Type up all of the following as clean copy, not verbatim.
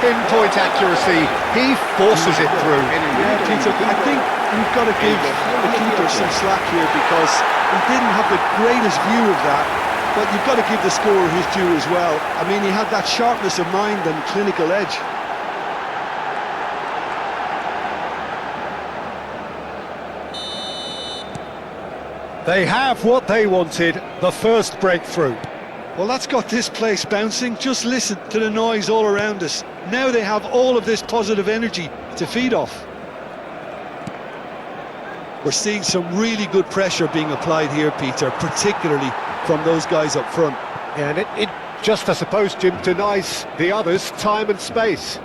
pinpoint accuracy. He forces it through. Yeah, Peter, I think we've got to give the keeper some slack here because he didn't have the greatest view of that, but you've got to give the scorer his due as well. I mean, he had that sharpness of mind and clinical edge. They have what they wanted, the first breakthrough. Well, that's got this place bouncing. Just listen to the noise all around us. Now they have all of this positive energy to feed off. We're seeing some really good pressure being applied here, Peter, particularly from those guys up front. And it just, I suppose, Jim, denies the others time and space.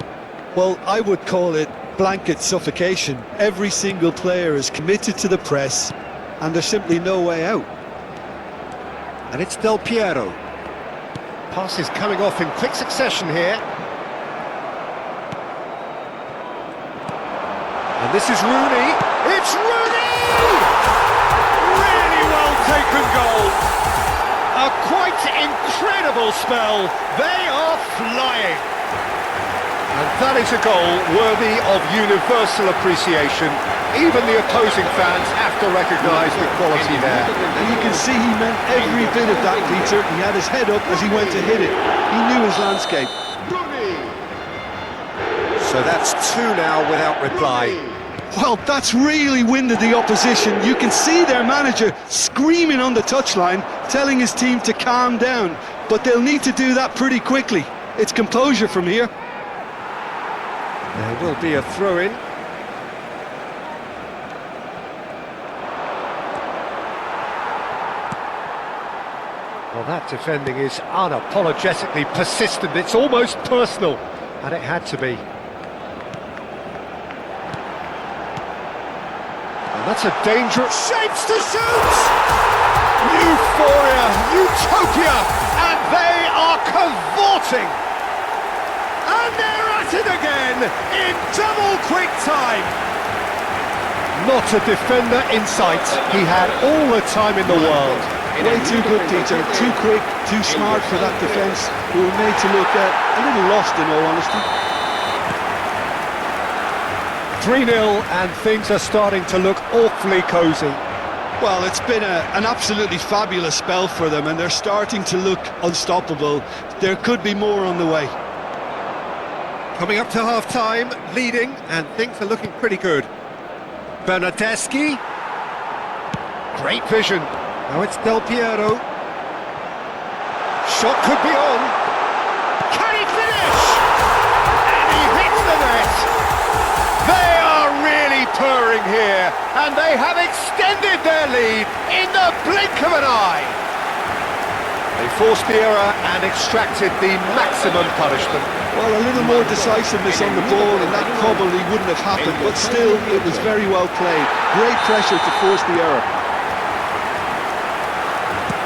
Well, I would call it blanket suffocation. Every single player is committed to the press, and there's simply no way out. And it's Del Piero. Passes coming off in quick succession here. And this is Rooney. It's Rooney! Really well taken goal. A quite incredible spell. They are flying. And that is a goal worthy of universal appreciation. Even the opposing fans have to recognise the quality there. And you can see he meant every bit of that, Peter. He had his head up as he went to hit it. He knew his landscape. So that's two now without reply. Well, that's really winded the opposition. You can see their manager screaming on the touchline, telling his team to calm down. But they'll need to do that pretty quickly. It's composure from here. There will be a throw-in. Well, that defending is unapologetically persistent. It's almost personal, and it had to be. And that's a dangerous... Shapes to shoot! Euphoria, utopia, and they are cavorting! And they're at it again, in double quick time! Not a defender in sight. He had all the time in the world. Way too good, Peter. Too quick, too smart for that defence, who were made to look a little lost, in all honesty. 3-0, and things are starting to look awfully cosy. Well, it's been an absolutely fabulous spell for them, and they're starting to look unstoppable. There could be more on the way. Coming up to half-time, leading, and things are looking pretty good. Bernardeschi. Great vision. Now it's Del Piero. Shot could be on. Can he finish? And he hits the net. They are really purring here, and they have extended their lead in the blink of an eye. They forced the error and extracted the maximum punishment. Well, a little more decisiveness on the ball, and that probably wouldn't have happened, but still, it was very well played. Great pressure to force the error.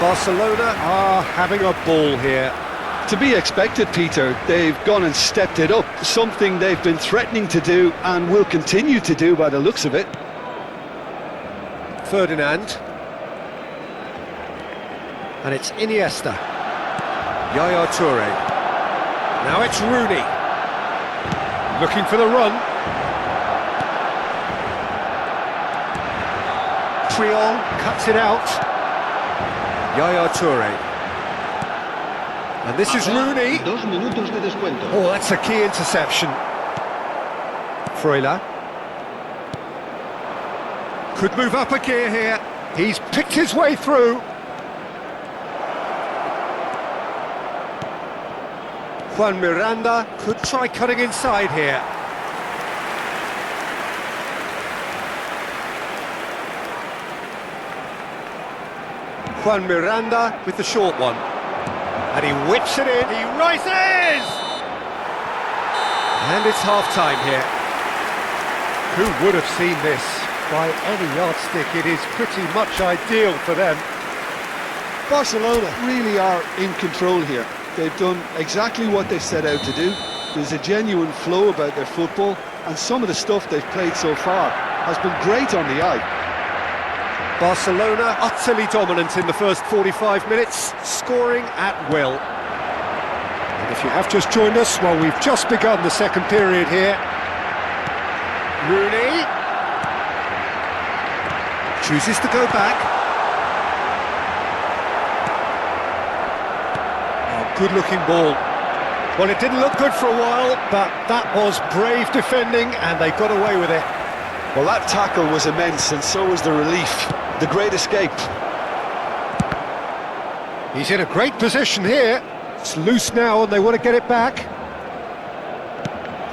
Barcelona are having a ball here. To be expected, Peter. They've gone and stepped it up, something they've been threatening to do and will continue to do by the looks of it. Ferdinand. And it's Iniesta. Yaya Toure. Now it's Rooney. Looking for the run. Triol cuts it out. Yaya Toure. And this is Rooney. Oh, that's a key interception. Freuler. Could move up a gear here. He's picked his way through. Juan Miranda could try cutting inside here. Juan Miranda with the short one. And he whips it in. He rises! And it's half-time here. Who would have seen this? By any yardstick, it is pretty much ideal for them. Barcelona really are in control here. They've done exactly what they set out to do. There's a genuine flow about their football, and some of the stuff they've played so far has been great on the eye. Barcelona utterly dominant in the first 45 minutes, scoring at will. And If you have just joined us, well, we've just begun the second period here. Rooney chooses to go back. Oh, good-looking ball. Well, it didn't look good for a while, but that was brave defending, and they got away with it. Well, that tackle was immense, and so was the relief. The great escape. He's in a great position here. It's loose now, and they want to get it back.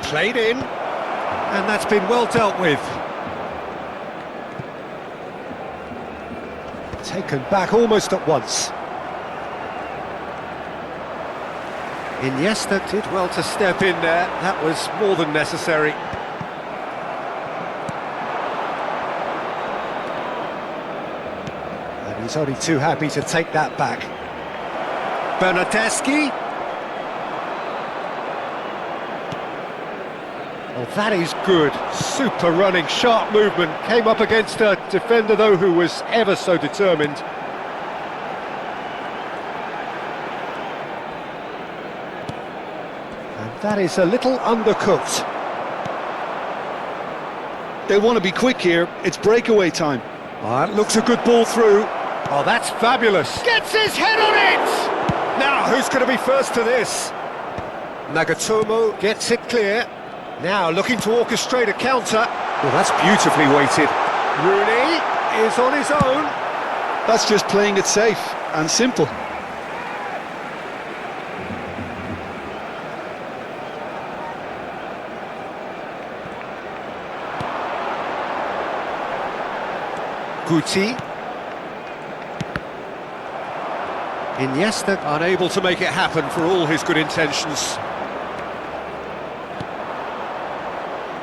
Played in, and that's been well dealt with. Taken back almost at once. Iniesta did well to step in there. That was more than necessary. And he's only too happy to take that back. Bernardeschi. Oh, that is good. Super running, sharp movement. Came up against a defender, though, who was ever so determined. And that is a little undercooked. They want to be quick here. It's breakaway time. Oh, that looks a good ball through. Oh, that's fabulous. Gets his head on it! Now, who's going to be first to this? Nagatomo gets it clear. Now, looking to orchestrate a counter. Well, that's beautifully weighted. Rooney is on his own. That's just playing it safe and simple. Guti. Iniesta unable to make it happen for all his good intentions.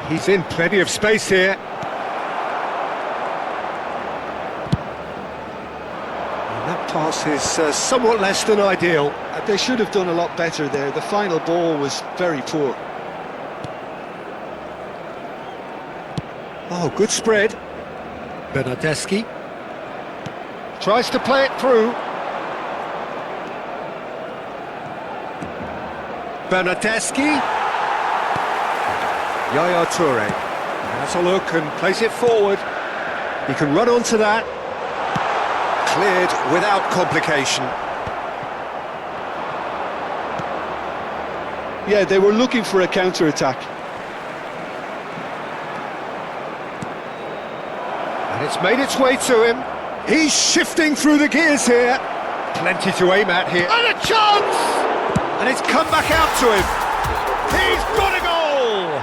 He's in plenty of space here. And that pass is somewhat less than ideal. They should have done a lot better there. The final ball was very poor. Oh, good spread. Bernardeschi tries to play it through. Bernardeschi. Yaya Toure has a look and plays it forward. He can run onto that. Cleared without complication. Yeah, they were looking for a counter-attack. And it's made its way to him. He's shifting through the gears here. Plenty to aim at here. And a chance! And it's come back out to him. He's got a goal!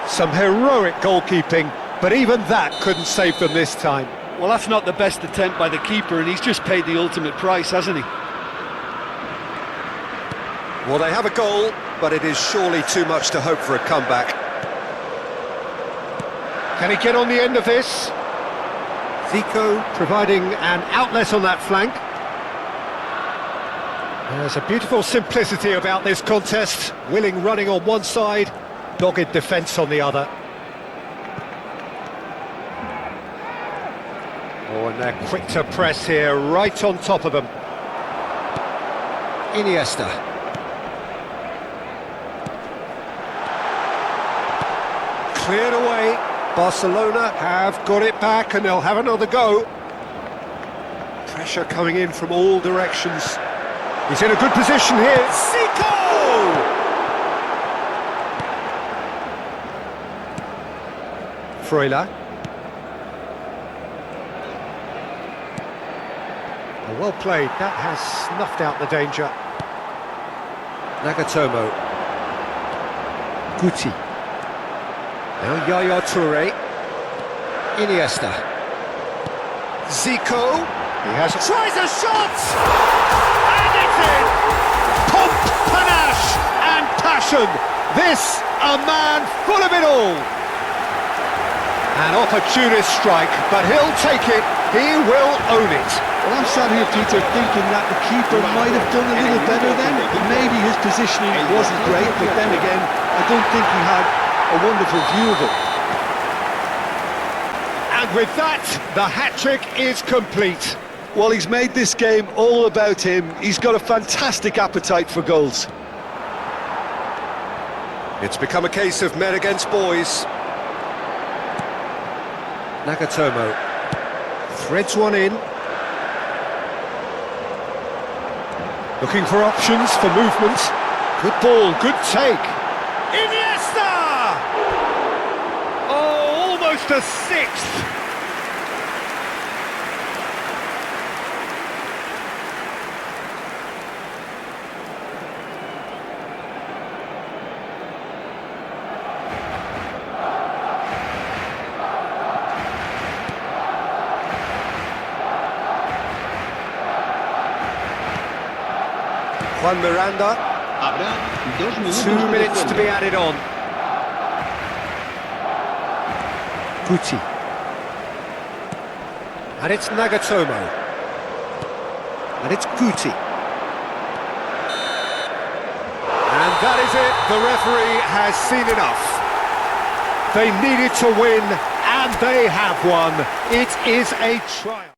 Some heroic goalkeeping, but even that couldn't save them this time. Well, that's not the best attempt by the keeper, and he's just paid the ultimate price, hasn't he? Well, they have a goal, but it is surely too much to hope for a comeback. Can he get on the end of this? Zico providing an outlet on that flank. There's a beautiful simplicity about this contest. Willing running on one side, dogged defence on the other. Oh, and they're quick to press here, right on top of them. Iniesta. Cleared away. Barcelona have got it back and they'll have another go. Pressure coming in from all directions. He's in a good position here. Zico! Freuler. Oh, well played. That has snuffed out the danger. Nagatomo. Guti. Now Yaya Toure. Iniesta. Zico. He has tries a shot! And it's in! Pomp, panache and passion. This, a man full of it all. An opportunist strike, but he'll take it. He will own it. Well, I'm sat here, Peter, thinking that the keeper might have done a little better then. Maybe his positioning wasn't great, but then again, I don't think he had a wonderful view of it. And with that, the hat-trick is complete. Well, he's made this game all about him. He's got a fantastic appetite for goals. It's become a case of men against boys. Nagatomo threads one in. Looking for options for movement. Good ball, good take. Iniesta! Oh, almost a sixth. Juan Miranda. 2 minutes to be added on. Putti. And it's Nagatomo. And it's Putti. And that is it. The referee has seen enough. They needed to win, and they have won. It is a triumph.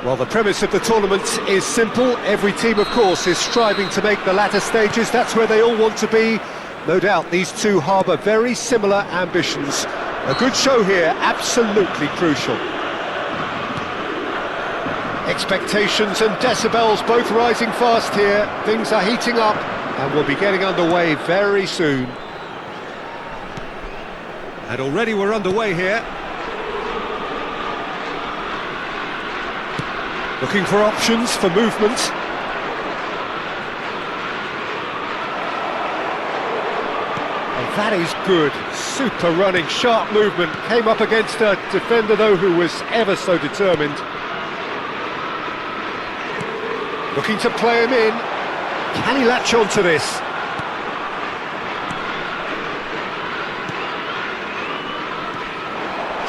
Well, the premise of the tournament is simple. Every team, of course, is striving to make the latter stages. That's where they all want to be. No doubt these two harbour very similar ambitions. A good show here, absolutely crucial. Expectations and decibels both rising fast here. Things are heating up and we'll be getting underway very soon. And already we're underway here. Looking for options for movement. And that is good. Super running, sharp movement. Came up against a defender, though, who was ever so determined. Looking to play him in. Can he latch on to this?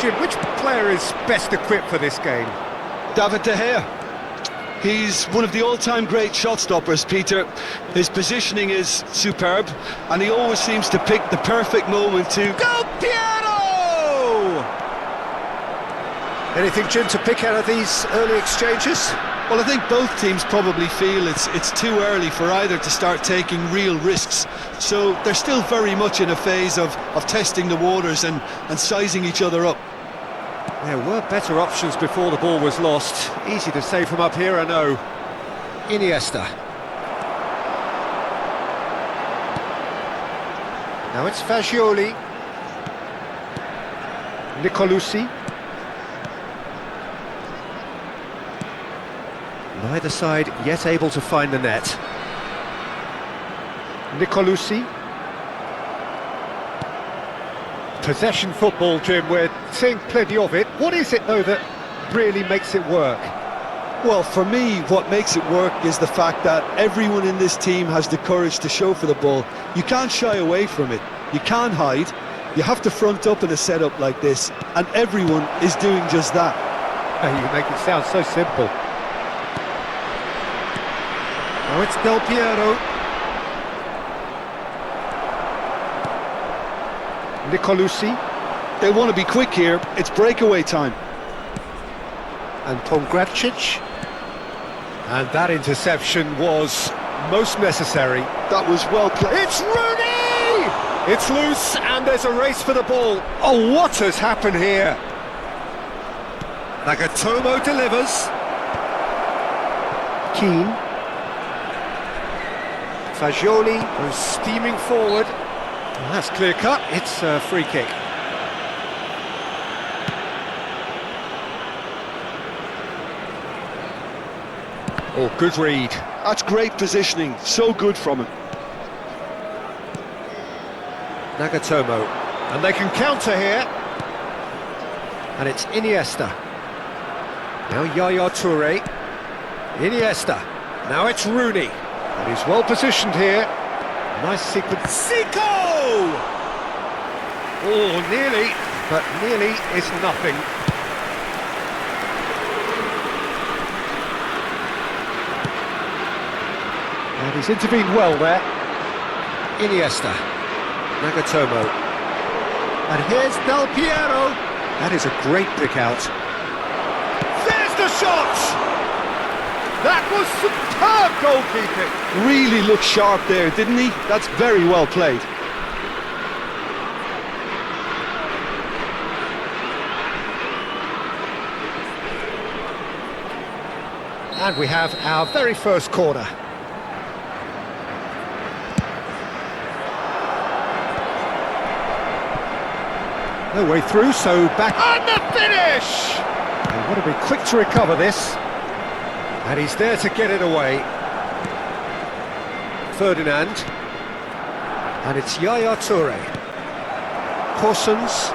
Jim, which player is best equipped for this game? David De Gea. He's one of the all-time great shot stoppers, Peter. His positioning is superb, and he always seems to pick the perfect moment to... Del Piero! Anything, Jim, to pick out of these early exchanges? Well, I think both teams probably feel it's too early for either to start taking real risks. So they're still very much in a phase of testing the waters and sizing each other up. There were better options before the ball was lost. Easy to say from up here, I know. Iniesta. Now it's Fagioli. Nicolucci. Neither side yet able to find the net. Nicolucci. Possession football, Jim, we're seeing plenty of it. What is it, though, that really makes it work? Well, for me, what makes it work is the fact that everyone in this team has the courage to show for the ball. You can't shy away from it. You can't hide. You have to front up in a setup like this, and everyone is doing just that. You make it sound so simple. Now it's Del Piero. Nicolucci. They want to be quick here. It's breakaway time. And Pongracic. And that interception was most necessary. That was well played. It's Rooney! It's loose and there's a race for the ball. Oh, what has happened here? Nagatomo delivers. Keane. Fagioli goes steaming forward. Well, that's clear cut. It's a free kick. Oh, good read. That's great positioning, so good from him. Nagatomo. And they can counter here. And it's Iniesta. Now Yaya Toure. Iniesta. Now it's Rooney. And he's well positioned here. Nice sequence. Zico! Oh, nearly, but nearly is nothing. And he's intervened well there. Iniesta. Nagatomo. And here's Del Piero. That is a great pick out. There's the shot! That was superb goalkeeping. Really looked sharp there, didn't he? That's very well played. And we have our very first corner. No way through, so back. And the finish! They want to be quick to recover this. And he's there to get it away. Ferdinand. And it's Yaya Toure. Corsons.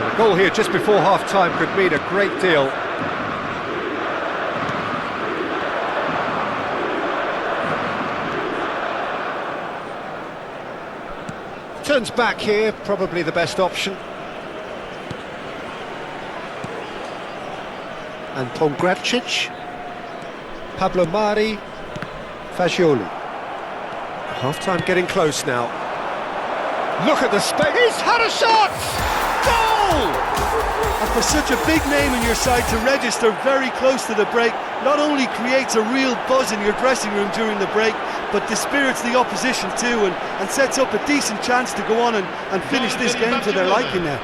A goal here just before half-time could mean a great deal. Turns back here, probably the best option. And Pongracic, Pablo Mari, Fagioli. Half-time getting close now. Look at the space, he's had a shot! Goal! And for such a big name in your side to register very close to the break, not only creates a real buzz in your dressing room during the break, but dispirits the opposition too, and sets up a decent chance to go on and finish this game to their liking now.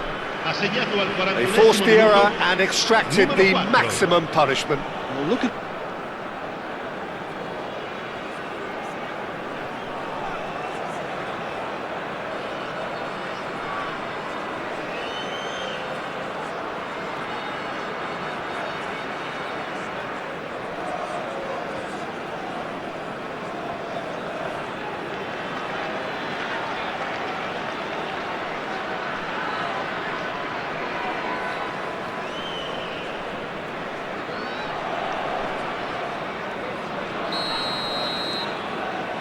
They forced the error and extracted the maximum punishment. Well, look at...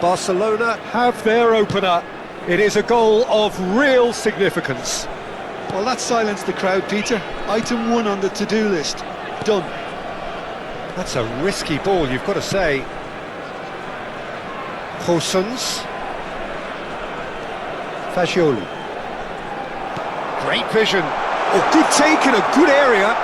Barcelona have their opener. It is a goal of real significance. Well, that silenced the crowd, Peter. Item 1 on the to-do list. Done. That's a risky ball, you've got to say. Corsons. Fagioli. Great vision. Oh, good take in a good area.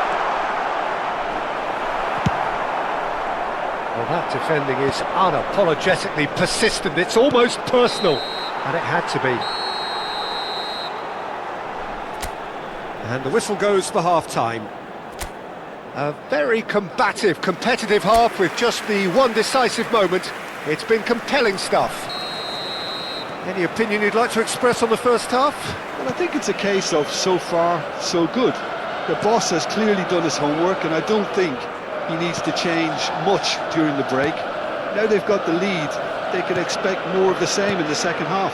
Well, that defending is unapologetically persistent. It's almost personal, and it had to be. And the whistle goes for half-time. A very combative, competitive half with just the one decisive moment. It's been compelling stuff. Any opinion you'd like to express on the first half? Well, I think it's a case of so far, so good. The boss has clearly done his homework, and I don't think he needs to change much during the break. Now they've got the lead, they can expect more of the same in the second half.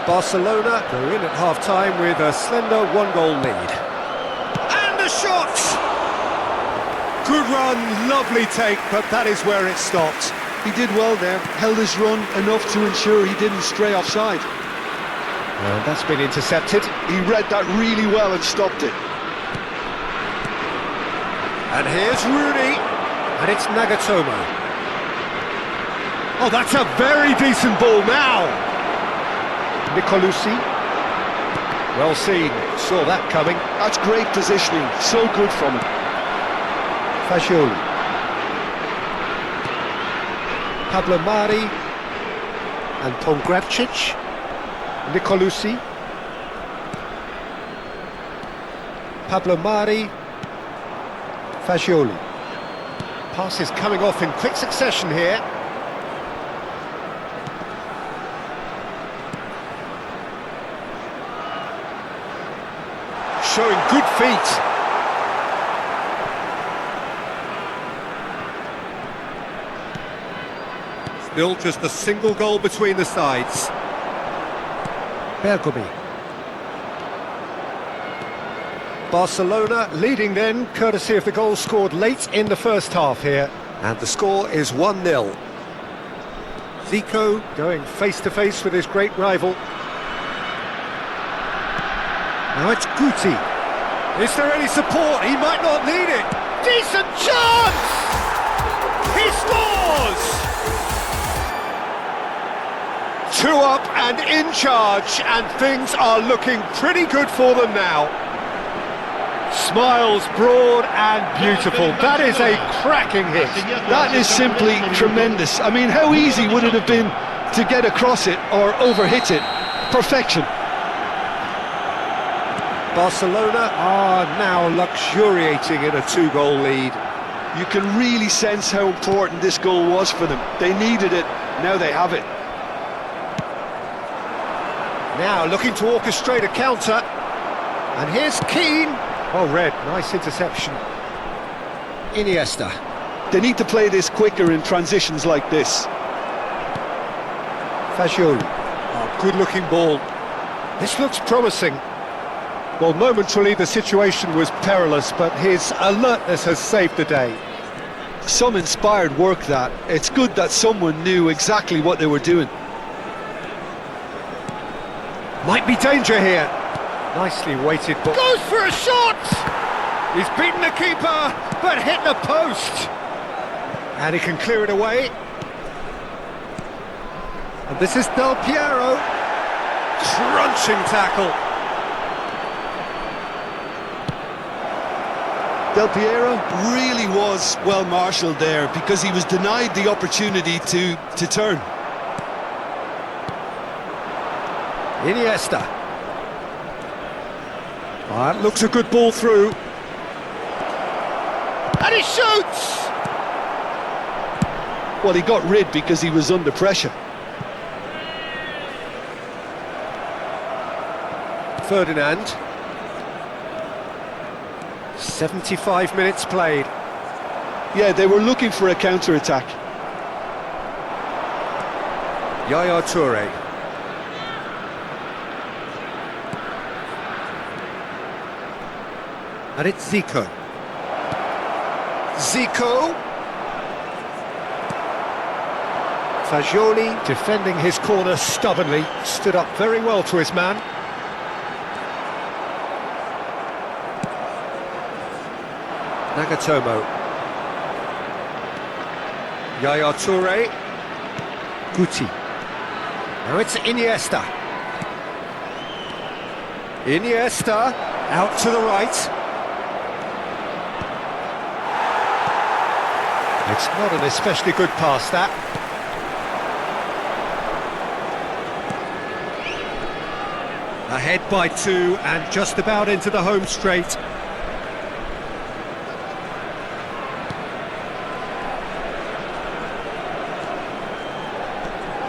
Barcelona, they're in at half-time with a slender one-goal lead. And the shot! Good run, lovely take, but that is where it stopped. He did well there, held his run enough to ensure he didn't stray offside. And that's been intercepted. He read that really well and stopped it. And here's Rooney, and it's Nagatomo. Oh, that's a very decent ball now. Nicolucci. Well seen, saw that coming. That's great positioning, so good from him. Fagioli. Pablo Mari. And Pongracic. Nicolucci. Pablo Mari. Fagioli. Passes coming off in quick succession here. showing good feet. Still just a single goal between the sides. Bergomi. Barcelona leading then, courtesy of the goal scored late in the first half here. And the score is 1-0. Zico going face-to-face with his great rival. Now it's Guti. Is there any support? He might not need it. Decent chance! He scores! 2 up and in charge, and things are looking pretty good for them now. Smiles broad and beautiful. That is a cracking hit. That is simply tremendous. I mean, how easy would it have been to get across it or overhit it? Perfection. Barcelona are now luxuriating in a 2-goal lead. You can really sense how important this goal was for them. They needed it, now they have it. Now looking to orchestrate a counter. And here's Keane. Oh, Red, nice interception. Iniesta. They need to play this quicker in transitions like this. Fagioli. Oh, good-looking ball. This looks promising. Well, momentarily the situation was perilous, but his alertness has saved the day. Some inspired work that. It's good that someone knew exactly what they were doing. Might be danger here. Nicely weighted ball. Goes for a shot! He's beaten the keeper, but hit the post. And he can clear it away. And this is Del Piero. Crunching tackle. Del Piero really was well marshalled there because he was denied the opportunity to turn. Iniesta. Oh, that looks a good ball through. And he shoots! Well, he got rid because he was under pressure. Ferdinand. 75 minutes played. Yeah, they were looking for a counter-attack. Yaya Toure. And it's Zico. Zico. Fagioli defending his corner stubbornly. Stood up very well to his man. Nagatomo. Yaya Toure. Guti. Now it's Iniesta. Iniesta out to the right. It's not an especially good pass, that. Ahead by 2 and just about into the home straight.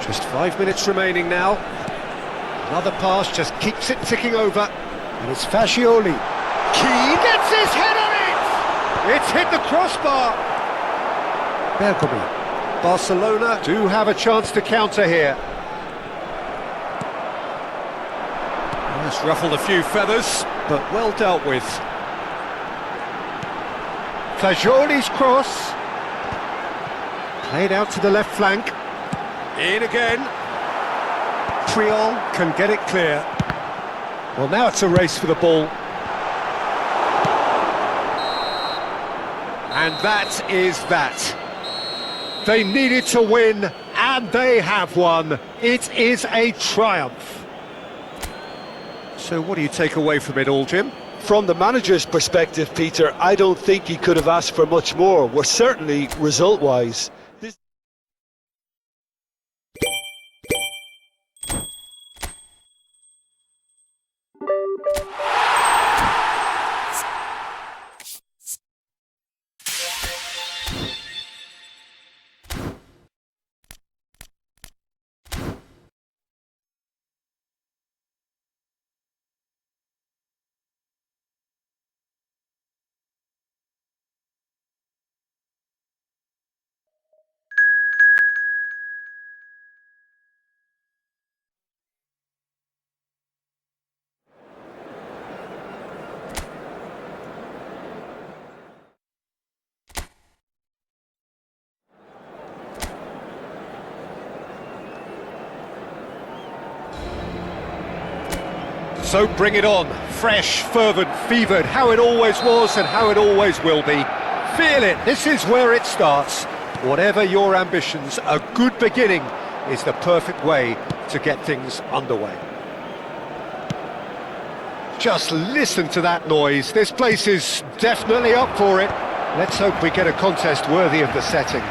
Just 5 minutes remaining now. Another pass just keeps it ticking over. And it's Fagioli. Keane gets his head on it! It's hit the crossbar. Bergomi. Barcelona do have a chance to counter here. That's ruffled a few feathers, but well dealt with. Fagioli's cross. Played out to the left flank. In again. Triol can get it clear. Well, now it's a race for the ball. And that is that. They needed to win, and they have won. It is a triumph. So what do you take away from it all, Jim? From the manager's perspective, Peter, I don't think he could have asked for much more. Well, certainly result-wise. So bring it on, fresh, fervent, fevered, how it always was and how it always will be. Feel it, this is where it starts. Whatever your ambitions, a good beginning is the perfect way to get things underway. Just listen to that noise, this place is definitely up for it. Let's hope we get a contest worthy of the setting.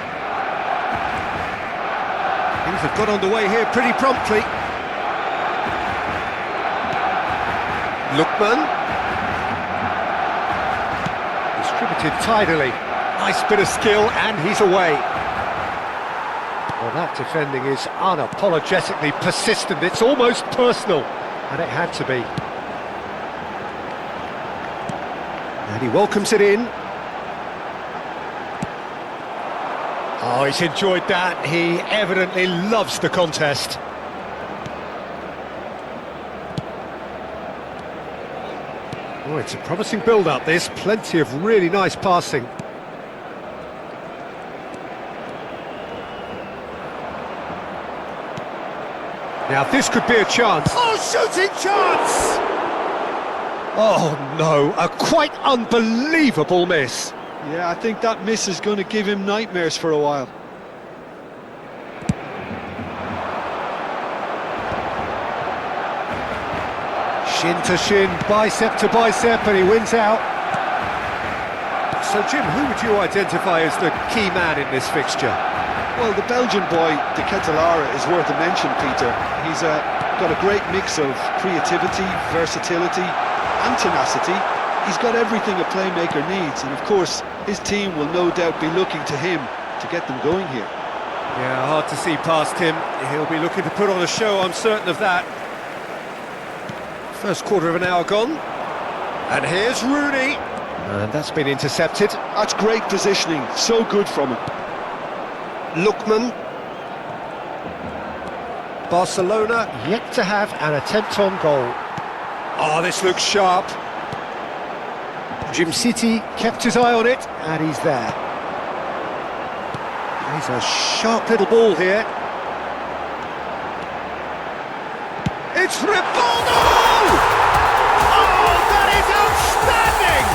Things have got underway here pretty promptly. Lookman. Distributed tidily. Nice bit of skill, and he's away. Well, that defending is unapologetically persistent. It's almost personal, and it had to be. And he welcomes it in. Oh, he's enjoyed that. He evidently loves the contest. Oh, it's a promising build-up, this. Plenty of really nice passing. Now, this could be a chance. Oh, shooting chance! Oh, no, a quite unbelievable miss. Yeah, I think that miss is going to give him nightmares for a while. Shin to shin, bicep to bicep, and he wins out. So, Jim, who would you identify as the key man in this fixture? Well, the Belgian boy, De Ketelaere, is worth a mention, Peter. He's got a great mix of creativity, versatility and tenacity. He's got everything a playmaker needs, and of course, his team will no doubt be looking to him to get them going here. Yeah, hard to see past him. He'll be looking to put on a show, I'm certain of that. First quarter of an hour gone. And here's Rooney. And that's been intercepted. That's great positioning, so good from him. Lookman. Barcelona yet to have an attempt on goal. Oh, this looks sharp. Jim City kept his eye on it, and he's there. He's a sharp little ball here. It's Rivaldo! Oh, that is outstanding!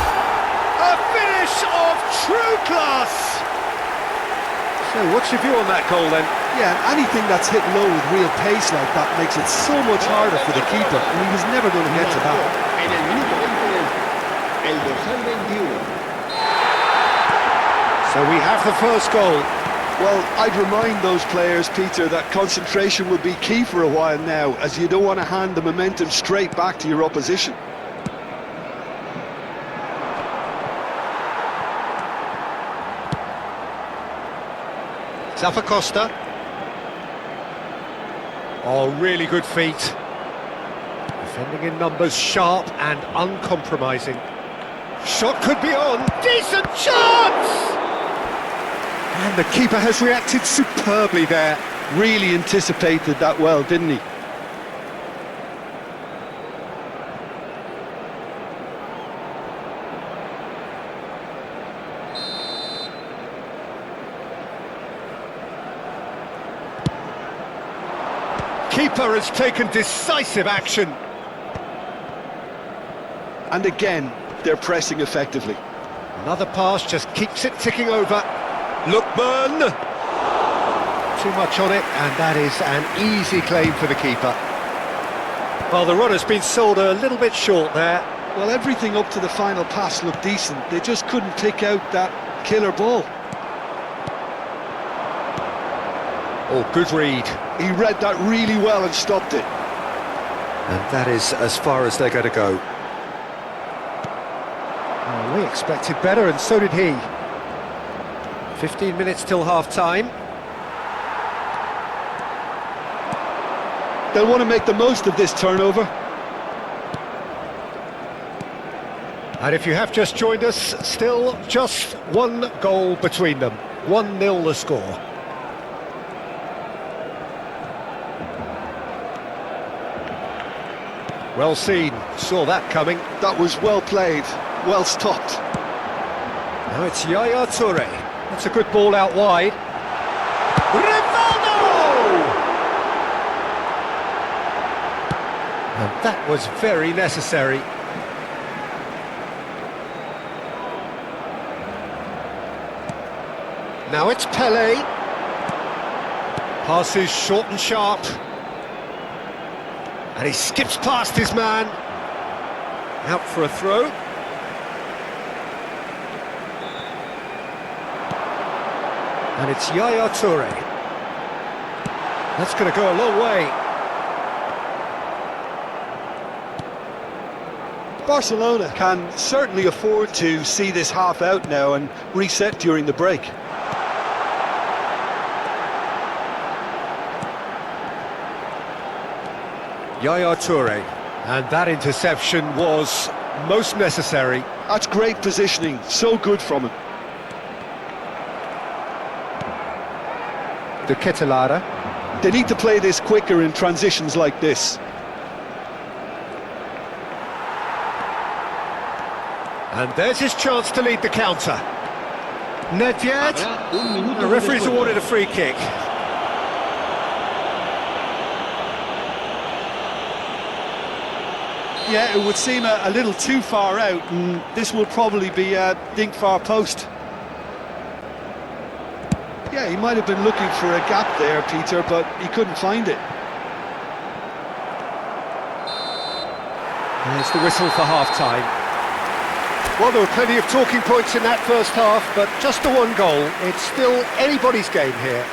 A finish of true class! So, what's your view on that goal then? Yeah, anything that's hit low with real pace like that makes it so much harder for the keeper, and he was never going to get to that. En el minuto 20, el dorsal 21. So we have the first goal. Well, I'd remind those players, Peter, that concentration will be key for a while now, as you don't want to hand the momentum straight back to your opposition. Zappacosta. Oh, really good feet. Defending in numbers, sharp and uncompromising. Shot could be on. Decent chance! And the keeper has reacted superbly there. Really anticipated that well, didn't he? Keeper has taken decisive action. And again, they're pressing effectively. Another pass just keeps it ticking over. Lookman! Too much on it, and that is an easy claim for the keeper. Well, the runner's been sold a little bit short there. Well, everything up to the final pass looked decent. They just couldn't pick out that killer ball. Oh, good read. He read that really well and stopped it. And that is as far as they're going to go. Oh, we expected better, and so did he. 15 minutes till half-time. They'll want to make the most of this turnover. And if you have just joined us, still just one goal between them. 1-0 the score. Well seen, saw that coming. That was well played, well stopped. Now it's Yaya Toure. That's a good ball out wide. Rivaldo! And That was very necessary. Now it's Pele. Passes short and sharp. And he skips past his man. Out for a throw. And it's Yaya Toure. That's going to go a long way. Barcelona can certainly afford to see this half out now and reset during the break. Yaya Toure. And that interception was most necessary. That's great positioning, so good from him. De Ketelare. They need to play this quicker in transitions like this. And there's his chance to lead the counter. Nedved. Habrá un minuto The de referee's descuento. awarded a free kick. Yeah, it would seem a little too far out, and this will probably be a dink far post. Yeah, he might have been looking for a gap there, Peter, but he couldn't find it. There's the whistle for half-time. Well, there were plenty of talking points in that first half, but just the one goal. It's still anybody's game here.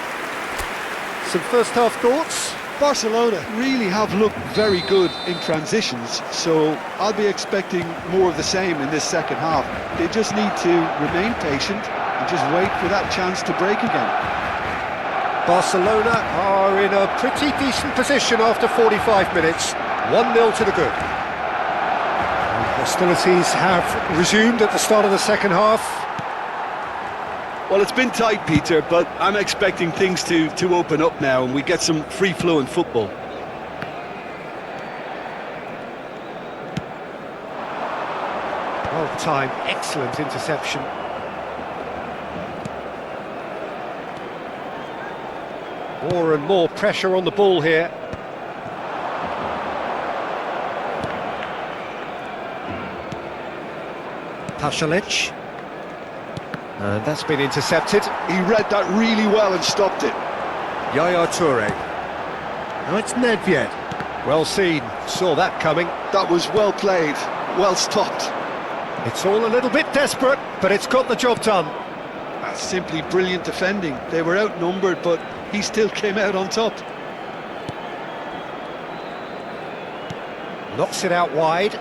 Some first-half thoughts? Barcelona really have looked very good in transitions, so I'll be expecting more of the same in this second half. They just need to remain patient and just wait for that chance to break again. Barcelona are in a pretty decent position after 45 minutes. 1-0 to the good. Hostilities have resumed at the start of the second half. Well, it's been tight, Peter, but I'm expecting things to open up now and we get some free-flowing football. Well timed, excellent interception. More and more pressure on the ball here. Pasalic. And that's been intercepted. He read that really well and stopped it. Yaya Toure. Now it's Nedved. Well seen, saw that coming. That was well played, well stopped. It's all a little bit desperate, but it's got the job done. That's simply brilliant defending. They were outnumbered, but he still came out on top. Knocks it out wide.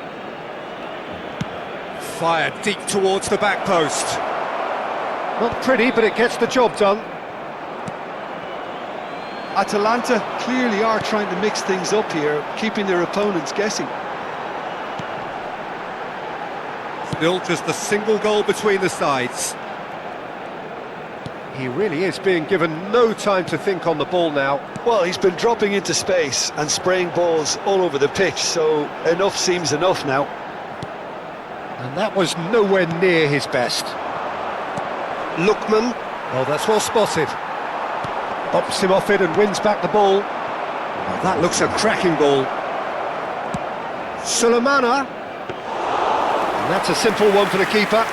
Fired deep towards the back post. Not pretty, but it gets the job done. Atalanta clearly are trying to mix things up here, keeping their opponents guessing. Still just a single goal between the sides. He really is being given no time to think on the ball now. Well, he's been dropping into space and spraying balls all over the pitch, so enough seems enough now. And that was nowhere near his best. Lookman. Oh, that's well spotted. Bops him off it and wins back the ball. Oh, that looks a cracking ball. Sulemana. And that's a simple one for the keeper.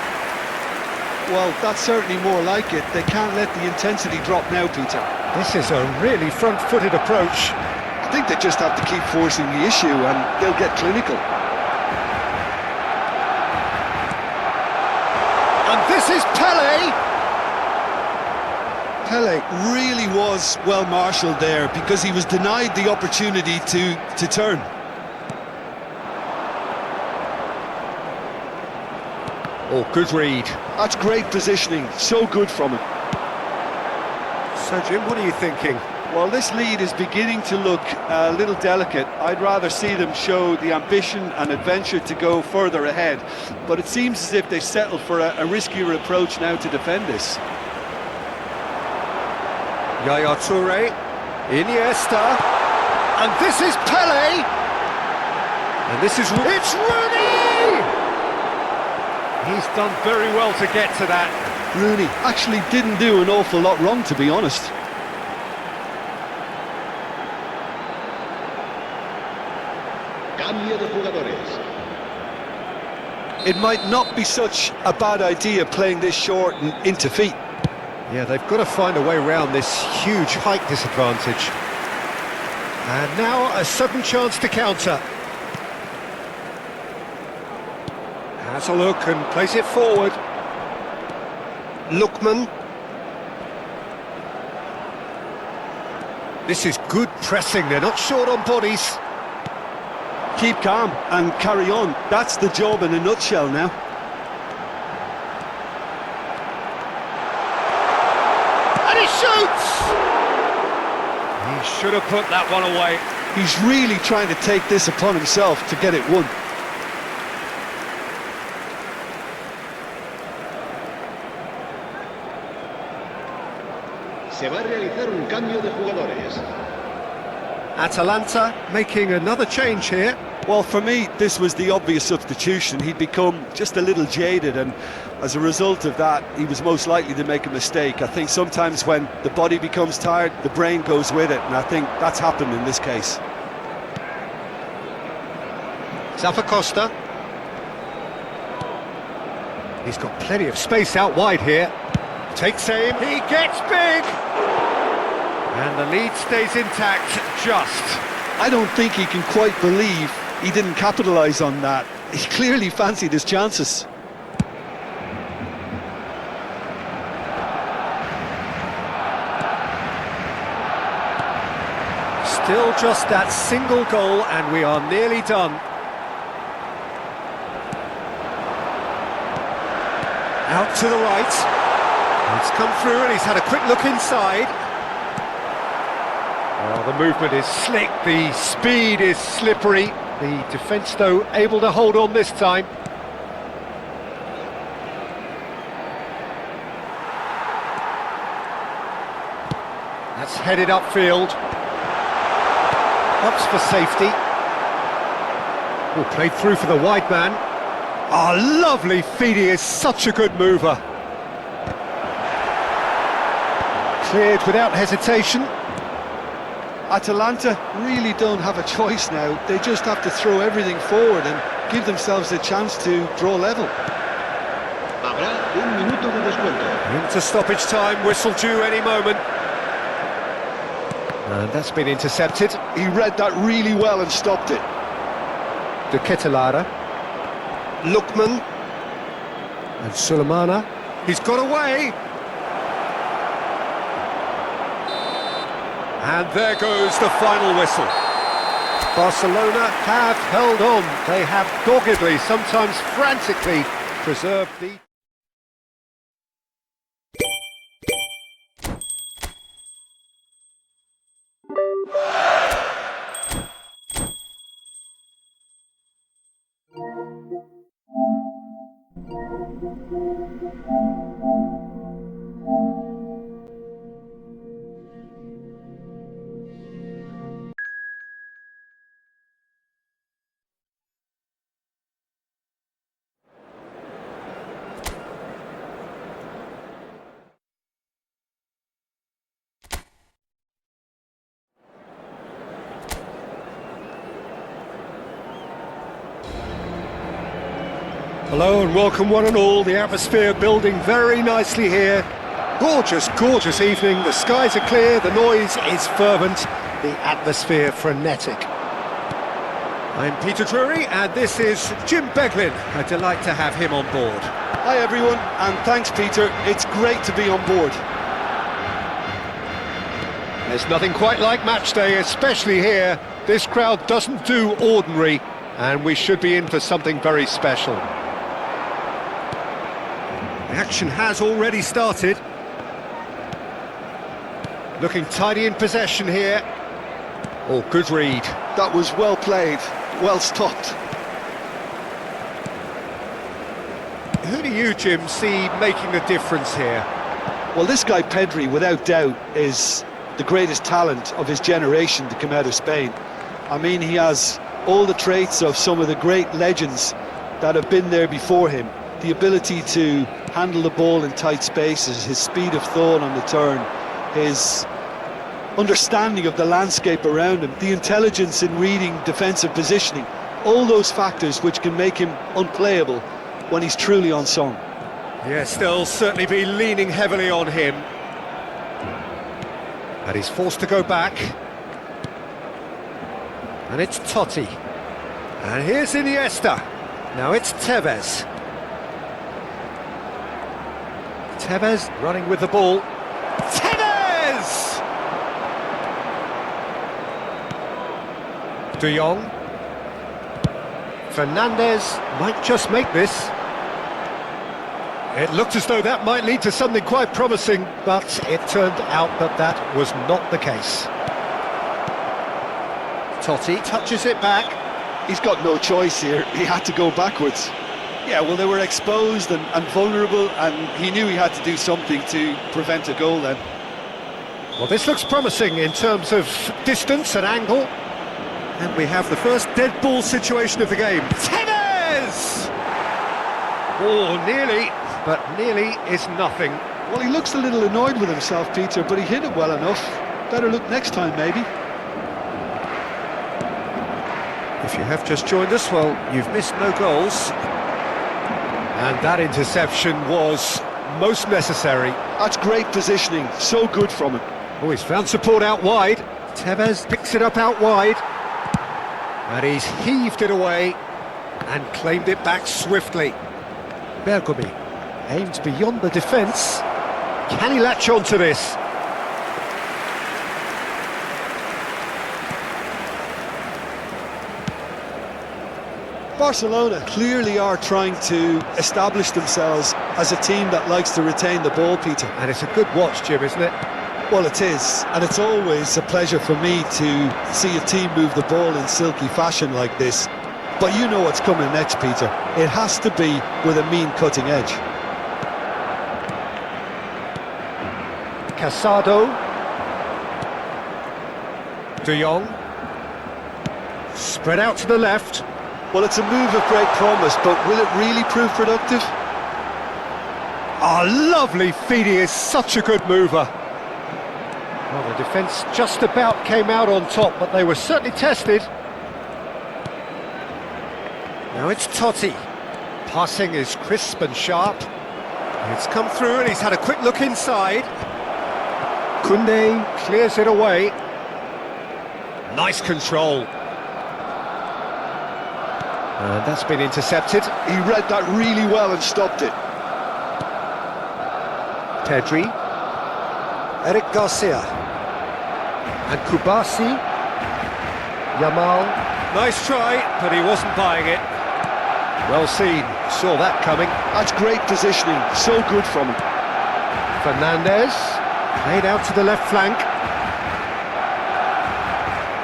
Well, that's certainly more like it. They can't let the intensity drop now, Peter. This is a really front-footed approach. I think they just have to keep forcing the issue and they'll get clinical. And this is Pele. Pele really was well marshalled there because he was denied the opportunity to turn. Oh, good read. That's great positioning, so good from him. So, Jim, what are you thinking? Well, this lead is beginning to look a little delicate. I'd rather see them show the ambition and adventure to go further ahead. But it seems as if they've settled for a riskier approach now to defend this. Yaya Toure, Iniesta, and this is Pele, and this is, it's Rooney! He's done very well to get to that. Rooney actually didn't do an awful lot wrong, to be honest. Cambio it might not be such a bad idea playing this short and into feet. Yeah, they've got to find a way around this huge height disadvantage. And now a sudden chance to counter. Has a look and plays it forward. Lookman. This is good pressing, they're not short on bodies. Keep calm and carry on. That's the job in a nutshell now. And he shoots! He should have put that one away. He's really trying to take this upon himself to get it won. Se va a realizar un cambio de jugadores. Atalanta making another change here. Well, for me, this was the obvious substitution. He'd become just a little jaded, and as a result of that, he was most likely to make a mistake. I think sometimes when the body becomes tired, the brain goes with it, and I think that's happened in this case. Zappacosta. He's got plenty of space out wide here. Takes aim, he gets big! And the lead stays intact, just. I don't think he can quite believe he didn't capitalise on that. He clearly fancied his chances. Still just that single goal and we are nearly done. Out to the right. He's come through and he's had a quick look inside. Oh, the movement is slick, the speed is slippery. The defence, though, able to hold on this time. That's headed upfield. Ups for safety. Oh, played through for the wide man. Oh, lovely feed, he is such a good mover. Cleared without hesitation. Atalanta really don't have a choice now. They just have to throw everything forward and give themselves a chance to draw level. Habrá un minuto de descuento. Into stoppage time, whistle due any moment. And that's been intercepted. He read that really well and stopped it. De Ketelara. Lookman. And Sulemana. He's got away. And there goes the final whistle. Barcelona have held on. They have doggedly, sometimes frantically, preserved the... Hello and welcome one and all, the atmosphere building very nicely here. Gorgeous, gorgeous evening, the skies are clear, the noise is fervent, the atmosphere frenetic. I'm Peter Drury and this is Jim Beglin, a delight to have him on board. Hi everyone, and thanks Peter, it's great to be on board. There's nothing quite like match day, especially here. This crowd doesn't do ordinary and we should be in for something very special. The action has already started. Looking tidy in possession here. Oh, good read. That was well played, well stopped. Who do you, Jim, see making the difference here? Well, this guy Pedri, without doubt, is the greatest talent of his generation to come out of Spain. I mean, he has all the traits of some of the great legends that have been there before him. The ability to handle the ball in tight spaces, his speed of thought on the turn, his understanding of the landscape around him, the intelligence in reading defensive positioning, all those factors which can make him unplayable when he's truly on song. Yes, they'll certainly be leaning heavily on him. And he's forced to go back. And it's Totti. And here's Iniesta. Now it's Tevez. Tevez running with the ball. Tevez! De Jong. Fernandez might just make this. It looked as though that might lead to something quite promising, but it turned out that that was not the case. Totti touches it back. He's got no choice here. He had to go backwards. Yeah, well, they were exposed and vulnerable, and he knew he had to do something to prevent a goal then. Well, this looks promising in terms of distance and angle. And we have the first dead ball situation of the game. Tevez! Oh, nearly, but nearly is nothing. Well, he looks a little annoyed with himself, Peter, but he hit it well enough. Better look next time, maybe. If you have just joined us, well, you've missed no goals. And that interception was most necessary. That's great positioning, so good from him. Oh, he's found support out wide. Tevez picks it up out wide. And he's heaved it away and claimed it back swiftly. Bergomi aims beyond the defence. Can he latch on to this? Barcelona clearly are trying to establish themselves as a team that likes to retain the ball, Peter. And it's a good watch, Jim, isn't it? Well, it is, and it's always a pleasure for me to see a team move the ball in silky fashion like this. But you know what's coming next, Peter. It has to be with a mean cutting edge. Casado. De Jong. Spread out to the left. Well, it's a move of great promise, but will it really prove productive? Oh, lovely feed. He is such a good mover. Well, the defence just about came out on top, but they were certainly tested. Now it's Totti. Passing is crisp and sharp. It's come through and he's had a quick look inside. Koundé clears it away. Nice control. And that's been intercepted. He read that really well and stopped it. Pedri. Eric Garcia. And Kubasi. Yamal. Nice try, but he wasn't buying it. Well seen, saw that coming. That's great positioning, so good from him. Fernandez, played out to the left flank.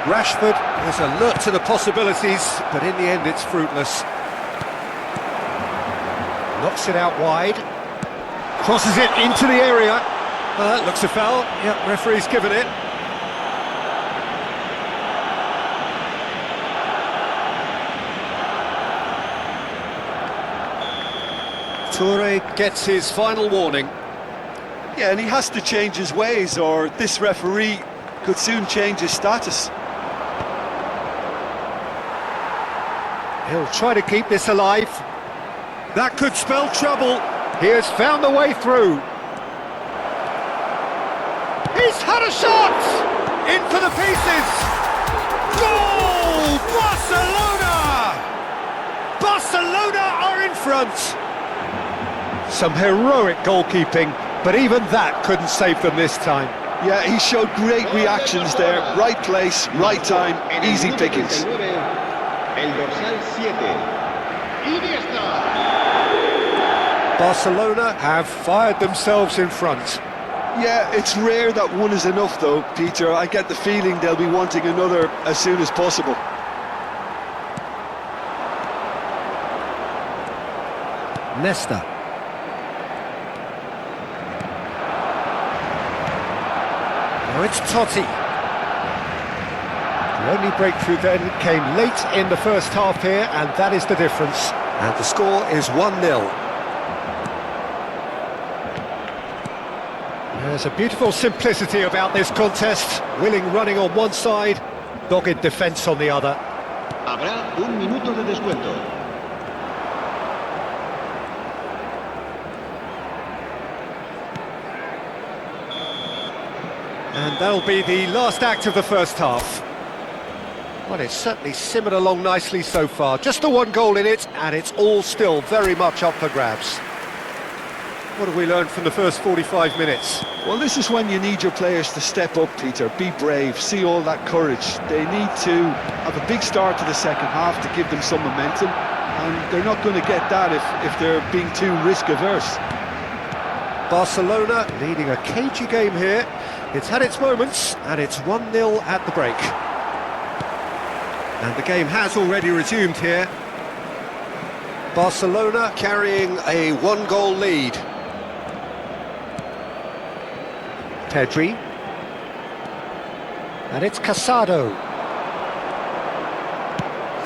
Rashford was alert to the possibilities, but in the end it's fruitless. Knocks it out wide. Crosses it into the area. That looks a foul. Yep, referee's given it. Toure gets his final warning. Yeah, and he has to change his ways, or this referee could soon change his status. He'll try to keep this alive. That could spell trouble. He has found the way through. He's had a shot! In for the pieces! Goal! Barcelona! Barcelona are in front! Some heroic goalkeeping, but even that couldn't save them this time. Yeah, he showed great reactions there. Right place, right time, easy pickings. El dorsal 7. Iniesta. Barcelona have fired themselves in front. Yeah, it's rare that one is enough though, Peter. I get the feeling they'll be wanting another as soon as possible. Nesta. Now it's Totti. The only breakthrough then came late in the first half here, and that is the difference. And the score is 1-0. There's a beautiful simplicity about this contest. Willing running on one side, dogged defence on the other. Habrá un minuto de descuento. And that'll be the last act of the first half. Well, it's certainly simmered along nicely so far. Just the one goal in it, and it's all still very much up for grabs. What have we learned from the first 45 minutes? Well, this is when you need your players to step up, Peter. Be brave, see all that courage. They need to have a big start to the second half to give them some momentum, and they're not going to get that if they're being too risk-averse. Barcelona leading a cagey game here. It's had its moments, and it's 1-0 at the break. And the game has already resumed here. Barcelona carrying a one-goal lead. Pedri. And it's Casado.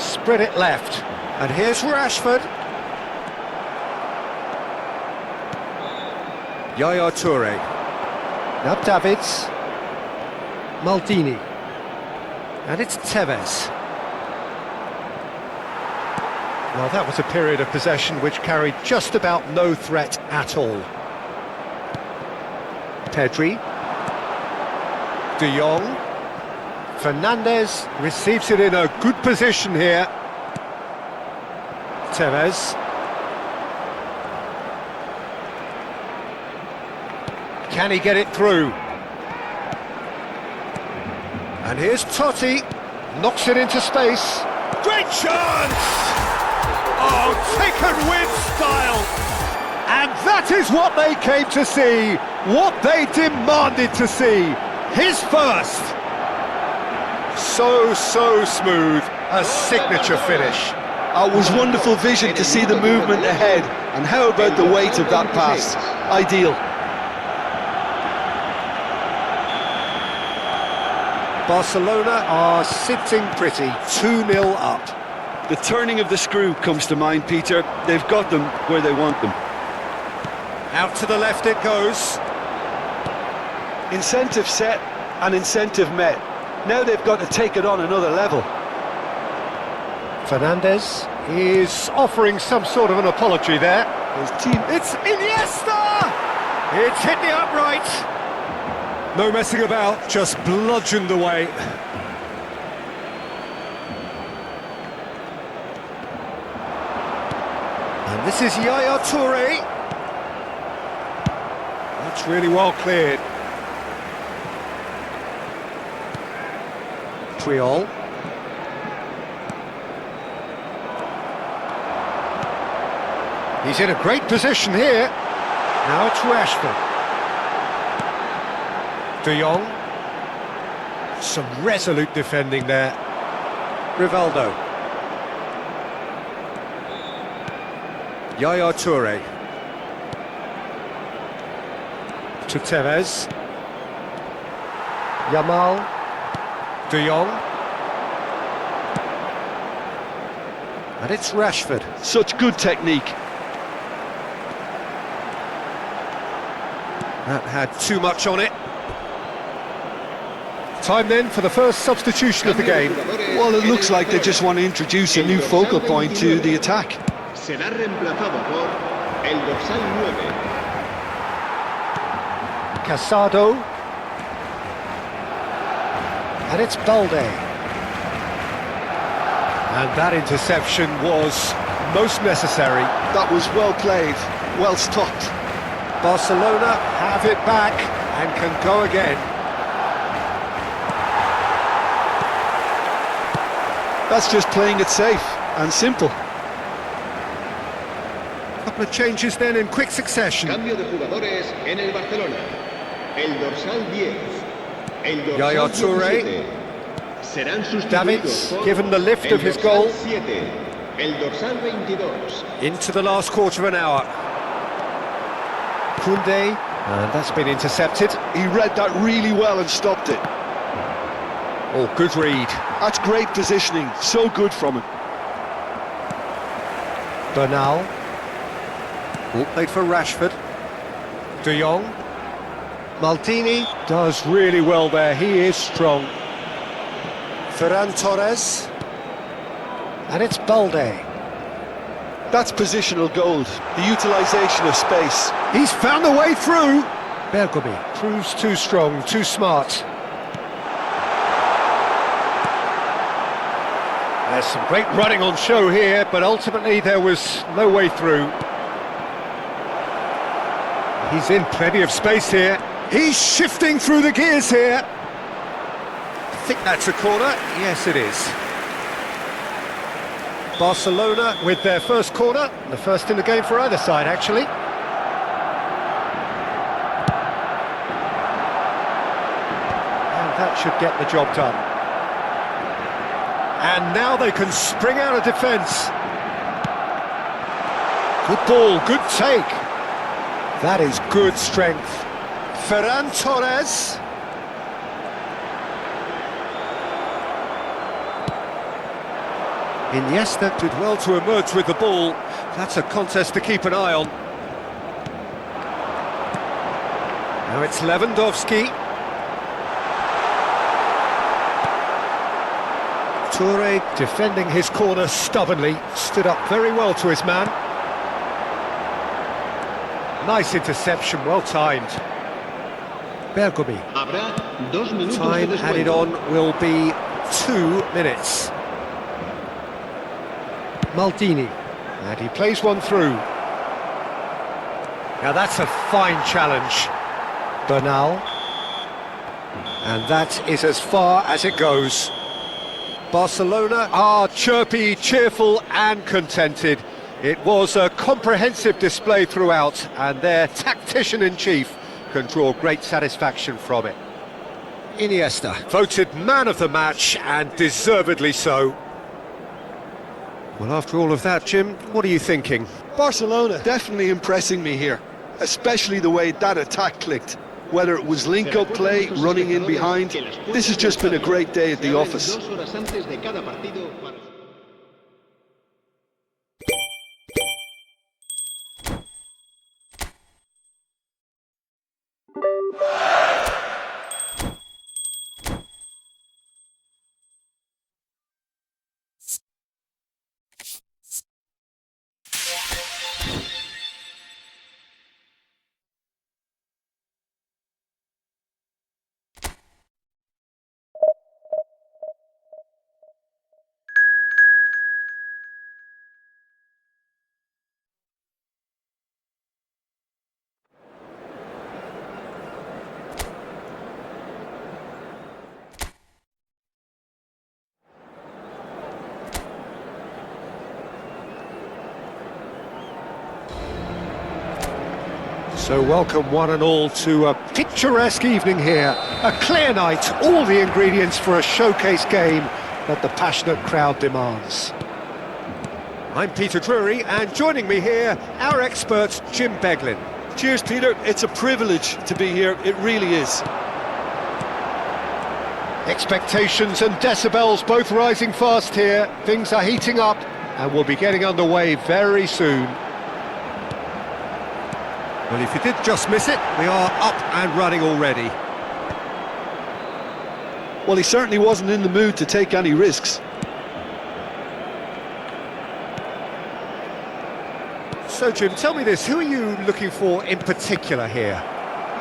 Spread it left. And here's Rashford. Yaya Toure. Now Davids. Maldini. And it's Tevez. Well, that was a period of possession which carried just about no threat at all. Pedri. De Jong. Fernandes receives it in a good position here. Tevez. Can he get it through? And here's Totti. Knocks it into space. Great chance! Oh, taken with style! And that is what they came to see, what they demanded to see. His first. So smooth, a signature finish. It was wonderful vision to see the movement ahead, and how about the weight of that pass? Ideal. Barcelona are sitting pretty, 2-0 up. The turning of the screw comes to mind, Peter. They've got them where they want them. Out to the left it goes. Incentive set and incentive met. Now they've got to take it on another level. Fernandes is offering some sort of an apology there. His team... It's Iniesta! It's hit the upright. No messing about, just bludgeoned away. And this is Yaya Toure. That's really well cleared. Triol. He's in a great position here. Now it's Rashford. De Jong. Some resolute defending there. Rivaldo. Yaya Toure. To Tevez. Yamal. De Jong. And it's Rashford. Such good technique. That had too much on it. Time then for the first substitution of the game. Well, it looks like they just want to introduce a new focal point to the attack. Será reemplazado por el dorsal 9. Casado. And it's Balde. And that interception was most necessary. That was well played, well stopped. Barcelona have it back and can go again. That's just playing it safe and simple. Couple of changes then in quick succession. Cambio de jugadores en el Barcelona. El dorsal 10. El dorsal Yaya Toure. 17. Serán sustituidos Davids, por given the lift el of his dorsal goal. 7. El dorsal 22. Into the last quarter of an hour. Koundé, and that's been intercepted. He read that really well and stopped it. Oh, good read. That's great positioning, so good from him. Bernal. Ball played for Rashford. De Jong. Maldini does really well there, he is strong. Ferran Torres. And it's Balde. That's positional gold, the utilisation of space. He's found a way through. Bergomi proves too strong, too smart. There's some great running on show here, but ultimately there was no way through. He's in plenty of space here. He's shifting through the gears here. I think that's a corner. Yes, it is. Barcelona with their first corner. The first in the game for either side, actually. And that should get the job done. And now they can spring out of defence. Good ball, good take. That is good strength. Ferran Torres. Iniesta did well to emerge with the ball. That's a contest to keep an eye on. Now it's Lewandowski. Toure defending his corner stubbornly, stood up very well to his man. Nice interception, well timed. Bergomi. Time added on will be 2 minutes. Maldini, and he plays one through. Now that's a fine challenge. Bernal. And that is as far as it goes. Barcelona are chirpy, cheerful and contented. It was a comprehensive display throughout, and their tactician-in-chief can draw great satisfaction from it. Iniesta, voted man of the match, and deservedly so. Well, after all of that, Jim, what are you thinking? Barcelona definitely impressing me here, especially the way that attack clicked. Whether it was link-up play, running in behind, this has just been a great day at the office. So welcome one and all to a picturesque evening here. A clear night, all the ingredients for a showcase game that the passionate crowd demands. I'm Peter Drury, and joining me here, our expert Jim Beglin. Cheers, Peter. It's a privilege to be here. It really is. Expectations and decibels both rising fast here. Things are heating up and we'll be getting underway very soon. Well, if you did just miss it, we are up and running already. Well, he certainly wasn't in the mood to take any risks. So, Jim, tell me this, who are you looking for in particular here?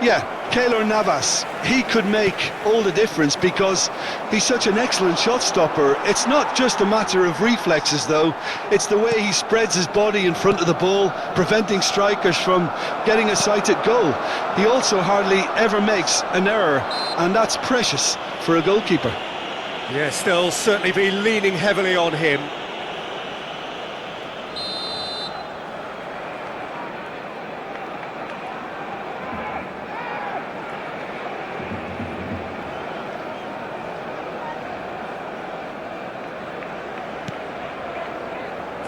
Yeah, Keylor Navas. He could make all the difference because he's such an excellent shot stopper. It's not just a matter of reflexes, though. It's the way he spreads his body in front of the ball, preventing strikers from getting a sighted goal. He also hardly ever makes an error, and that's precious for a goalkeeper. Yes, they'll certainly be leaning heavily on him.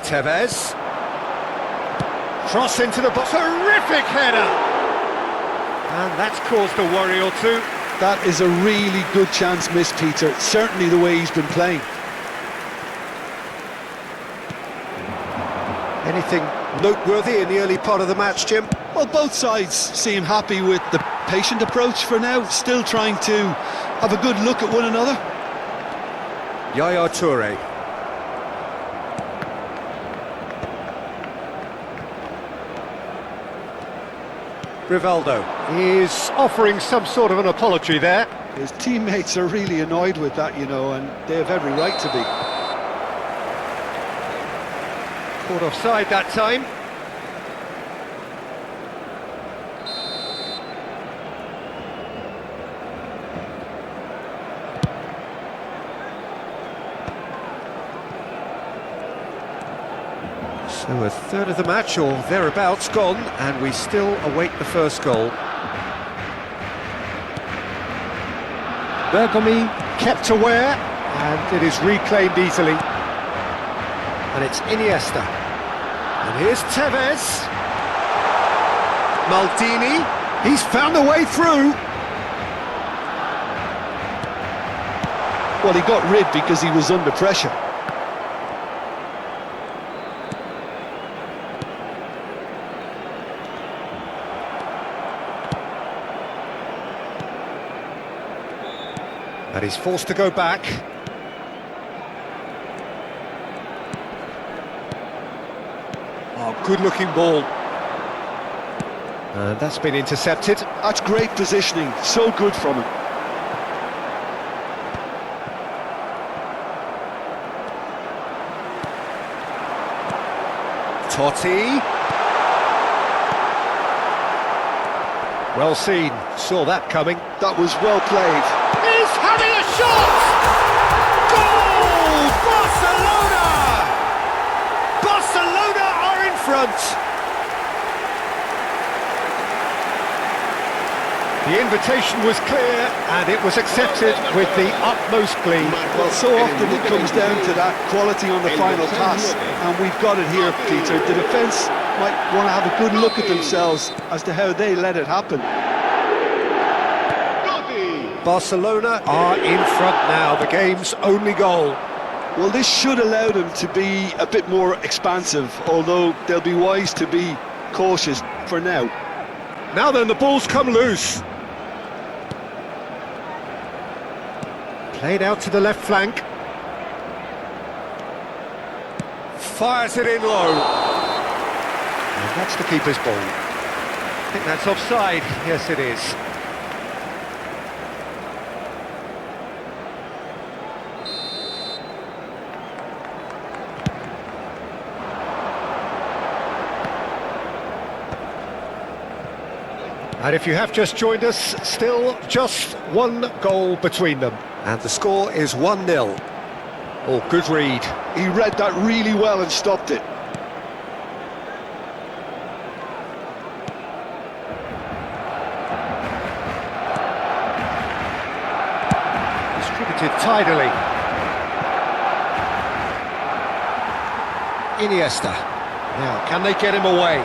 Tevez. Cross into the box. Terrific header! And that's caused a worry or two. That is a really good chance missed, Peter. Certainly the way he's been playing. Anything noteworthy in the early part of the match, Jim? Well, both sides seem happy with the patient approach for now, still trying to have a good look at one another. Yaya Toure. Rivaldo is offering some sort of an apology there. His teammates are really annoyed with that, you know, and they have every right to be. Caught offside that time. So a third of the match, or thereabouts, gone, and we still await the first goal. Bergomi kept aware, and it is reclaimed easily. And it's Iniesta. And here's Tevez. Maldini, he's found a way through. Well, he got rid because he was under pressure. And he's forced to go back. Oh, good-looking ball. And that's been intercepted. That's great positioning, so good from him. Totti. Well seen, saw that coming. That was well played. He's having a shot! Goal! Barcelona! Barcelona are in front! The invitation was clear and it was accepted with the utmost glee. Well, so often it comes down to that quality on the final pass, and we've got it here, Peter. The defence might want to have a good look at themselves as to how they let it happen. Barcelona are in front now, the game's only goal. Well, this should allow them to be a bit more expansive, although they'll be wise to be cautious for now. Now then, the ball's come loose. Played out to the left flank. Fires it in low. And that's the keeper's ball. I think that's offside. Yes, it is. And if you have just joined us, still just one goal between them. And the score is 1-0. Oh, good read. He read that really well and stopped it. Distributed tidily. Iniesta. Now, can they get him away?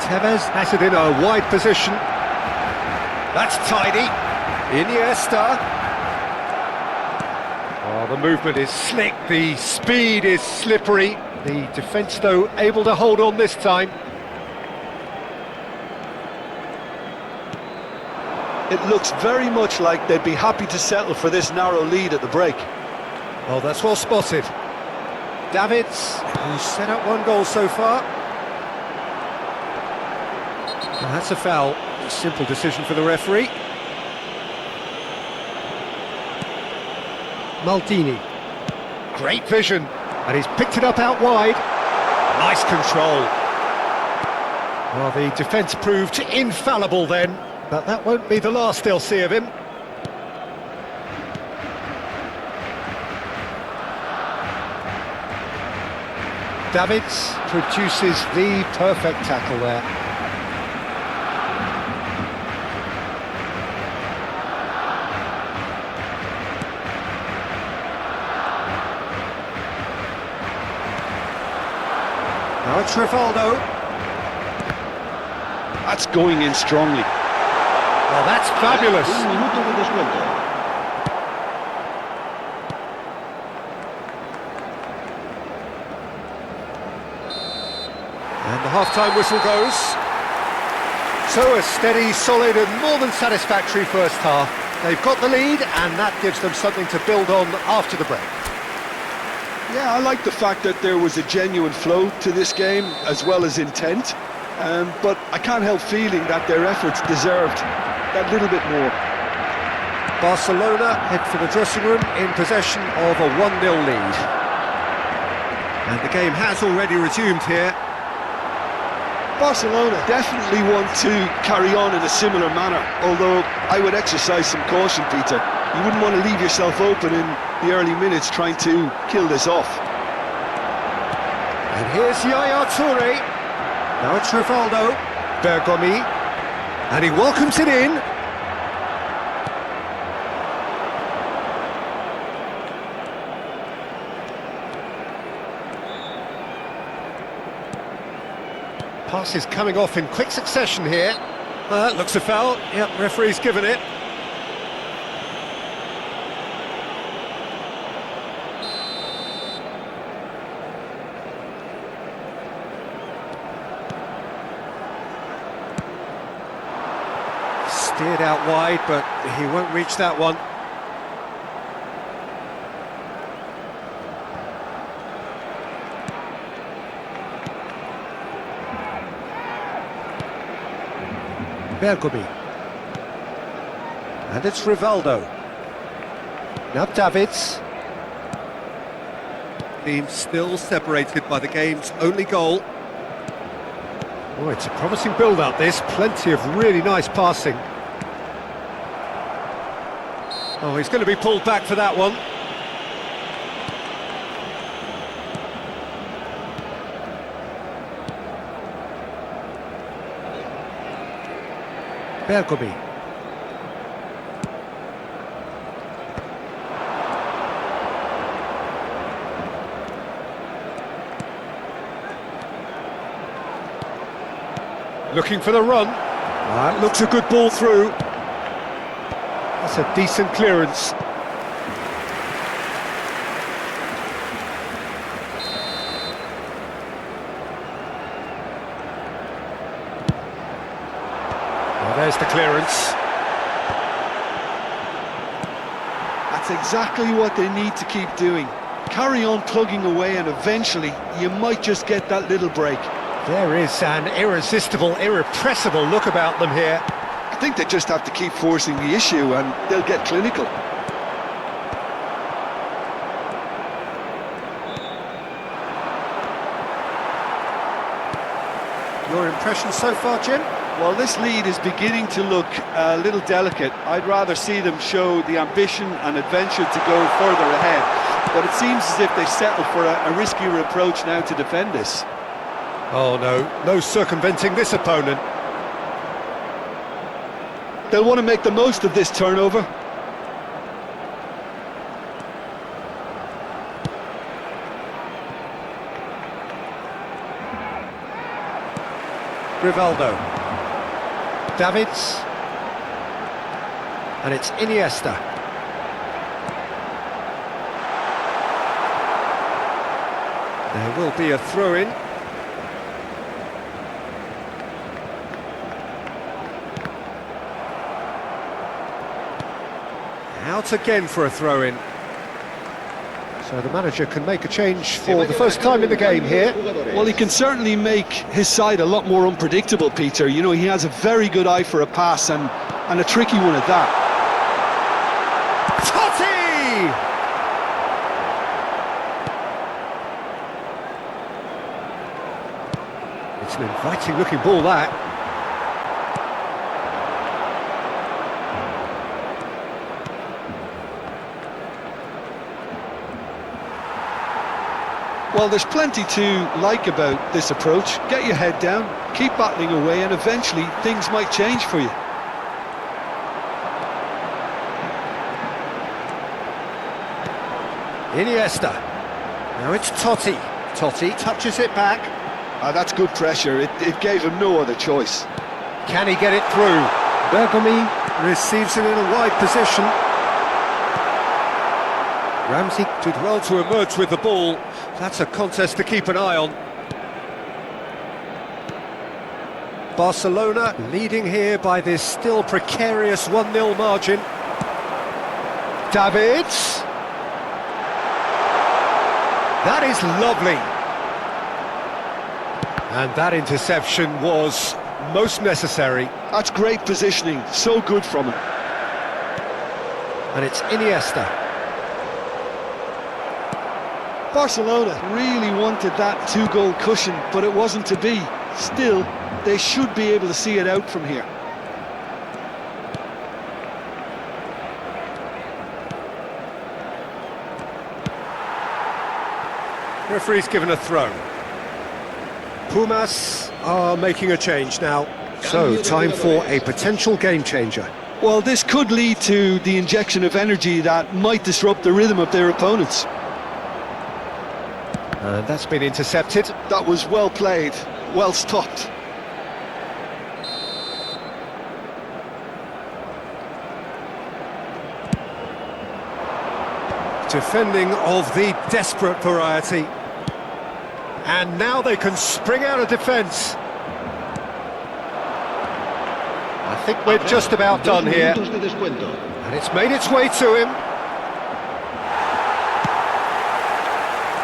Tevez has it in a wide position. That's tidy. Iniesta. Oh, the movement is slick, the speed is slippery. The defence, though, able to hold on this time. It looks very much like they'd be happy to settle for this narrow lead at the break. Oh, that's well spotted. Davids, who's set up one goal so far. Well, that's a foul. Simple decision for the referee. Maldini. Great vision. And he's picked it up out wide. Nice control. Well, the defence proved infallible then, but that won't be the last they'll see of him. Davids produces the perfect tackle there. Now it's Rivaldo. That's going in strongly. Well, that's fabulous. And the half-time whistle goes. So a steady, solid and more than satisfactory first half. They've got the lead and that gives them something to build on after the break. Yeah, I like the fact that there was a genuine flow to this game, as well as intent. but I can't help feeling that their efforts deserved that little bit more. Barcelona head for the dressing room in possession of a 1-0 lead. And the game has already resumed here. Barcelona definitely want to carry on in a similar manner, although I would exercise some caution, Peter. You wouldn't want to leave yourself open in the early minutes trying to kill this off. And here's Yaya Toure. Now it's Rivaldo. Bergomi. And he welcomes it in. Passes coming off in quick succession here. Looks a foul. Yep, referee's given it. Steered out wide, but he won't reach that one. Bergomi. And it's Rivaldo. Now Davids. Team still separated by the game's only goal. Oh, it's a promising build-up this. Plenty of really nice passing. Oh, he's going to be pulled back for that one. Bergomi. Looking for the run. Looks a good ball through. That's a decent clearance. There's the clearance. That's exactly what they need to keep doing. Carry on plugging away and eventually you might just get that little break. There is an irresistible, irrepressible look about them here. I think they just have to keep forcing the issue and they'll get clinical. Your impression so far, Jim? Well, this lead is beginning to look a little delicate. I'd rather see them show the ambition and adventure to go further ahead. But it seems as if they settle for a riskier approach now to defend this. Oh no circumventing this opponent. They'll want to make the most of this turnover. Rivaldo. Davids. And it's Iniesta. There will be a throw-in. Out again for a throw-in. So the manager can make a change for the first time in the game here. Well, he can certainly make his side a lot more unpredictable, Peter. You know, he has a very good eye for a pass and a tricky one at that. Totti! It's an inviting looking ball, that. Well, there's plenty to like about this approach. Get your head down, keep battling away, and eventually things might change for you. Iniesta. Now it's Totti. Totti touches it back. That's good pressure. It gave him no other choice. Can he get it through? Bergomi receives it in a wide position. Ramsey did well to emerge with the ball. That's a contest to keep an eye on. Barcelona leading here by this still precarious 1-0 margin. Davids. That is lovely. And that interception was most necessary. That's great positioning, so good from him. And it's Iniesta. Barcelona really wanted that two-goal cushion, but it wasn't to be. Still, they should be able to see it out from here. Referee's given a throw. Pumas are making a change now. So, time for a potential game changer. Well, this could lead to the injection of energy that might disrupt the rhythm of their opponents. And that's been intercepted. That was well played, well stopped. Defending of the desperate variety. And now they can spring out of defence. I think we're just about done here. And it's made its way to him.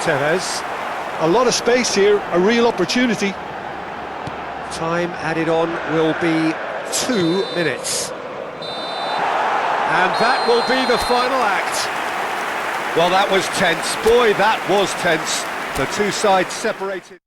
Tevez. A lot of space here, a real opportunity. Time added on will be 2 minutes. And that will be the final act. Well, that was tense. Boy, that was tense. The two sides separated.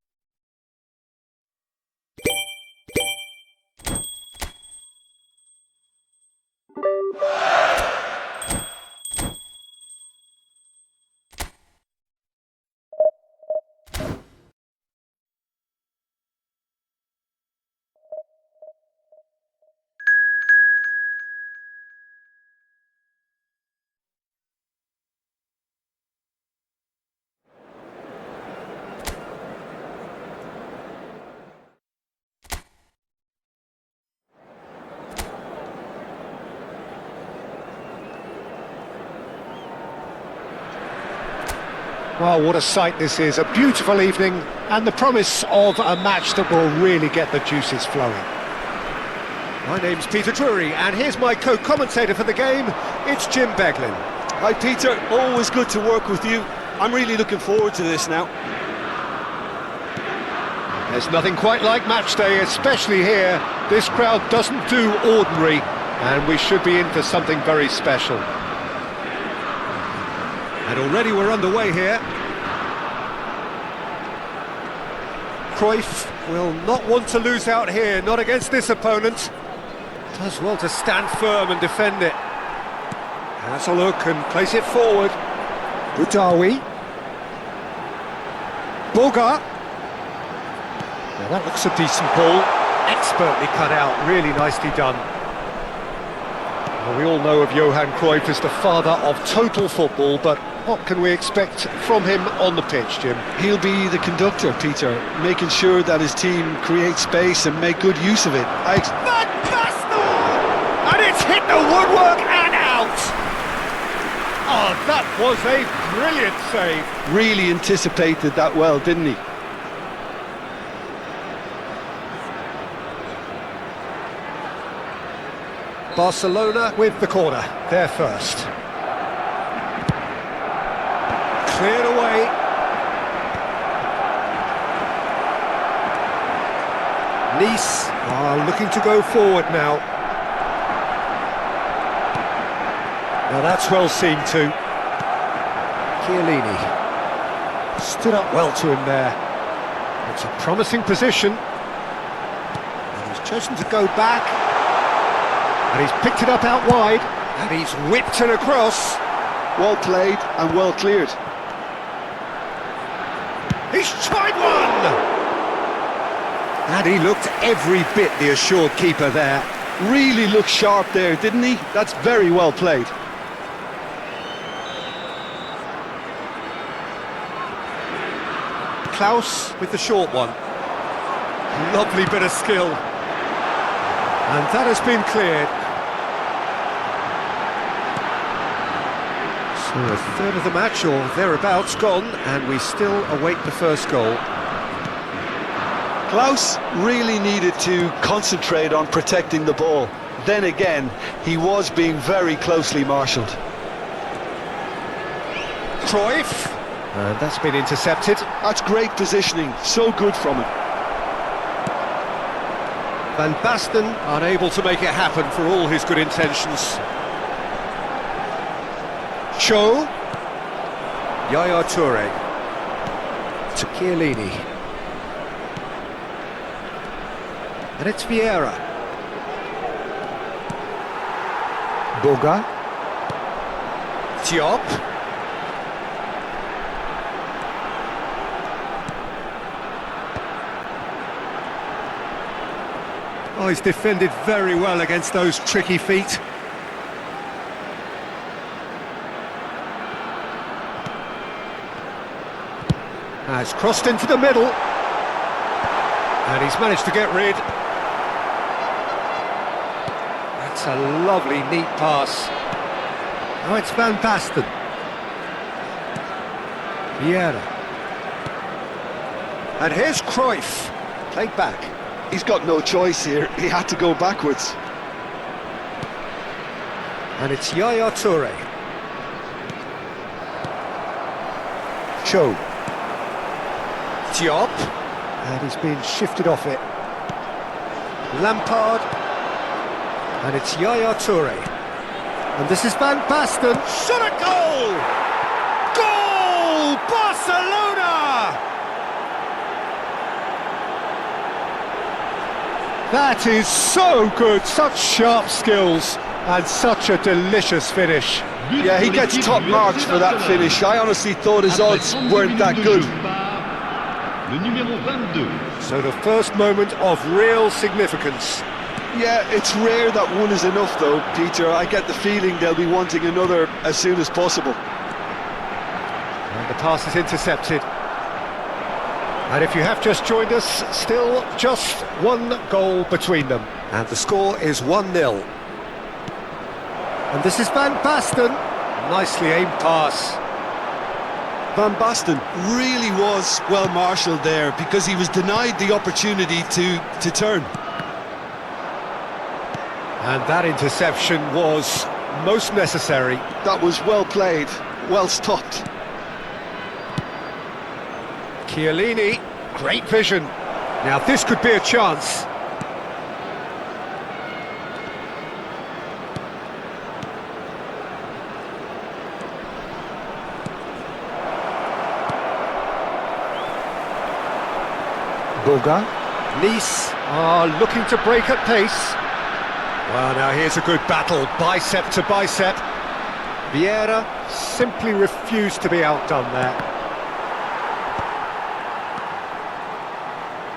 Well, what a sight this is, a beautiful evening and the promise of a match that will really get the juices flowing. My name's Peter Drury and here's my co-commentator for the game, it's Jim Beglin. Hi Peter, always good to work with you. I'm really looking forward to this now. There's nothing quite like match day, especially here. This crowd doesn't do ordinary and we should be in for something very special. And already we're underway here. Cruyff will not want to lose out here, not against this opponent. Does well to stand firm and defend it. Has a look and place it forward. Boudaoui. Boga. Now that looks a decent ball. Expertly cut out, really nicely done. Well, we all know of Johan Cruyff as the father of total football, but what can we expect from him on the pitch, Jim? He'll be the conductor, Peter, making sure that his team creates space and make good use of it. Fantastic! And it's hit the woodwork and out! Oh, that was a brilliant save. Really anticipated that well, didn't he? Barcelona with the corner, they're first. Cleared away. Nice are looking to go forward now. Now that's well seen too. Chiellini stood up well to him there. It's a promising position. And he's chosen to go back. And he's picked it up out wide. And he's whipped it across. Well played and well cleared. He's tried one! And he looked every bit the assured keeper there. Really looked sharp there, didn't he? That's very well played. Klaus with the short one. Lovely bit of skill. And that has been cleared. So a third of the match or thereabouts gone, and we still await the first goal. Klaus really needed to concentrate on protecting the ball. Then again, he was being very closely marshalled. Cruyff. And that's been intercepted. That's great positioning, so good from him. Van Basten unable to make it happen for all his good intentions. Cho. Yaya Toure. To Chiellini. And it's Vieira. Boga. Diop. Oh, he's defended very well against those tricky feet. Has crossed into the middle. And he's managed to get rid. That's a lovely, neat pass. Now it's Van Basten. Vieira. And here's Cruyff. Played back. He's got no choice here. He had to go backwards. And it's Yaya Toure. Cho. Diop. And he's been shifted off it. Lampard. And it's Yaya Toure. And this is Van Basten. Shot a goal! Goal! Barcelona! That is so good, such sharp skills and such a delicious finish. Yeah, he gets top marks for that finish. I honestly thought his odds weren't that good. So the first moment of real significance. Yeah, it's rare that one is enough though, Peter. I get the feeling they'll be wanting another as soon as possible. And the pass is intercepted. And if you have just joined us, still just one goal between them. And the score is 1-0. And this is Van Basten. Nicely aimed pass. Van Basten really was well marshalled there because he was denied the opportunity to turn. And that interception was most necessary. That was well played, well stopped. Chiellini, great vision. Now this could be a chance. Boga. Nice are looking to break at pace. Well, now here's a good battle, bicep to bicep. Vieira simply refused to be outdone there.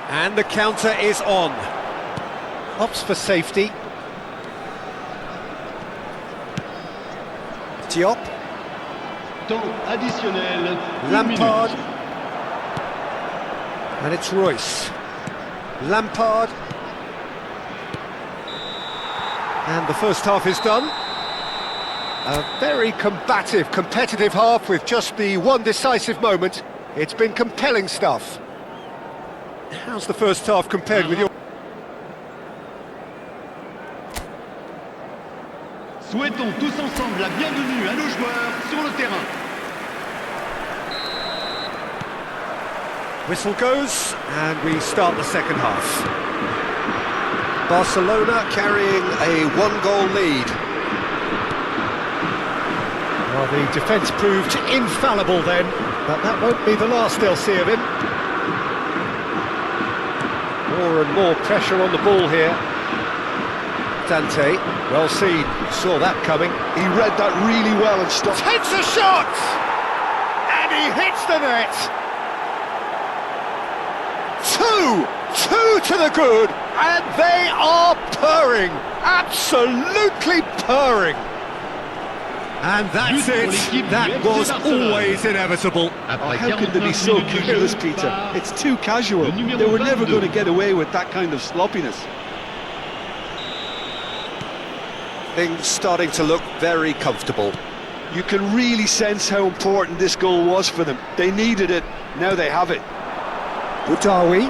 And the counter is on. Opts for safety. Diop. Temps additionnel. Lampard. And it's Royce. Lampard. And the first half is done. A very combative, competitive half with just the one decisive moment. It's been compelling stuff. How's the first half compared with your... Souhaitons tous ensemble la bienvenue à nos joueurs sur le terrain. Whistle goes, and we start the second half. Barcelona carrying a one-goal lead. Well, the defence proved infallible then, but that won't be the last they'll see of him. More and more pressure on the ball here. Dante, well seen, saw that coming. He read that really well and stopped. Hits a shot! And he hits the net! Two to the good, and they are purring, absolutely purring. And that's it, that was always inevitable. Oh, how can they be so careless, Peter? It's too casual. They were never going to get away with that kind of sloppiness. Things starting to look very comfortable. You can really sense how important this goal was for them. They needed it, now they have it. Butawi.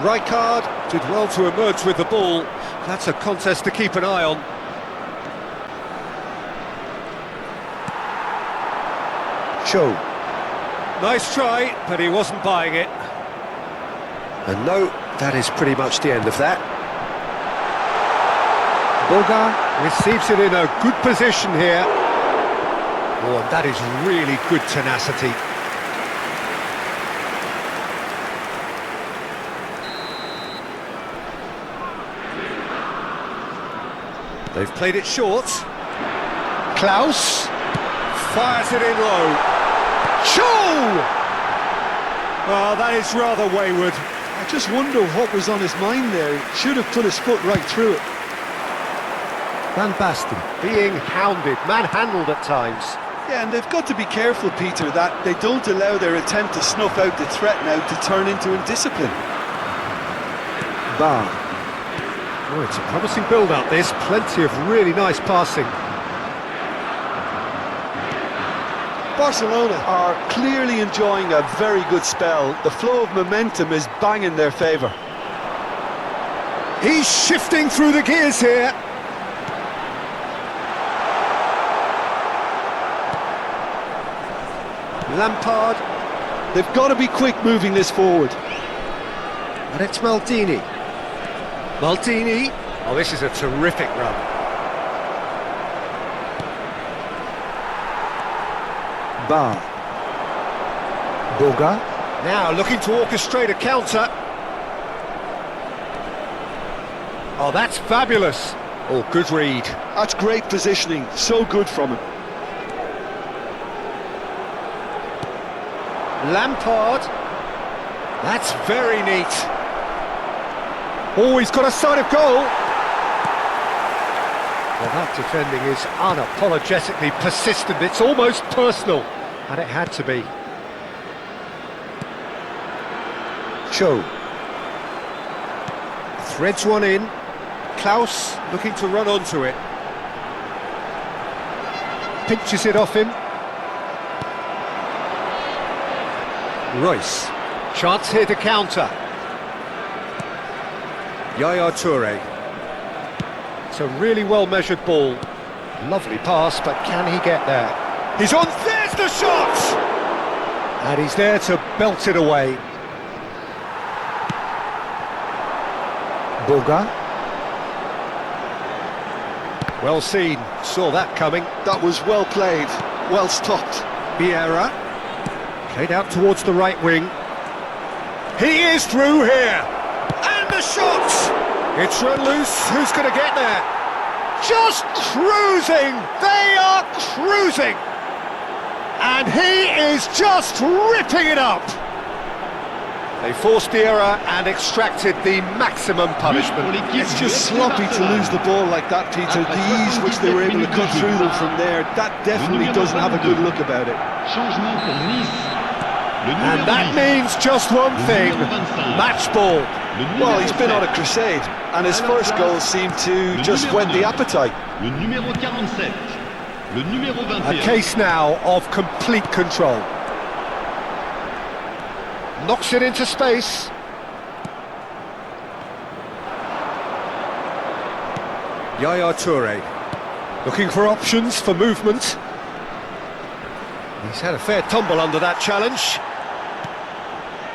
Rijkaard did well to emerge with the ball. That's a contest to keep an eye on. Cho. Nice try, but he wasn't buying it. And no, that is pretty much the end of that. Boga receives it in a good position here. Oh, and that is really good tenacity. They've played it short. Klaus fires it in low. Cho! Oh, that is rather wayward. I just wonder what was on his mind there. He should have put his foot right through it. Van Basten being hounded, manhandled at times. Yeah, and they've got to be careful, Peter, that they don't allow their attempt to snuff out the threat now to turn into indiscipline. Bar. Oh, it's a promising build-up, this. Plenty of really nice passing. Barcelona are clearly enjoying a very good spell. The flow of momentum is bang in their favour. He's shifting through the gears here. Lampard. They've got to be quick moving this forward. And it's Maldini. Maldini. Oh, this is a terrific run. Bar. Boga. Now looking to orchestrate a counter. Oh, that's fabulous. Oh, good read. That's great positioning. So good from him. Lampard. That's very neat. Oh, he's got a sight of goal. Well, that defending is unapologetically persistent. It's almost personal. And it had to be. Cho. Threads one in. Klaus looking to run onto it. Pinches it off him. Royce. Chance here to counter. Yaya Toure. It's a really well-measured ball. Lovely pass, but can he get there? He's on, there's the shot! And he's there to belt it away. Boga. Well seen, saw that coming. That was well played, well stopped. Vieira. Played out towards the right wing. He is through here! And the shot! It's run loose, who's going to get there? Just cruising! They are cruising! And he is just ripping it up! They forced the error and extracted the maximum punishment. It's just sloppy to lose the ball like that, Peter. The ease which they were able to cut through them from there, that definitely doesn't have a good look about it. And that means just one thing, match ball. Well, he's been on a crusade, and his first goal seemed to just whet the appetite. A case now of complete control. Knocks it into space. Yaya Toure. Looking for options for movement. He's had a fair tumble under that challenge.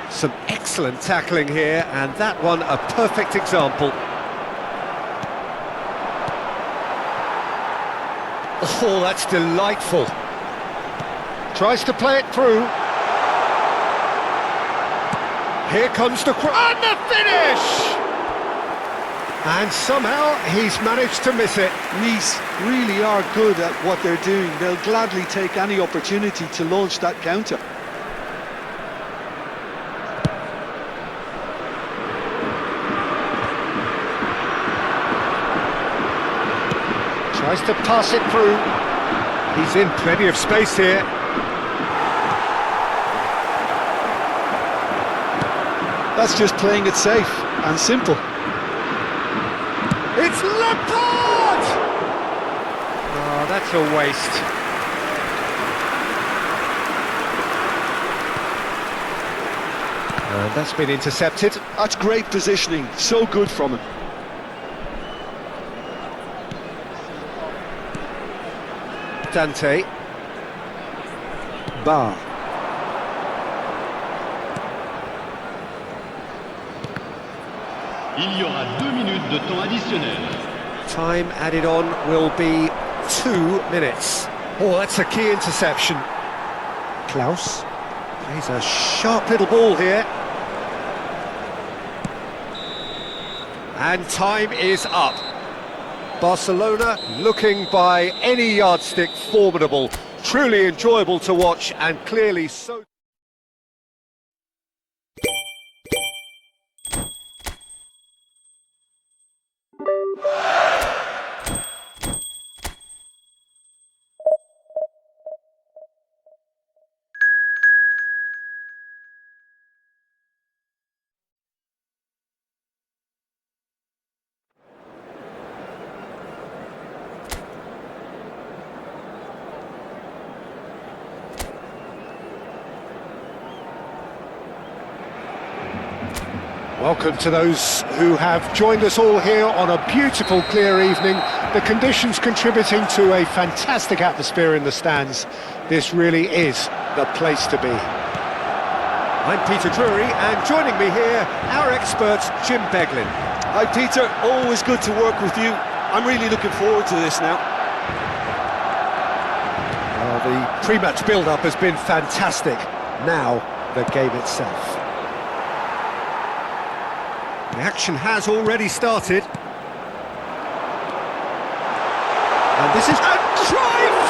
Some excellent tackling here, and that one a perfect example. Oh, that's delightful. Tries to play it through. Here comes the and the finish! And somehow he's managed to miss it. Nice really are good at what they're doing. They'll gladly take any opportunity to launch that counter. Tries to pass it through. He's in plenty of space here. That's just playing it safe and simple. It's Lampard! Oh, that's a waste. And that's been intercepted. That's great positioning, so good from him. Dante. bar. Il y aura 2 minutes de temps additionnel. Time added on will be 2 minutes. Oh, that's a key interception. Klaus plays a sharp little ball here. And time is up. Barcelona looking by any yardstick formidable. Truly enjoyable to watch and clearly so... Welcome to those who have joined us all here on a beautiful, clear evening. The conditions contributing to a fantastic atmosphere in the stands. This really is the place to be. I'm Peter Drury, and joining me here, our expert, Jim Beglin. Hi Peter, always good to work with you. I'm really looking forward to this now. Well, the pre-match build-up has been fantastic. Now, the game itself. The action has already started. And this is... And Cruyff!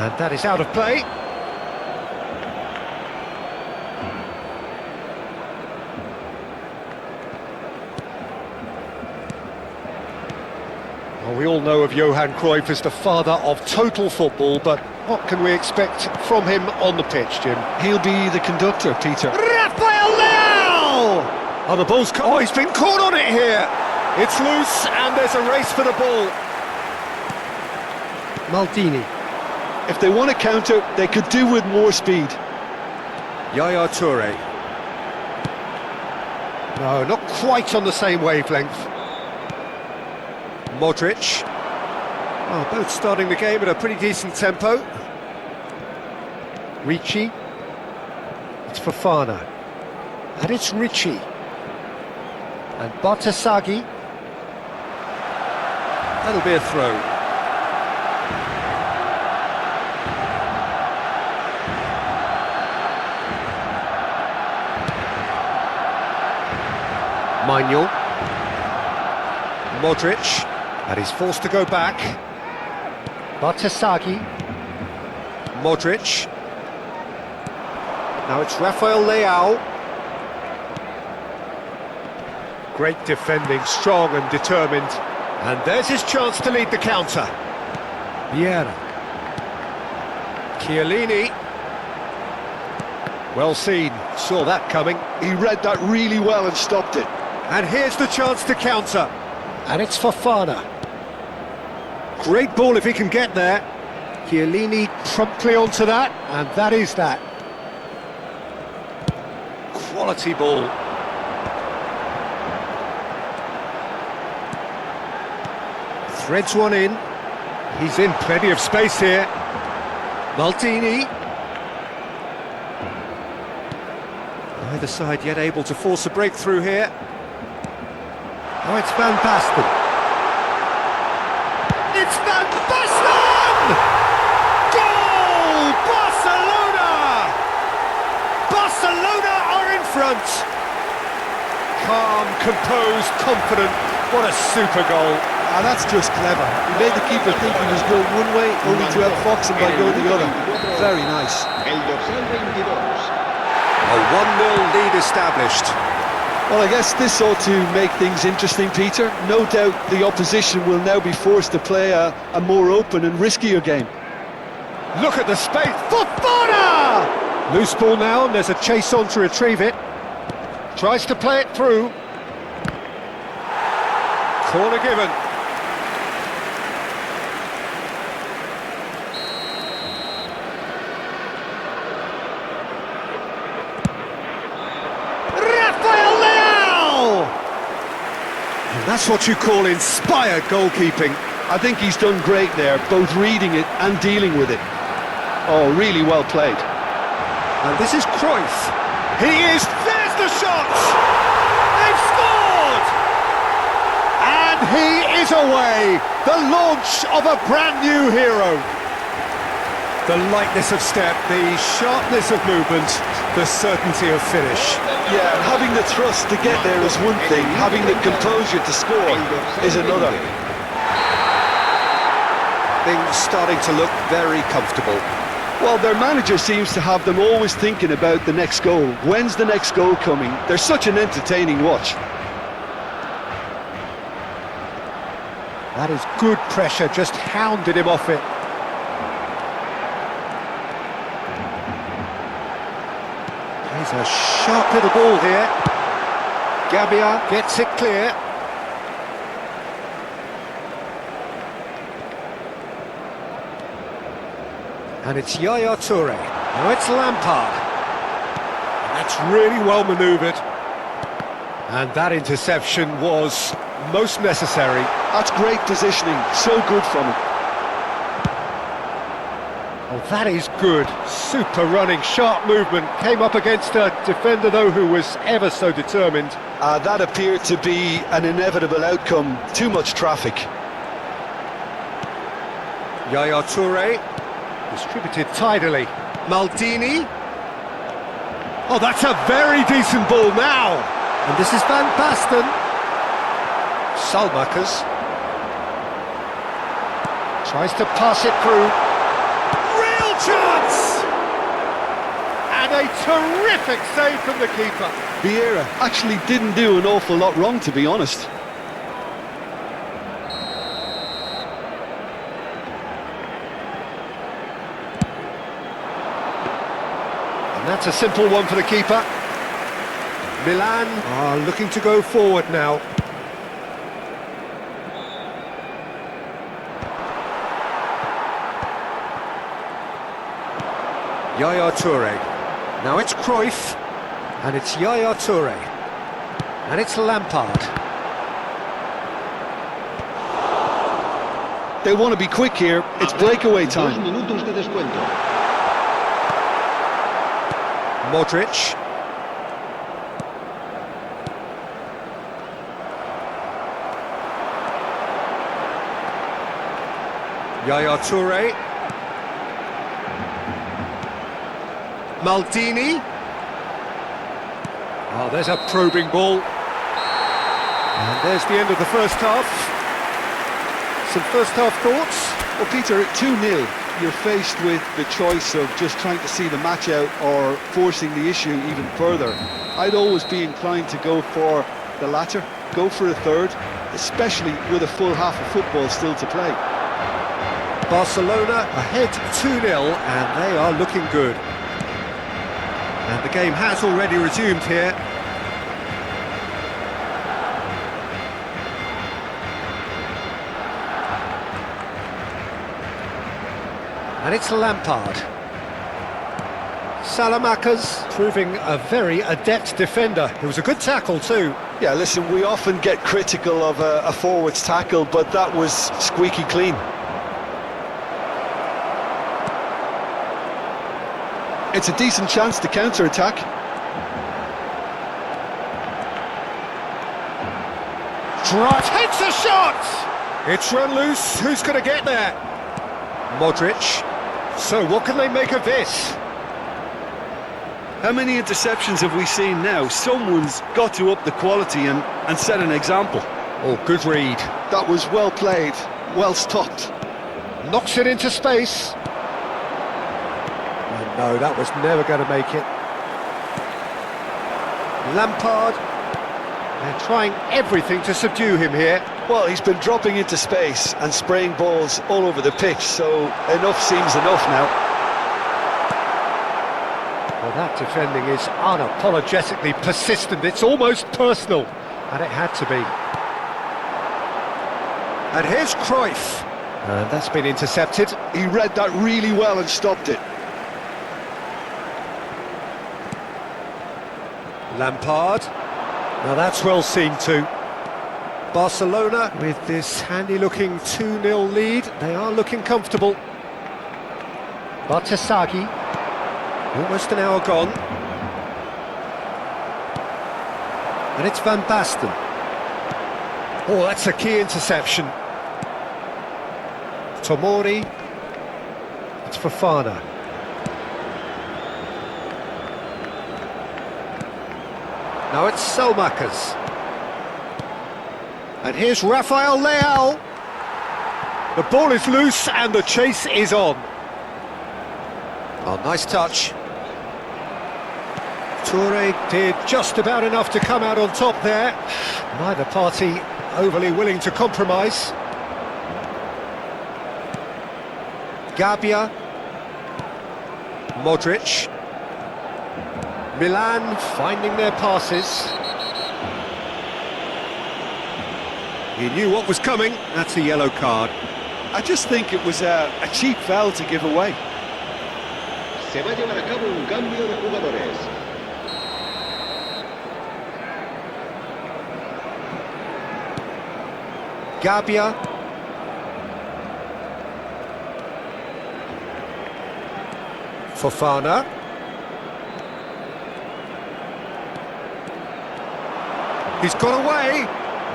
And that is out of play. Well, we all know of Johan Cruyff as the father of total football, but what can we expect from him on the pitch, Jim? He'll be the conductor, Peter. Rafael Leao! Oh, the ball's... Oh, he's been caught on it here. It's loose, and there's a race for the ball. Maldini. If they want to counter, they could do with more speed. Yaya Toure. No, not quite on the same wavelength. Modric. Well, both starting the game at a pretty decent tempo. Ricci. It's Fofana. And it's Ricci. And Bartasaghi. That'll be a throw. Manuel. Modric. And he's forced to go back. Bartasaghi. Modric. Now it's Rafael Leao. Great defending, strong and determined. And there's his chance to lead the counter. Vieira. Chiellini. Well seen, saw that coming. He read that really well and stopped it. And here's the chance to counter. And it's Fofana. Great ball if he can get there. Chiellini promptly onto that, and that is that. Quality ball. Threads one in. He's in plenty of space here. Maldini. Neither side yet able to force a breakthrough here. Oh, it's Van Basten. It's Van Basten! Goal! Barcelona! Barcelona are in front. Calm, composed, confident. What a super goal. Ah, that's just clever. He made the keeper think he was going one way, only to outfox him by going the other. Very nice. El dorsal 22. A 1-0 lead established. Well, I guess this ought to make things interesting, Peter. No doubt the opposition will now be forced to play a more open and riskier game. Look at the space. Fofana! Loose ball now, and there's a chase on to retrieve it. Tries to play it through. Corner given. Rafael Leao! And that's what you call inspired goalkeeping. I think he's done great there, both reading it and dealing with it. Oh, really well played. And this is Cruyff. There's the shot! They've scored! And he is away! The launch of a brand new hero. The lightness of step, the sharpness of movement, the certainty of finish. Yeah, having the thrust to get there is one thing, having the composure to score is another. Things starting to look very comfortable. Well, their manager seems to have them always thinking about the next goal. When's the next goal coming? They're such an entertaining watch. That is good pressure, just hounded him off it. Here's a sharp little ball here. Gabia gets it clear. And it's Yaya Toure. Now it's Lampard. And that's really well manoeuvred. And that interception was most necessary. That's great positioning, so good from him. Oh, that is good. Super running, sharp movement. Came up against a defender, though, who was ever so determined. That appeared to be an inevitable outcome. Too much traffic. Yaya Toure. Distributed tidily. Maldini. Oh, that's a very decent ball now. And this is Van Basten. Salmakers. Tries to pass it through. Real chance! And a terrific save from the keeper. Vieira actually didn't do an awful lot wrong, to be honest. And that's a simple one for the keeper. Milan are looking to go forward now. Yaya Toure. Now it's Cruyff. And it's Yaya Toure. And it's Lampard. They want to be quick here. It's breakaway 2 time. minutos de descuento. Modric. Yaya Toure. Maldini. Oh, there's a probing ball. And there's the end of the first half. Some first half thoughts? Well, Peter, at 2-0, you're faced with the choice of just trying to see the match out or forcing the issue even further. I'd always be inclined to go for the latter, go for a third, especially with a full half of football still to play. Barcelona ahead 2-0 and they are looking good. And the game has already resumed here. And it's Lampard. Salamakers proving a very adept defender. It was a good tackle too. Yeah, listen, we often get critical of a forward's tackle, but that was squeaky clean. It's a decent chance to counter-attack. Takes a shot! It's run loose. Who's going to get there? Modric. So what can they make of this? How many interceptions have we seen now? Someone's got to up the quality and set an example. Oh, good read. That was well played, well stopped. Knocks it into space. Oh, no, that was never going to make it. Lampard. They're trying everything to subdue him here. Well, he's been dropping into space and spraying balls all over the pitch, so enough seems enough now. Well, that defending is unapologetically persistent. It's almost personal, and it had to be. And here's Cruyff. And that's been intercepted. He read that really well and stopped it. Lampard. Now that's well seen too. Barcelona, with this handy-looking 2-0 lead, they are looking comfortable. Bartesaghi, almost an hour gone. And it's Van Basten. Oh, that's a key interception. Tomori. It's Fofana. Now it's Selmakers. And here's Rafael Leao. The ball is loose and the chase is on. Oh, nice touch. Toure did just about enough to come out on top there. Neither party overly willing to compromise. Gabbia. Modric. Milan finding their passes. He knew what was coming. That's a yellow card. I just think it was a cheap foul to give away. Se va a llevar a cabo un cambio de jugadores. Gabbia. Fofana. He's got away.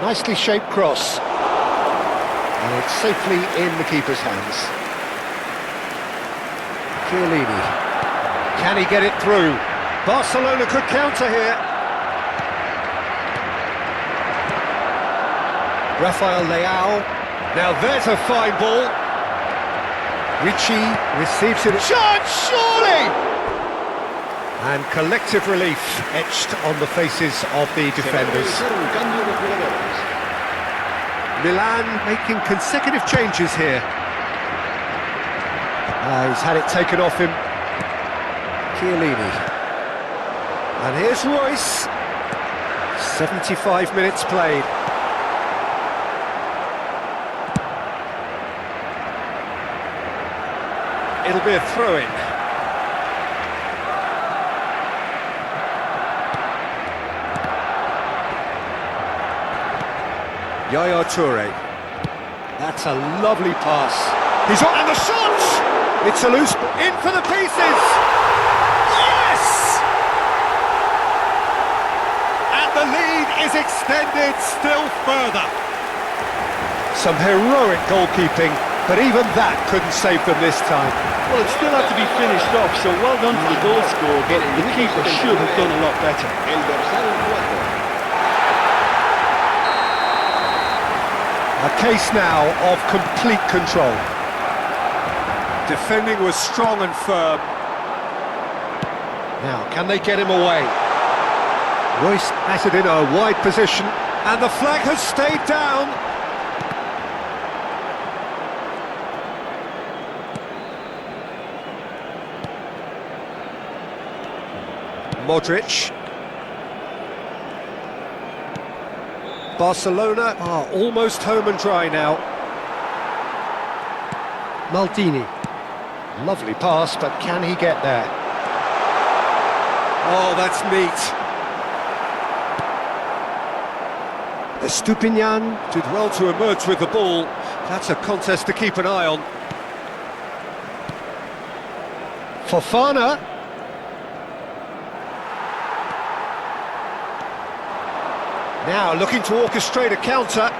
Nicely shaped cross. And it's safely in the keeper's hands. Chiellini. Can he get it through? Barcelona could counter here. Rafael Leao. Now there's a fine ball. Ricci receives it. Chance, surely! And collective relief etched on the faces of the defenders. Milan making consecutive changes here. He's had it taken off him. Chiellini. And here's Royce. 75 minutes played. It'll be a throw-in. Yaya Toure. That's a lovely pass. He's on, and the shot! It's a loose, in for the pieces! Yes! And the lead is extended still further. Some heroic goalkeeping, but even that couldn't save them this time. Well, it still had to be finished off, so well done for the goal scorer, but the keeper should have done a lot better. El dorsal 4. A case now of complete control. Defending was strong and firm. Now, can they get him away? Royce has it in a wide position, and the flag has stayed down. Modric. Barcelona are almost home and dry now. Maldini. Lovely pass, but can he get there? Oh, that's neat. Estupinian did well to emerge with the ball. That's a contest to keep an eye on. Fofana. Now looking to orchestrate a counter.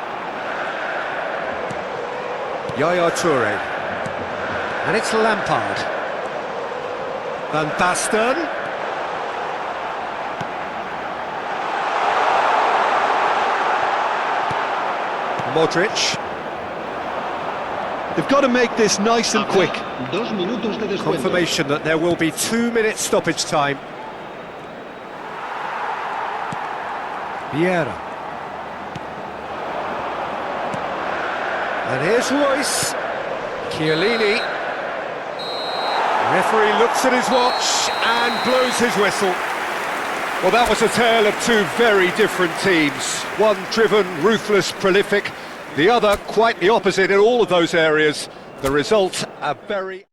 Yaya Toure. And it's Lampard. Van Basten. Modric. They've got to make this nice and quick. 2 minutos de descuento. Confirmation that there will be 2-minute stoppage time. Vieira. And here's Royce. Chiellini. Referee looks at his watch and blows his whistle. Well, that was a tale of two very different teams. One driven, ruthless, prolific. The other quite the opposite in all of those areas. The result, a very...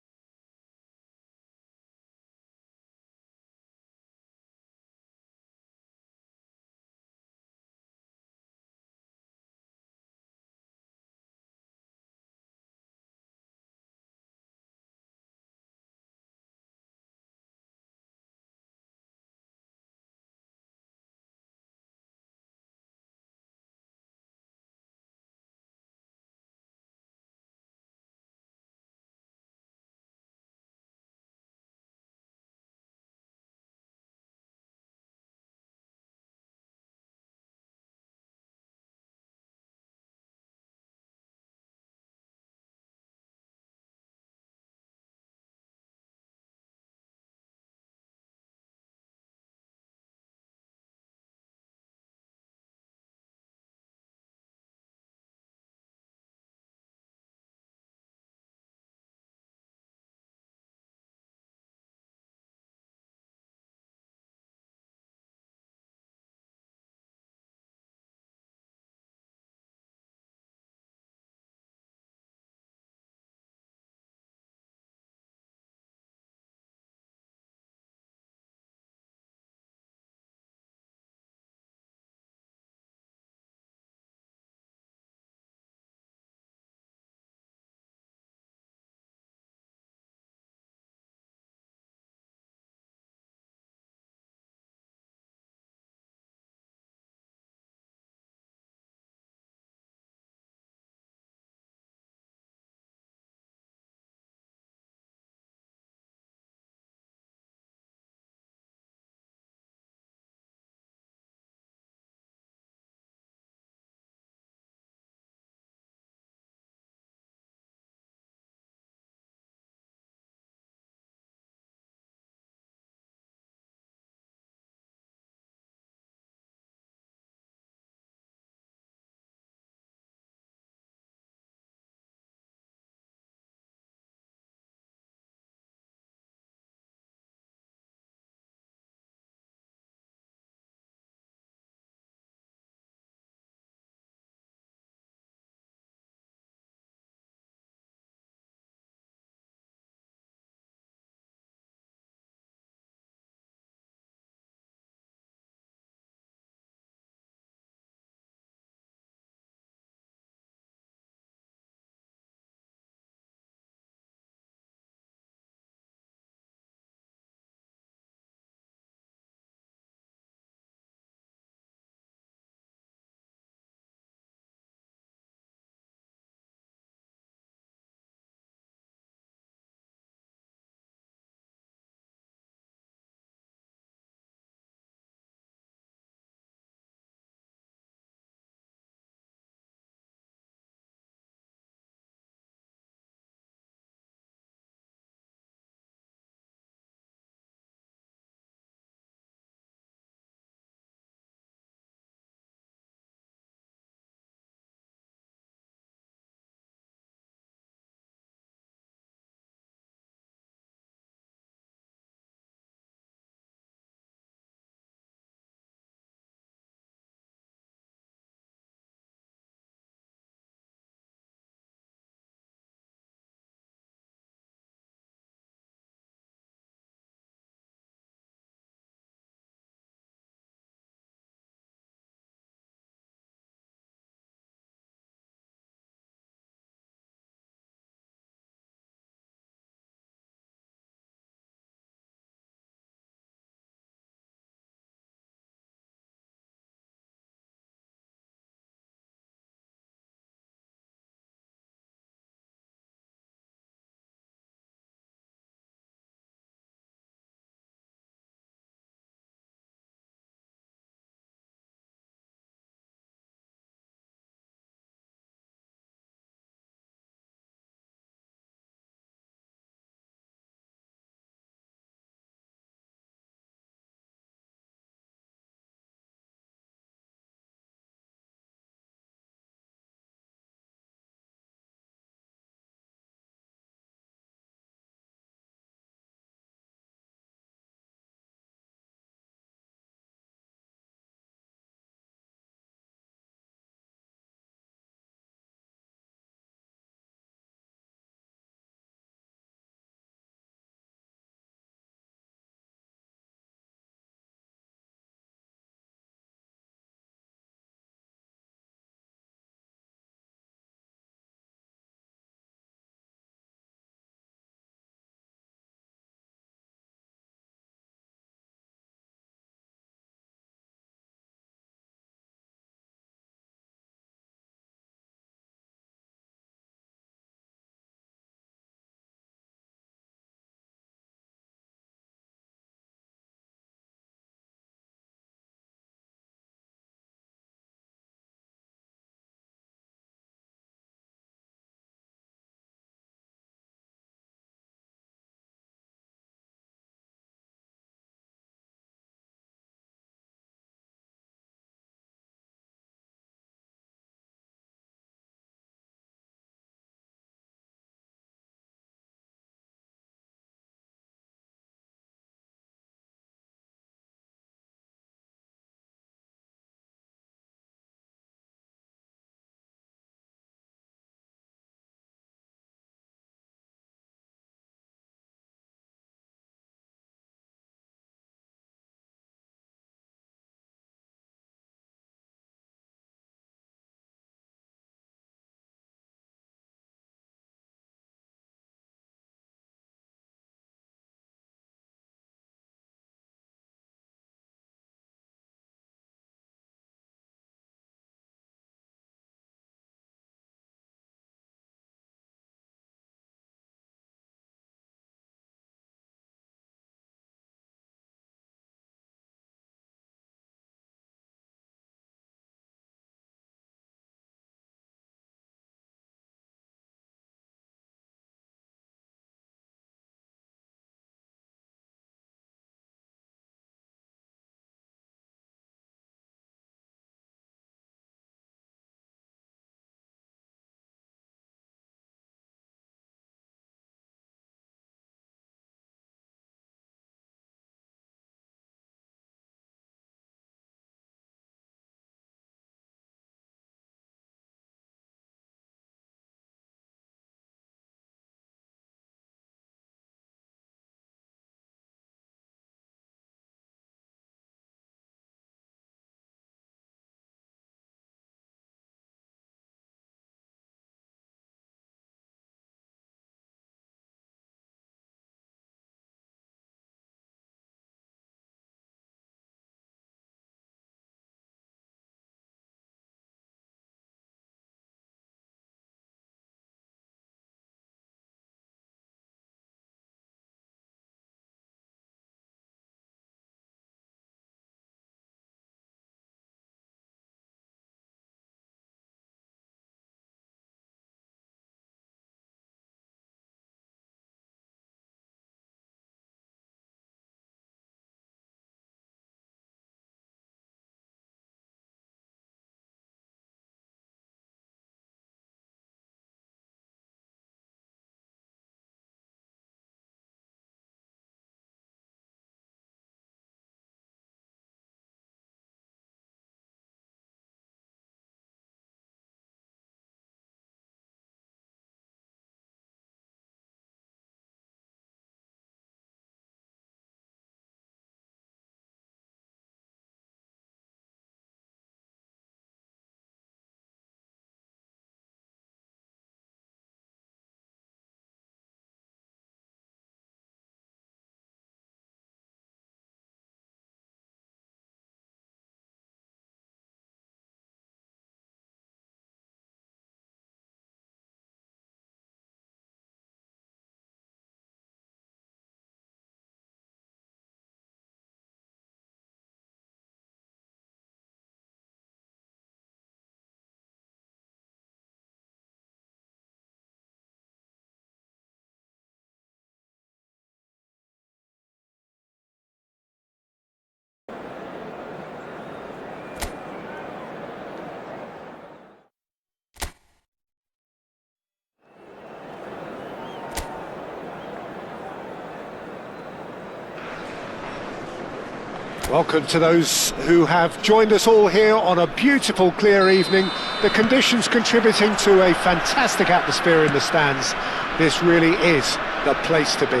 Welcome to those who have joined us all here on a beautiful, clear evening. The conditions contributing to a fantastic atmosphere in the stands. This really is the place to be.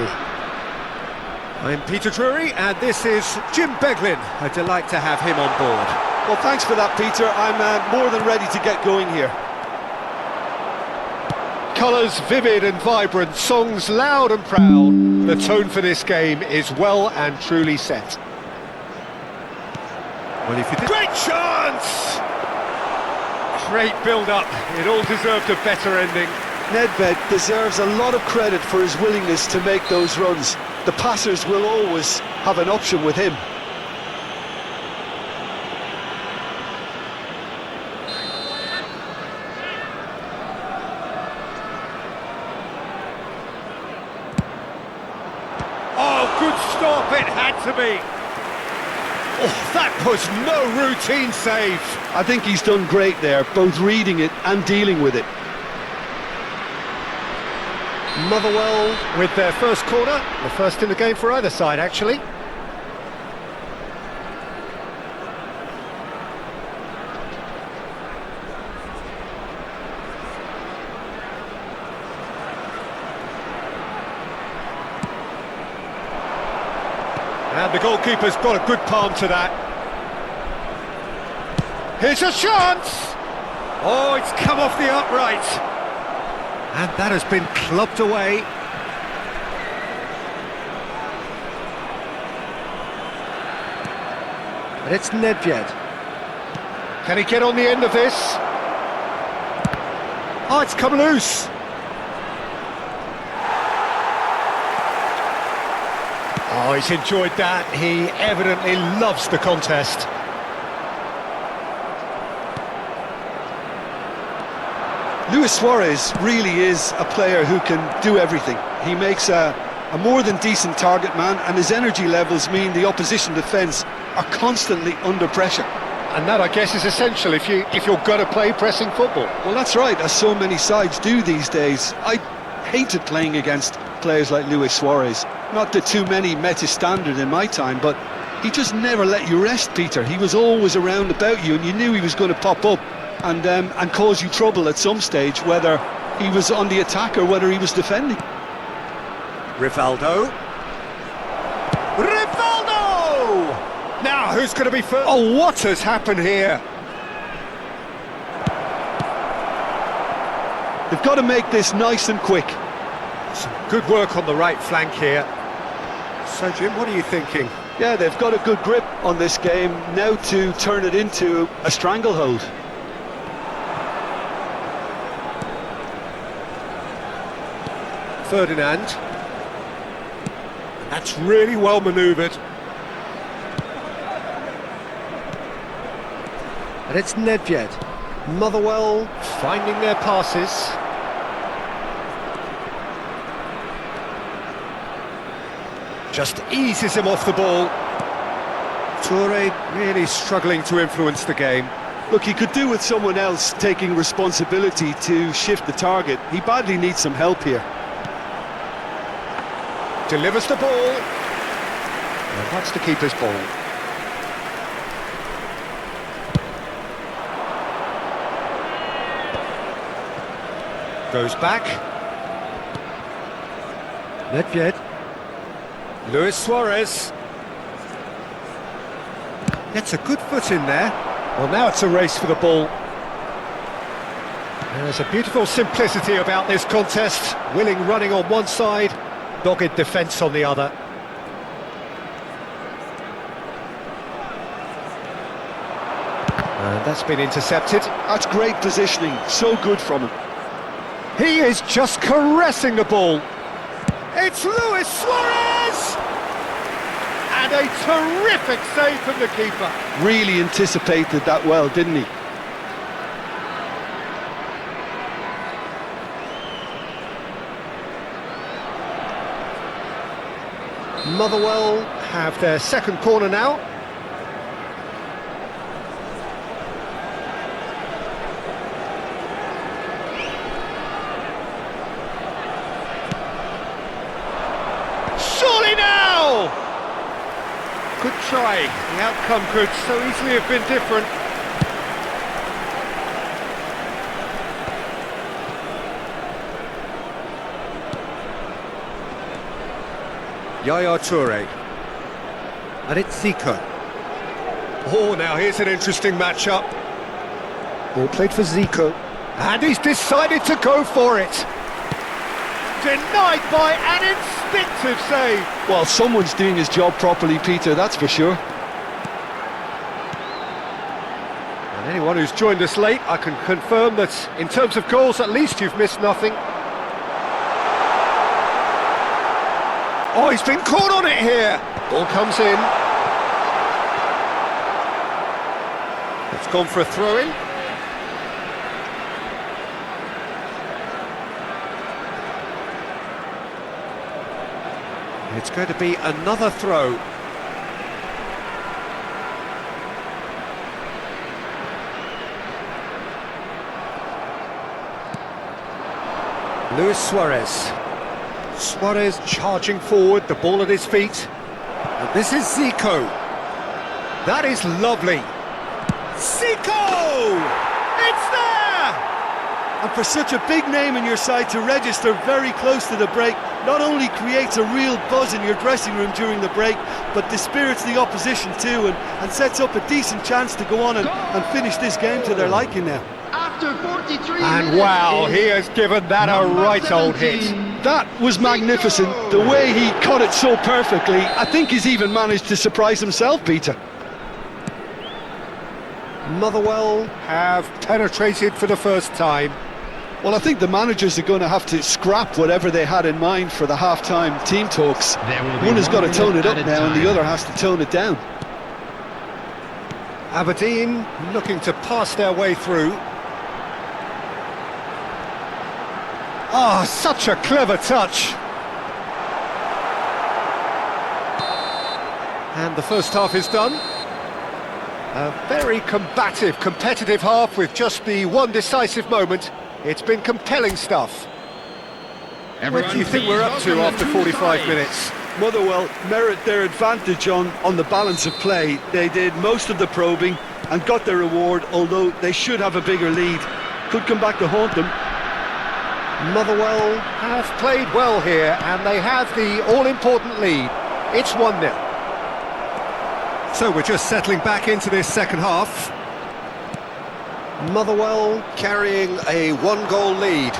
I'm Peter Drury, and this is Jim Beglin. A delight to have him on board. Well, thanks for that, Peter. I'm more than ready to get going here. Colours vivid and vibrant, songs loud and proud. The tone for this game is well and truly set. Well, if you did... Great chance! Great build-up. It all deserved a better ending. Nedved deserves a lot of credit for his willingness to make those runs. The passers will always have an option with him. Oh, good stop, it had to be. Oh, that was no routine save. I think he's done great there, both reading it and dealing with it. Motherwell with their first corner, the first in the game for either side, actually. And the goalkeeper's got a good palm to that. Here's a chance! Oh, it's come off the upright. And that has been clubbed away. And it's Nedved. Can he get on the end of this? Oh, it's come loose. Oh, he's enjoyed that. He evidently loves the contest. Luis Suarez really is a player who can do everything. He makes a more than decent target man, and his energy levels mean the opposition defence are constantly under pressure. And that, I guess, is essential if you're going to play pressing football. Well, that's right, as so many sides do these days. I hated playing against players like Luis Suarez. Not that too many met his standard in my time, but he just never let you rest, Peter. He was always around about you, and you knew he was going to pop up and cause you trouble at some stage, whether he was on the attack or whether he was defending. Rivaldo. Now, who's going to be first? Oh, what has happened here? They've got to make this nice and quick. Some good work on the right flank here. So, Jim, what are you thinking? Yeah, they've got a good grip on this game, now to turn it into a stranglehold. Ferdinand. That's really well manoeuvred. And it's Nedved. Motherwell finding their passes. Just eases him off the ball. Toure really struggling to influence the game. Look, he could do with someone else taking responsibility to shift the target. He badly needs some help here. Delivers the ball. And that's the keeper's ball. Goes back. Nedved. Luis Suarez. Gets a good foot in there. Well, now it's a race for the ball. There's a beautiful simplicity about this contest. Willing running on one side, dogged defence on the other. And that's been intercepted. That's great positioning, so good from him. He is just caressing the ball. It's Luis Suarez! And a terrific save from the keeper. Really anticipated that well, didn't he? Motherwell have their second corner now. Surely now! Good try. The outcome could so easily have been different. Yaya Toure. And it's Zico. Oh, now here's an interesting matchup. Ball played for Zico. And he's decided to go for it. Denied by an instinctive save. Well, someone's doing his job properly, Peter, that's for sure. And anyone who's joined us late, I can confirm that in terms of goals, at least you've missed nothing. Oh, he's been caught on it here. Ball comes in. It's gone for a throw-in. It's going to be another throw. Luis Suarez. Suarez charging forward, the ball at his feet. And this is Zico. That is lovely. Zico! It's there! And for such a big name in your side to register very close to the break, not only creates a real buzz in your dressing room during the break, but dispirits the opposition too, and sets up a decent chance to go on and finish this game to their liking now. After 43 And minutes wow, is he has given that a number right old hit. 17. That was magnificent. The way he cut it so perfectly, I think he's even managed to surprise himself, Peter. Motherwell have penetrated for the first time. Well, I think the managers are going to have to scrap whatever they had in mind for the half-time team talks. One has got to tone it up now and the other has to tone it down. Aberdeen looking to pass their way through. Ah, such a clever touch. And the first half is done. A very combative, competitive half with just the one decisive moment. It's been compelling stuff. What do you think we're up to after 45 minutes? Motherwell merit their advantage on the balance of play. They did most of the probing and got their reward, although they should have a bigger lead. Could come back to haunt them. Motherwell have played well here and they have the all-important lead. It's 1-0. So we're just settling back into this second half. Motherwell carrying a one-goal lead.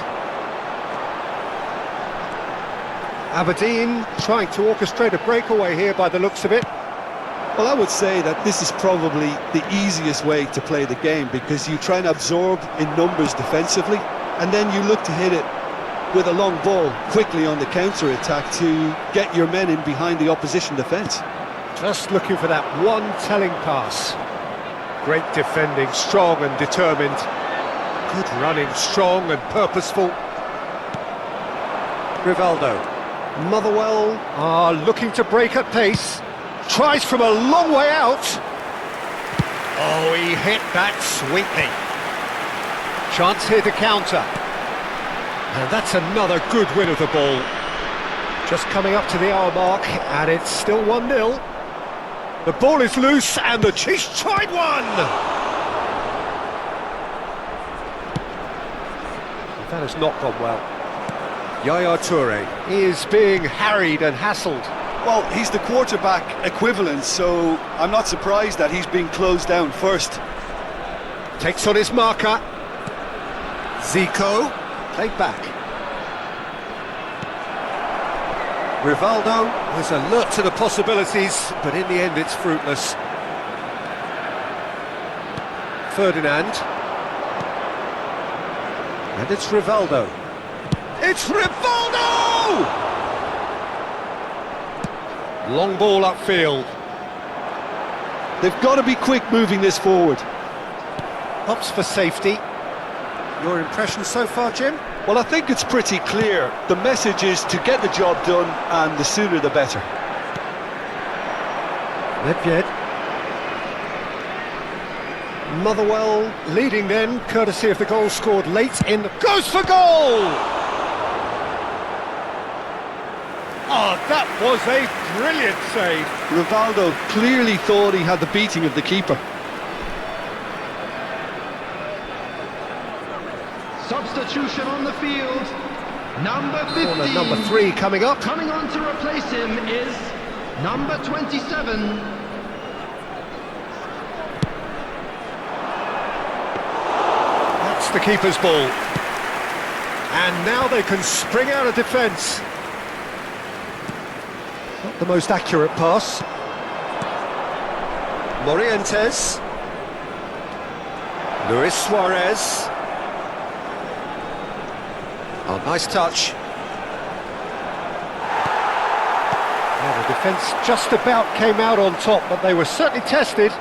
Aberdeen trying to orchestrate a breakaway here by the looks of it. Well, I would say that this is probably the easiest way to play the game, because you try and absorb in numbers defensively, and then you look to hit it with a long ball quickly on the counter-attack to get your men in behind the opposition defence. Just looking for that one telling pass. Great defending, strong and determined. Good running, strong and purposeful. Rivaldo. Motherwell are looking to break at pace. Tries from a long way out. Oh, he hit that sweetly. Chance here to counter. And that's another good win of the ball. Just coming up to the hour mark, and it's still 1-0. The ball is loose, and the Chiefs tried one! That has not gone well. Yaya Toure is being harried and hassled. Well, he's the quarterback equivalent, so I'm not surprised that he's being closed down first. Takes on his marker. Zico, played back. Rivaldo was alert to the possibilities, but in the end it's fruitless. Ferdinand. And it's Rivaldo. It's Rivaldo! Long ball upfield. They've got to be quick moving this forward. Opts for safety. Your impression so far, Jim? Well, I think it's pretty clear. The message is to get the job done, and the sooner the better. Nedved. Motherwell leading then, courtesy of the goal scored late in. Goes for goal! Oh, That was a brilliant save. Rivaldo clearly thought he had the beating of the keeper. Substitution on the field. Number 50. Corner number 3 coming up. Coming on to replace him is number 27. That's the keeper's ball. And now they can spring out of defence. Not the most accurate pass. Morientes. Luis Suarez. Oh, nice touch. Well, the defence just about came out on top, but they were certainly tested.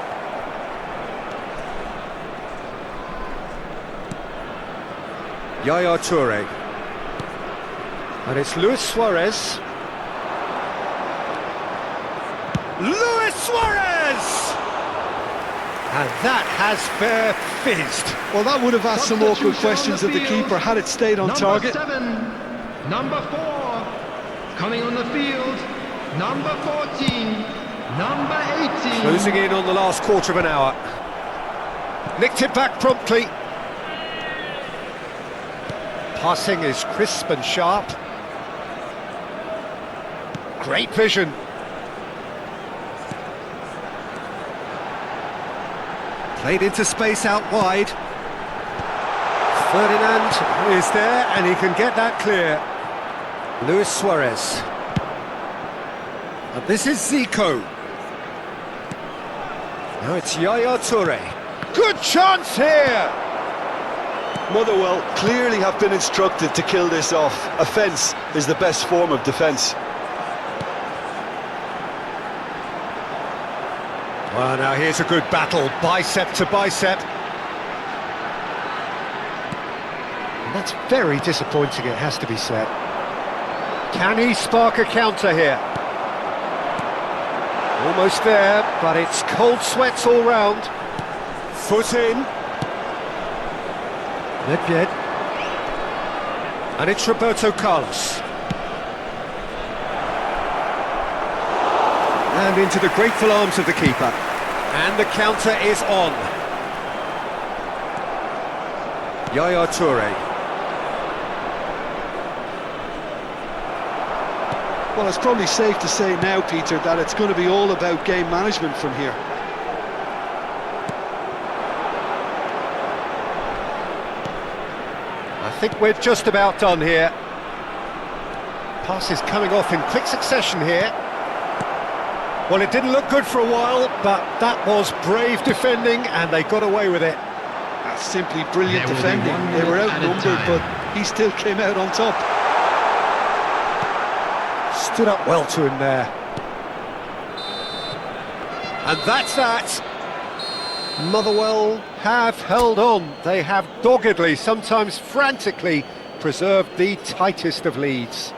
Yaya Toure. And it's Luis Suarez. Luis Suarez! And that has fair fizzed. Well, that would have asked some awkward questions of the keeper had it stayed on target. Number 7, number 4, coming on the field, number 14, number 18. Closing in on the last quarter of an hour. Nicked it back promptly. Passing is crisp and sharp. Great vision. Played into space out wide. Ferdinand is there and he can get that clear. Luis Suarez. And this is Zico. Now it's Yaya Toure. Good chance here. Motherwell clearly have been instructed to kill this off. Offence is the best form of defence. Well, now here's a good battle, bicep to bicep. And that's very disappointing, it has to be said. Can he spark a counter here? Almost there, but it's cold sweats all round. Foot in. Nedved. And it's Roberto Carlos. And into the grateful arms of the keeper. And the counter is on. Yaya Toure. Well, it's probably safe to say now, Peter, that it's going to be all about game management from here. I think we're just about done here. Passes coming off in quick succession here. Well, it didn't look good for a while, but that was brave defending and they got away with it. That's simply brilliant defending. They were outnumbered, but he still came out on top. Stood up well to him there. And that's that. Motherwell have held on. They have doggedly, sometimes frantically, preserved the tightest of leads.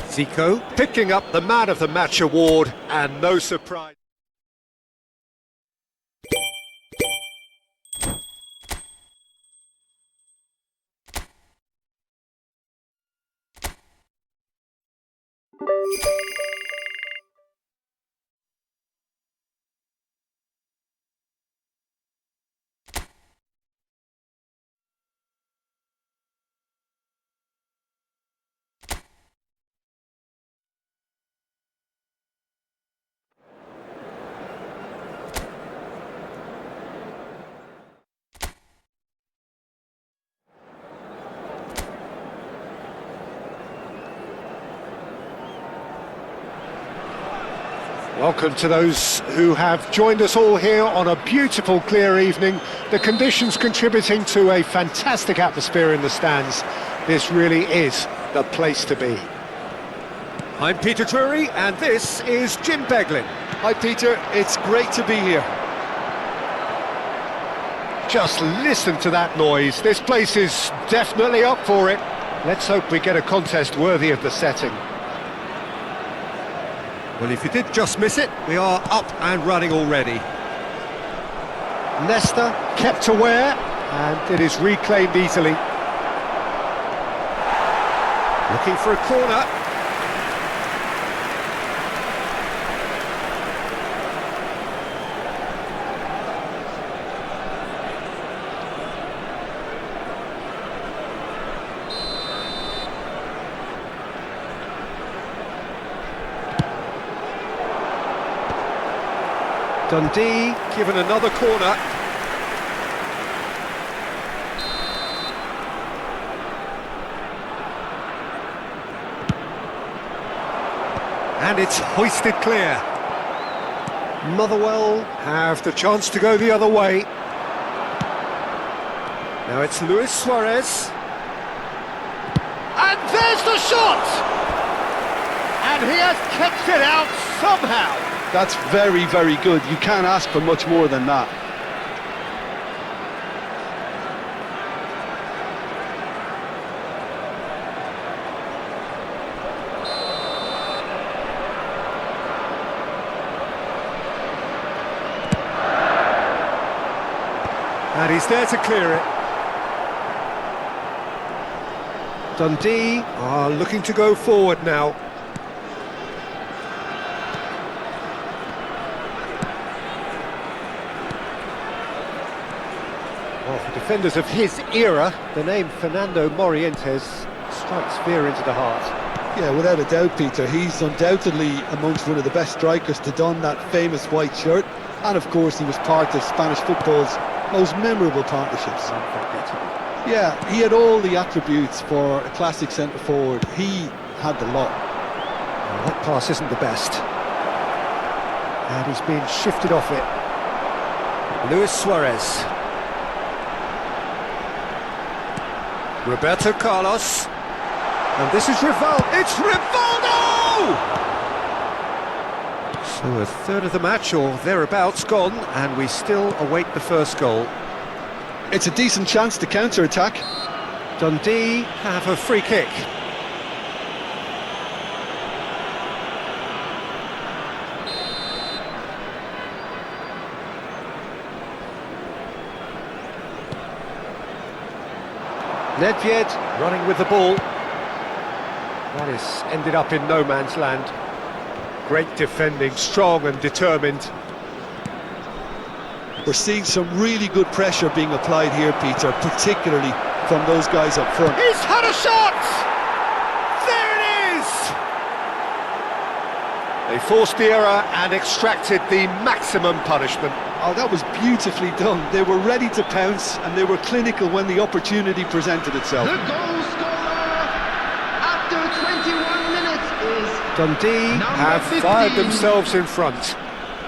Zico picking up the Man of the Match award, and no surprise. Welcome to those who have joined us all here on a beautiful clear evening. The conditions contributing to a fantastic atmosphere in the stands. This really is the place to be. I'm Peter Drury and this is Jim Beglin. Hi Peter, it's great to be here. Just listen to that noise. This place is definitely up for it. Let's hope we get a contest worthy of the setting. Well, if you did just miss it, we are up and running already. Leicester kept aware, and it is reclaimed easily. Looking for a corner. Dundee given another corner. And it's hoisted clear. Motherwell have the chance to go the other way. Now it's Luis Suarez. And there's the shot! And he has kept it out somehow. That's very, very good. You can't ask for much more than that. And he's there to clear it. Dundee are looking to go forward now. Well, for defenders of his era, the name Fernando Morientes strikes fear into the heart. Yeah, without a doubt, Peter. He's undoubtedly amongst one of the best strikers to don that famous white shirt. And of course, he was part of Spanish football's most memorable partnerships. Yeah, he had all the attributes for a classic centre-forward. He had the lot. Well, that pass isn't the best. And he's being shifted off it. Luis Suarez. Roberto Carlos. And this is Rivaldo. It's Rivaldo! So a third of the match, or thereabouts, gone, and we still await the first goal. It's a decent chance to counter-attack. Dundee have a free kick. Nedved running with the ball. That is ended up in no man's land. Great defending, strong and determined. We're seeing some really good pressure being applied here, Peter, particularly from those guys up front. He's had a shot! There it is! They forced the error and extracted the maximum punishment. Oh, that was beautifully done. They were ready to pounce and they were clinical when the opportunity presented itself. The goal scorer after 21 minutes is Dundee have 15. fired themselves in front.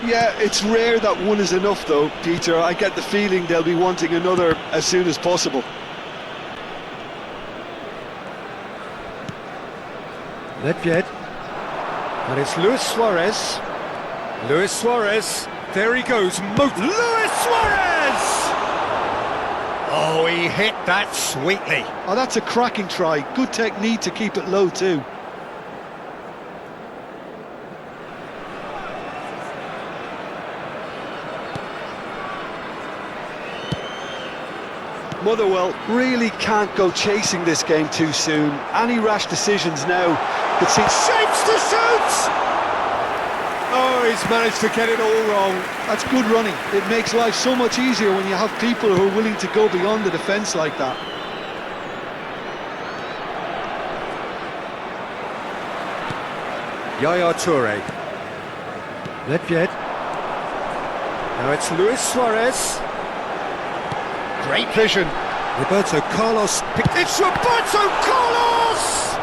Yeah, it's rare that one is enough though, Peter. I get the feeling they'll be wanting another as soon as possible. Nedved. And it's Luis Suarez. Luis Suarez. There he goes. Luis Suarez! Oh, he hit that sweetly. Oh, that's a cracking try. Good technique to keep it low too. Motherwell really can't go chasing this game too soon. Any rash decisions now could see... Shapes to shoot! Oh, he's managed to get it all wrong. That's good running. It makes life so much easier when you have people who are willing to go beyond the defence like that. Yaya Toure. Nedved. Now it's Luis Suarez. Great vision. Roberto Carlos. It's Roberto Carlos!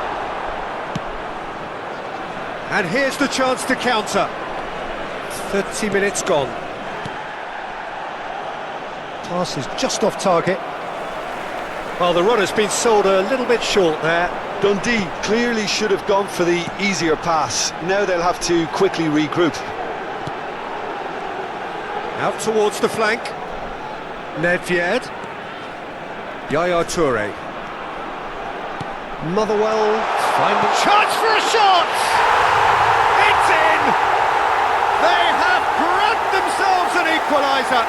And here's the chance to counter. 30 minutes gone. Pass is just off target. Well, the run has been sold a little bit short there. Dundee clearly should have gone for the easier pass. Now they'll have to quickly regroup. Out towards the flank. Nedved. Yaya Toure. Motherwell finding... Chance for a shot! It's in! They have grabbed themselves an equaliser!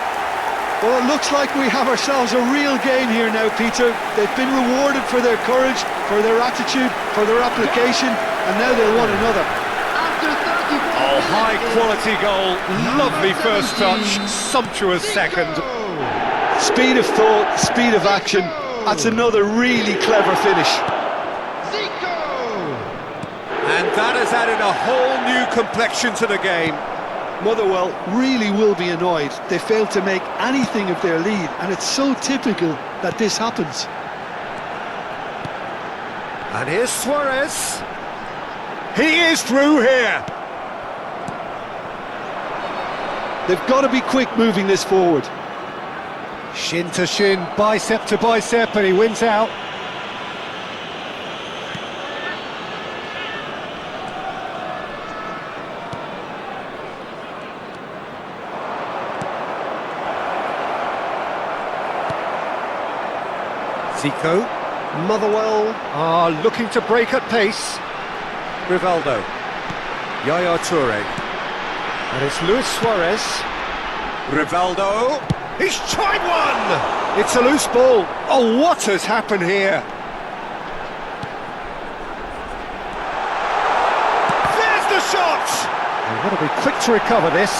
Well, it looks like we have ourselves a real game here now, Peter. They've been rewarded for their courage, for their attitude, for their application, and now they'll want another. After 34 Oh, minutes high is quality goal, lovely first 17. touch, sumptuous second. Speed of thought, speed of action. That's another really clever finish. Zico! And that has added a whole new complexion to the game. Motherwell really will be annoyed. They failed to make anything of their lead, and it's so typical that this happens. And here's Suarez. He is through here. They've got to be quick moving this forward. Shin to shin, bicep to bicep, and he wins out. Zico. Motherwell are looking to break at pace. Rivaldo. Yaya Toure. And it's Luis Suarez. Rivaldo. He's tried one! It's a loose ball. Oh, what has happened here? There's the shot! They've got to be quick to recover this.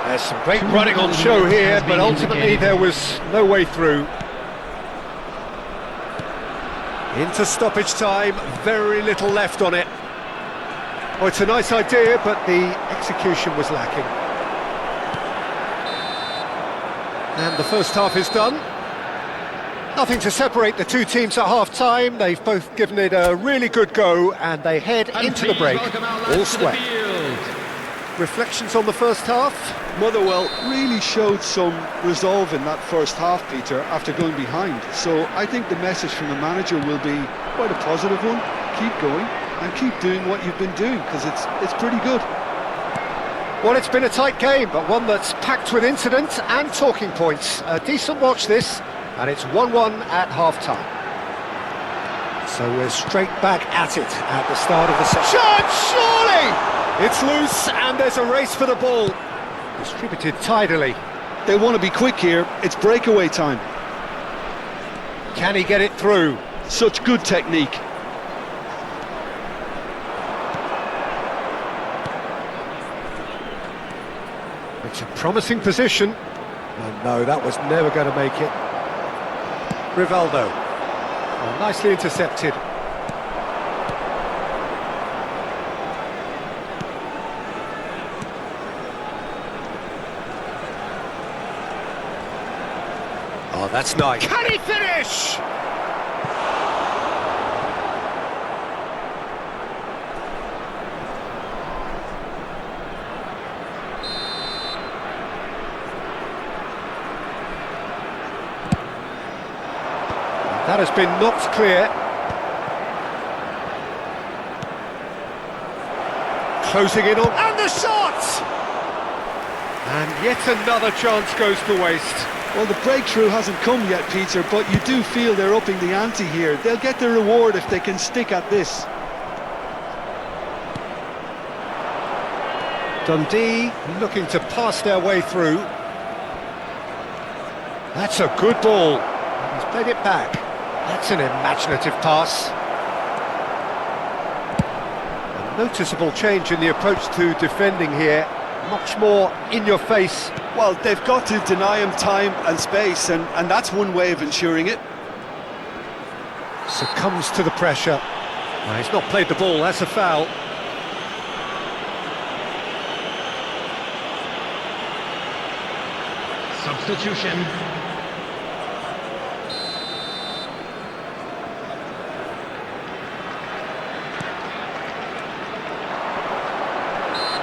There's some great running on show here, but ultimately there was no way through. Into stoppage time, very little left on it. Oh, it's a nice idea, but the execution was lacking. And the first half is done. Nothing to separate the two teams at half-time. They've both given it a really good go, and they head into the break all square. Reflections on the first half? Motherwell really showed some resolve in that first half, Peter, after going behind. So I think the message from the manager will be quite a positive one. Keep going and keep doing what you've been doing, because it's pretty good. Well, it's been a tight game, but one that's packed with incident and talking points. A decent watch this, and it's 1-1 at half-time. So we're straight back at it at the start of the second. Shot, surely! It's loose, and there's a race for the ball. Distributed tidily. They want to be quick here. It's breakaway time. Can he get it through? Such good technique. It's a promising position. Oh, no, that was never going to make it. Rivaldo. Oh, nicely intercepted. Oh, that's nice. Can he finish? That has been knocked clear. Closing in on... And the shot! And yet another chance goes to waste. Well, the breakthrough hasn't come yet, Peter, but you do feel they're upping the ante here. They'll get their reward if they can stick at this. Dundee looking to pass their way through. That's a good ball. He's played it back. That's an imaginative pass. A noticeable change in the approach to defending here. Much more in your face. Well, they've got to deny him time and space, and that's one way of ensuring it. Succumbs to the pressure. Well, he's not played the ball, that's a foul. Substitution.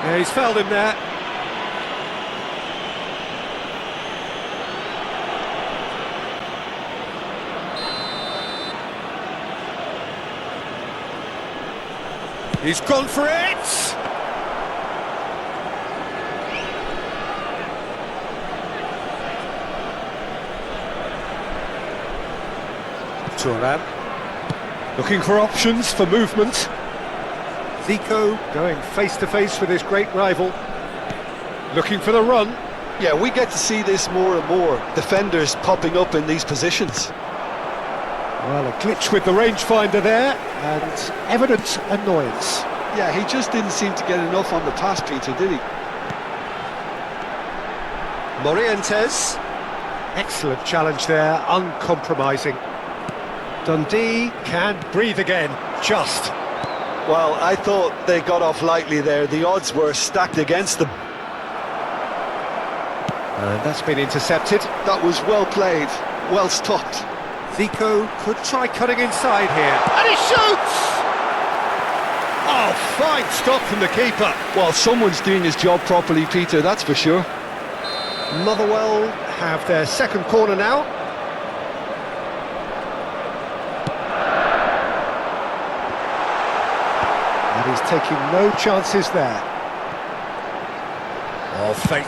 Yeah, he's fouled him there. He's gone for it! Thuram looking for options for movement. Zico going face-to-face with his great rival. Looking for the run. Yeah, we get to see this more and more. Defenders popping up in these positions. Well, a glitch with the rangefinder there, and evident annoyance. Yeah, he just didn't seem to get enough on the pass, Peter, did he? Morientes. Excellent challenge there, uncompromising. Dundee can breathe again, just. Well, I thought they got off lightly there. The odds were stacked against them. And that's been intercepted. That was well played, well stopped. Zico could try cutting inside here. And he shoots! Oh, fine stop from the keeper. Well, someone's doing his job properly, Peter, that's for sure. Motherwell have their second corner now. And he's taking no chances there. Oh, fate.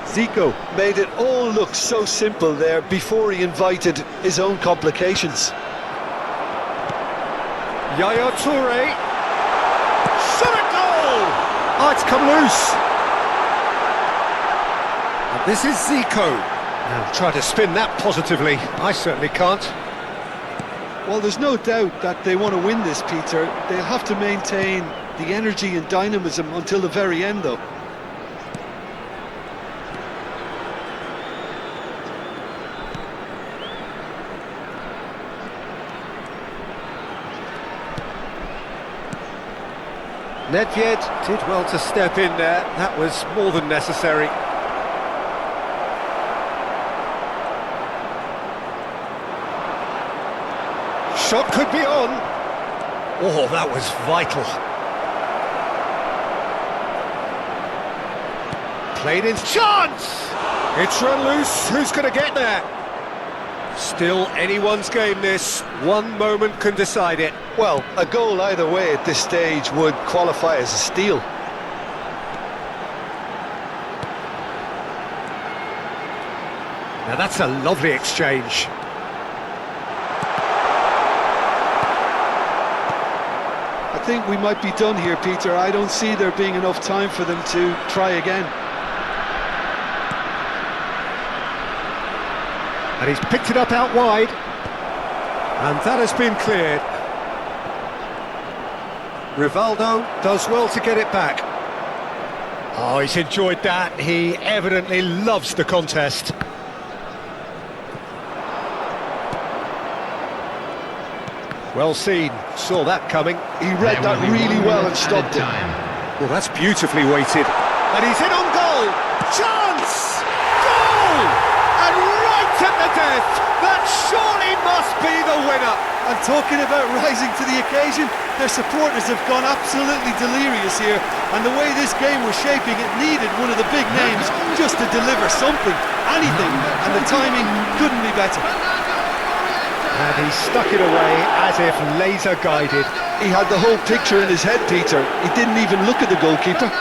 Zico made it all look so simple there before he invited his own complications. Yaya Toure. Shot at goal! Oh, it's come loose. And this is Zico. Now try to spin that positively. I certainly can't. Well, there's no doubt that they want to win this, Peter. They'll have to maintain the energy and dynamism until the very end, though. Nedved did well to step in there. That was more than necessary. Shot could be on. Oh, that was vital. Played in. Chance! It's run loose. Who's going to get there? Still anyone's game, this. One moment can decide it. Well, a goal either way at this stage would qualify as a steal. Now that's a lovely exchange. I think we might be done here, Peter. I don't see there being enough time for them to try again. And he's picked it up out wide. And that has been cleared. Rivaldo does well to get it back. Oh, he's enjoyed that. He evidently loves the contest. Well seen. Saw that coming. He read that really well and stopped it. Well, that's beautifully weighted. And he's in on goal. Chance! Goal! And right at the death. That surely must be the winner. And talking about rising to the occasion, their supporters have gone absolutely delirious here. And the way this game was shaping, it needed one of the big names just to deliver something, anything. And the timing couldn't be better. And he stuck it away as if laser guided. He had the whole picture in his head, Peter. He didn't even look at the goalkeeper.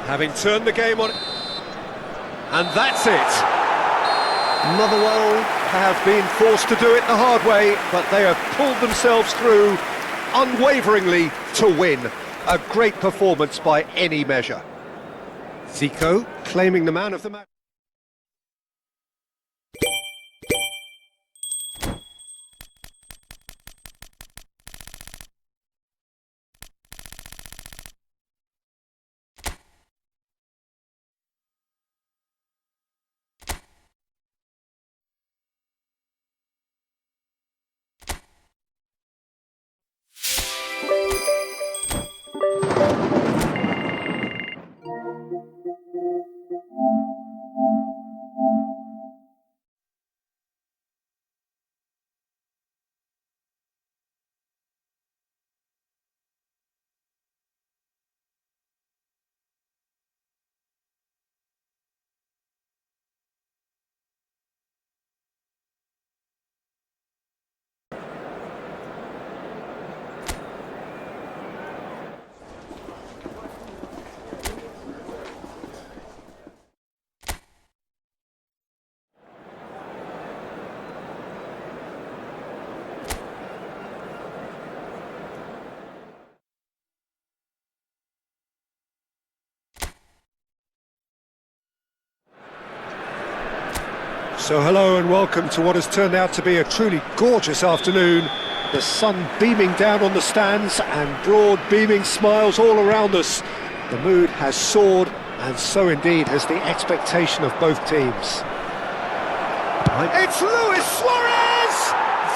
Having turned the game on. And that's it. Motherwell have been forced to do it the hard way, but they have pulled themselves through unwaveringly to win. A great performance by any measure. Zico claiming the man of the match. So hello and welcome to what has turned out to be a truly gorgeous afternoon. The sun beaming down on the stands and broad beaming smiles all around us. The mood has soared, and so indeed has the expectation of both teams. It's Luis Suarez!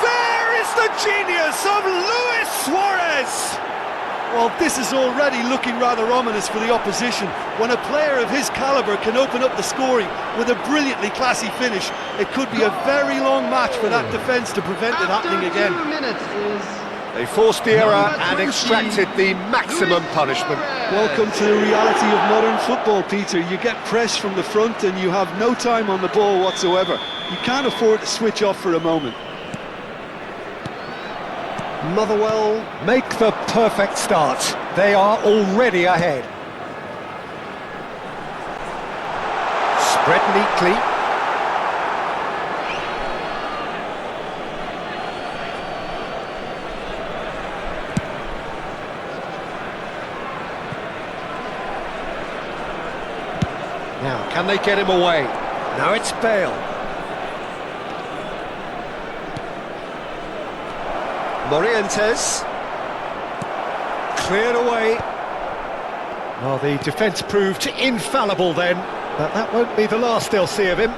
There is the genius of Luis Suarez! Well, this is already looking rather ominous for the opposition. When a player of his calibre can open up the scoring with a brilliantly classy finish, it could be a very long match for that defence to prevent it happening again. 2 minutes is They forced the error Number and 20, extracted the maximum Luis punishment. Suarez. Welcome to the reality of modern football, Peter. You get pressed from the front and you have no time on the ball whatsoever. You can't afford to switch off for a moment. Motherwell make the perfect start. They are already ahead. Spread neatly. Now, can they get him away? Now it's Bale. Morientes. Cleared away. Well, the defence proved infallible then, but that won't be the last they'll see of him.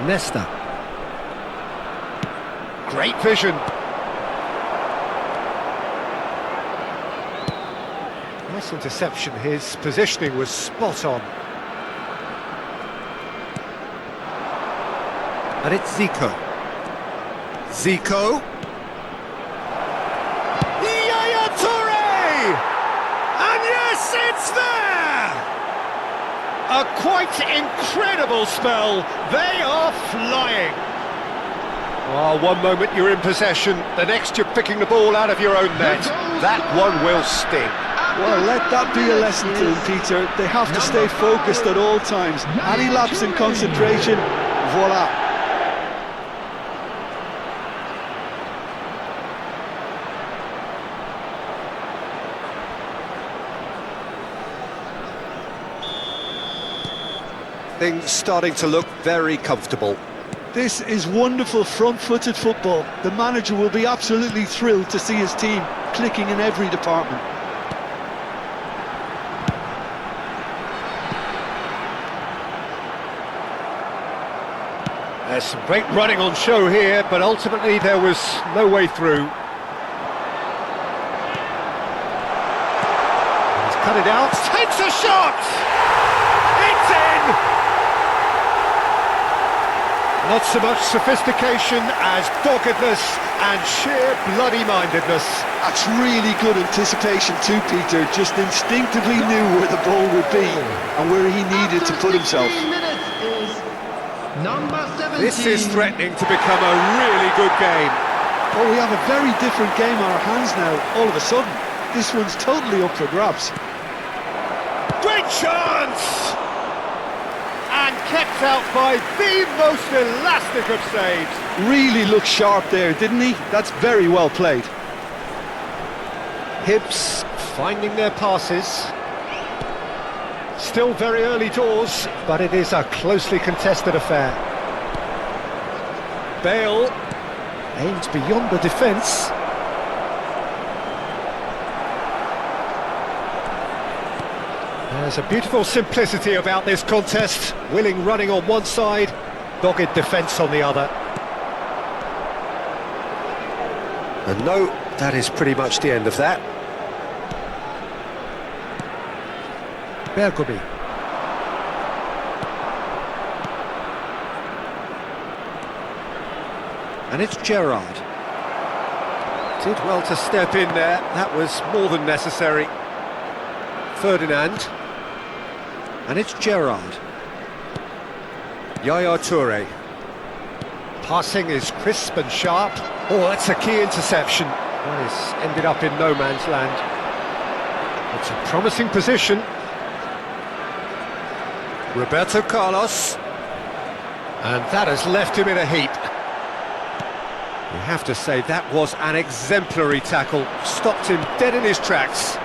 Nesta. Great vision. Nice interception. His positioning was spot on. And it's Zico. Zico. Yaya Toure! And yes, it's there! A quite incredible spell. They are flying. Oh, one moment you're in possession, the next you're picking the ball out of your own net. That one will sting. Well, let that be a lesson to them, Peter. They have to stay focused at all times. Any lapse in concentration, voila. Things starting to look very comfortable. This is wonderful front-footed football. The manager will be absolutely thrilled to see his team clicking in every department. There's some great running on show here, but ultimately there was no way through. He's cut it out. Takes a shot! It's in! Not so much sophistication as doggedness and sheer bloody-mindedness. That's really good anticipation too, Peter. Just instinctively knew where the ball would be and where he needed to put himself. 16 minutes is number 17. This is threatening to become a really good game. Oh, we have a very different game on our hands now, all of a sudden. This one's totally up for grabs. Great chance! And kept out by the most elastic of saves. Really looked sharp there, didn't he? That's very well played. Hibs finding their passes. Still very early doors, but it is a closely contested affair. Bale aims beyond the defence. There's a beautiful simplicity about this contest. Willing running on one side, dogged defence on the other. And no, that is pretty much the end of that. Bergomi. And it's Gerrard. Did well to step in there, that was more than necessary. Ferdinand. And it's Gerrard. Yaya Toure. Passing is crisp and sharp. Oh, that's a key interception. That has ended up in no man's land. It's a promising position. Roberto Carlos. And that has left him in a heap. You have to say that was an exemplary tackle. Stopped him dead in his tracks.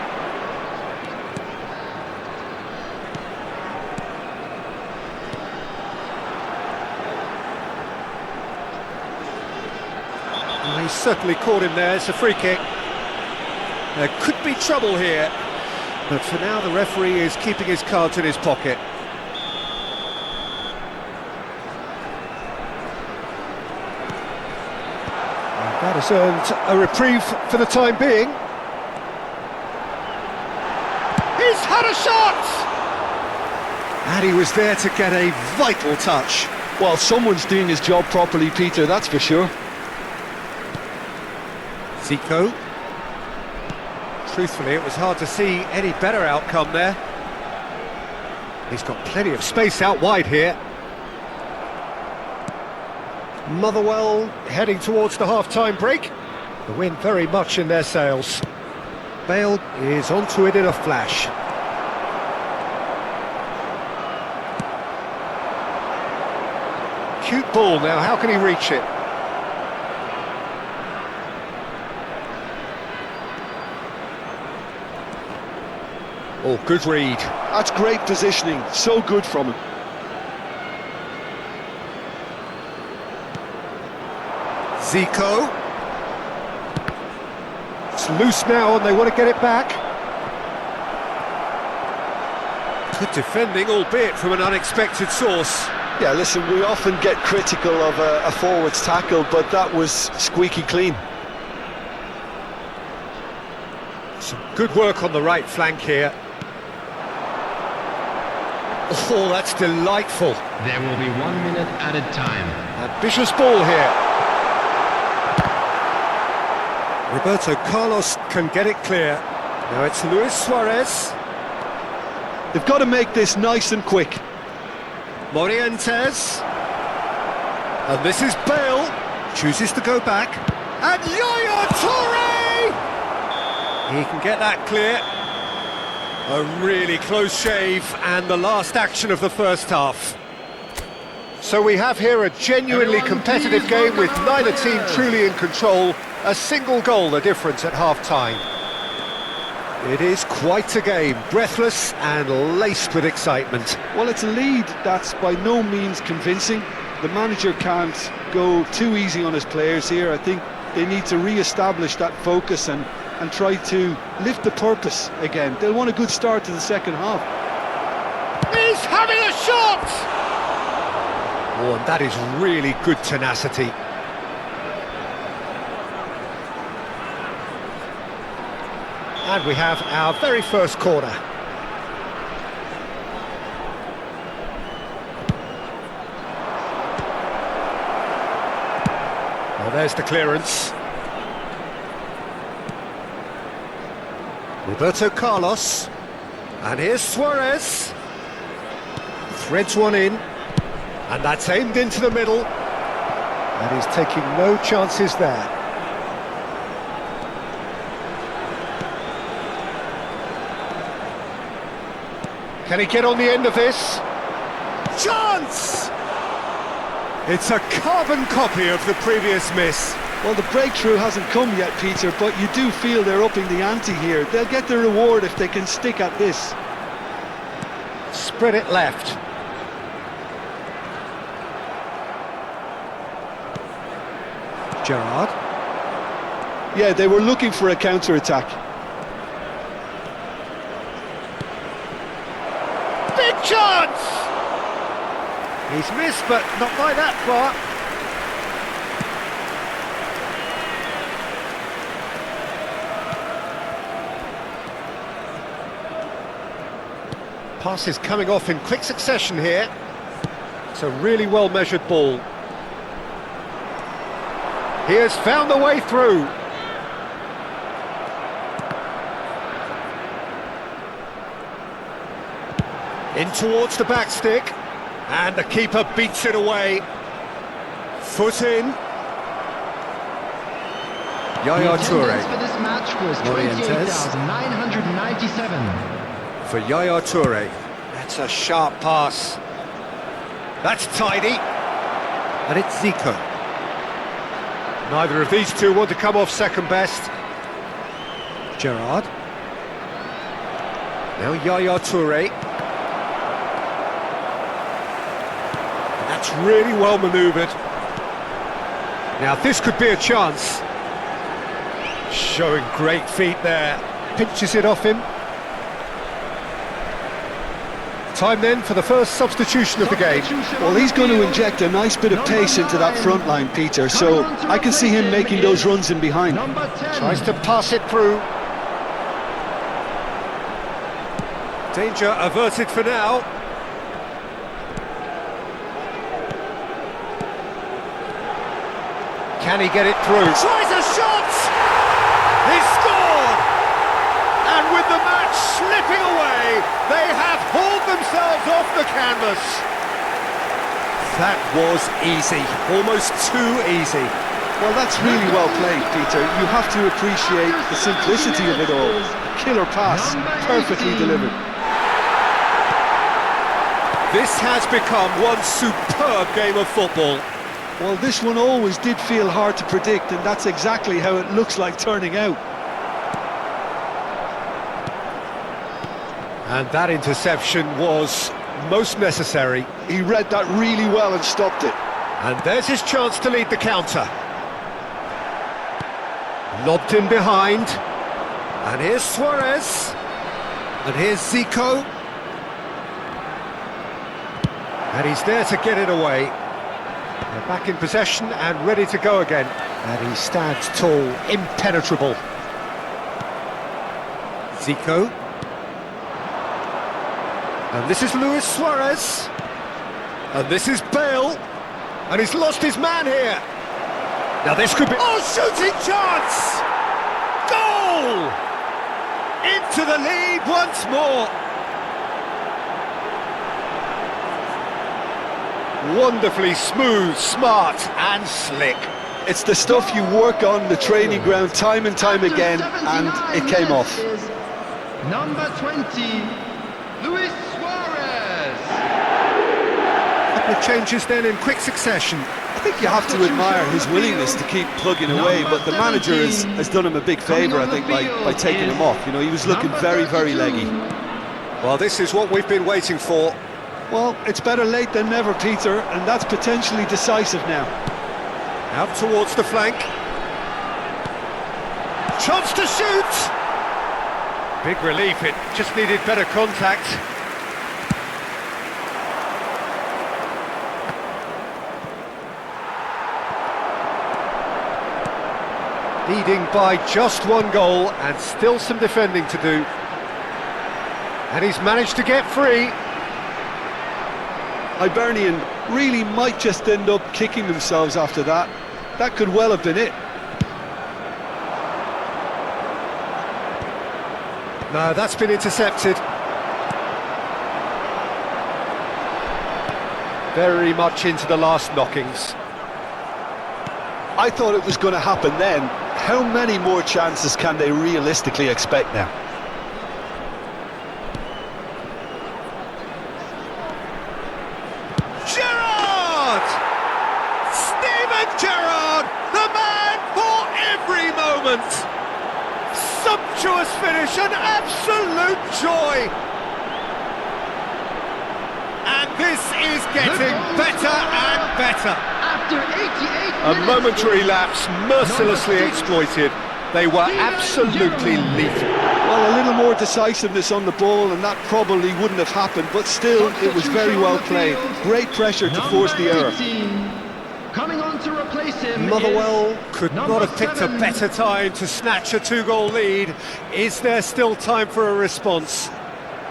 He certainly caught him there. It's a free kick. There could be trouble here, but for now the referee is keeping his cards in his pocket. Has earned a reprieve for the time being. He's had a shot! And he was there to get a vital touch. Well, someone's doing his job properly, Peter, that's for sure. Zico. Truthfully, it was hard to see any better outcome there. He's got plenty of space out wide here. Motherwell heading towards the half-time break. The wind very much in their sails. Bale is onto it in a flash. Cute ball now, how can he reach it? Oh, good read. That's great positioning, so good from him. Zico. It's loose now and they want to get it back. Good defending, albeit from an unexpected source. Yeah, listen, we often get critical of a forward's tackle, but that was squeaky clean. Some good work on the right flank here. Oh, that's delightful. There will be 1 minute added time. Ambitious ball here. Roberto Carlos can get it clear. Now it's Luis Suarez. They've got to make this nice and quick. Morientes. And this is Bale. Chooses to go back. And Yaya Toure! He can get that clear. A really close shave, and the last action of the first half. So we have here a genuinely competitive game with neither team truly in control. A single goal the difference at half-time. It is quite a game, breathless and laced with excitement. Well, it's a lead that's by no means convincing. The manager can't go too easy on his players here. I think they need to re-establish that focus and try to lift the purpose again. They'll want a good start to the second half. He's having a shot! Oh, and that is really good tenacity. And we have our very first corner. Well, there's the clearance. Roberto Carlos. And here's Suarez. Threads one in. And that's aimed into the middle. And he's taking no chances there. Can he get on the end of this? Chance! It's a carbon copy of the previous miss. Well, the breakthrough hasn't come yet, Peter, but you do feel they're upping the ante here. They'll get the reward if they can stick at this. Spread it left. Gerrard. Yeah, they were looking for a counter-attack. Big chance! He's missed, but not by that far. Passes coming off in quick succession here. It's a really well-measured ball. He has found the way through. In towards the back stick. And the keeper beats it away. Foot in. Yaya Toure. For this match was Morientes. 28,997. For Yaya Toure. That's a sharp pass. That's tidy. And it's Zico. Neither of these two want to come off second best. Gerrard. Now Yaya Toure. That's really well manoeuvred. Now this could be a chance. Showing great feet there. Pinches it off him. Time then for the first substitution of the game. Well, he's going to inject a nice bit of pace into that front line, Peter, so I can see him making those runs in behind. Tries to pass it through. Danger averted for now. Can he get it through? Tries a shot! He's scored! And with the match slipping away, they have hauled themselves off the canvas. That was easy, almost too easy. Well, that's really well played, Peter. You have to appreciate the simplicity of it all. Killer pass, perfectly delivered. This has become one superb game of football. Well, this one always did feel hard to predict, and that's exactly how it looks like turning out. And that interception was most necessary. He read that really well and stopped it. And there's his chance to lead the counter. Lobbed in behind. And here's Suarez. And here's Zico. And he's there to get it away. They're back in possession and ready to go again. And he stands tall, impenetrable. Zico. And this is Luis Suarez. And this is Bale. And he's lost his man here. Now this could be... Oh, shooting chance! Goal! Into the lead once more. Wonderfully smooth, smart and slick. It's the stuff you work on the training ground time and time again, and it came off. Number 20, Luis Suarez. A couple of changes then in quick succession. I think you have to admire his willingness to keep plugging away, but the manager has done him a big favour, I think, by taking him off. You know, he was looking very, very leggy. Well, this is what we've been waiting for. Well, it's better late than never, Peter, and that's potentially decisive now. Out towards the flank. Chance to shoot! Big relief, it just needed better contact. Leading by just one goal and still some defending to do. And he's managed to get free. Hibernian really might just end up kicking themselves after that. That could well have been it. No, that's been intercepted. Very much into the last knockings. I thought it was going to happen then. How many more chances can they realistically expect now? Gerrard! Steven Gerrard, the man for every moment. Sumptuous finish, an absolute joy. And this is getting better and better. After 88 A momentary lapse, mercilessly exploited. They were absolutely lethal. Well, a little more decisiveness on the ball and that probably wouldn't have happened, but still, it was very well played. Great pressure to force the error. Coming on to replace him Motherwell is could number not have picked 7. a better time to snatch a two-goal lead. Is there still time for a response?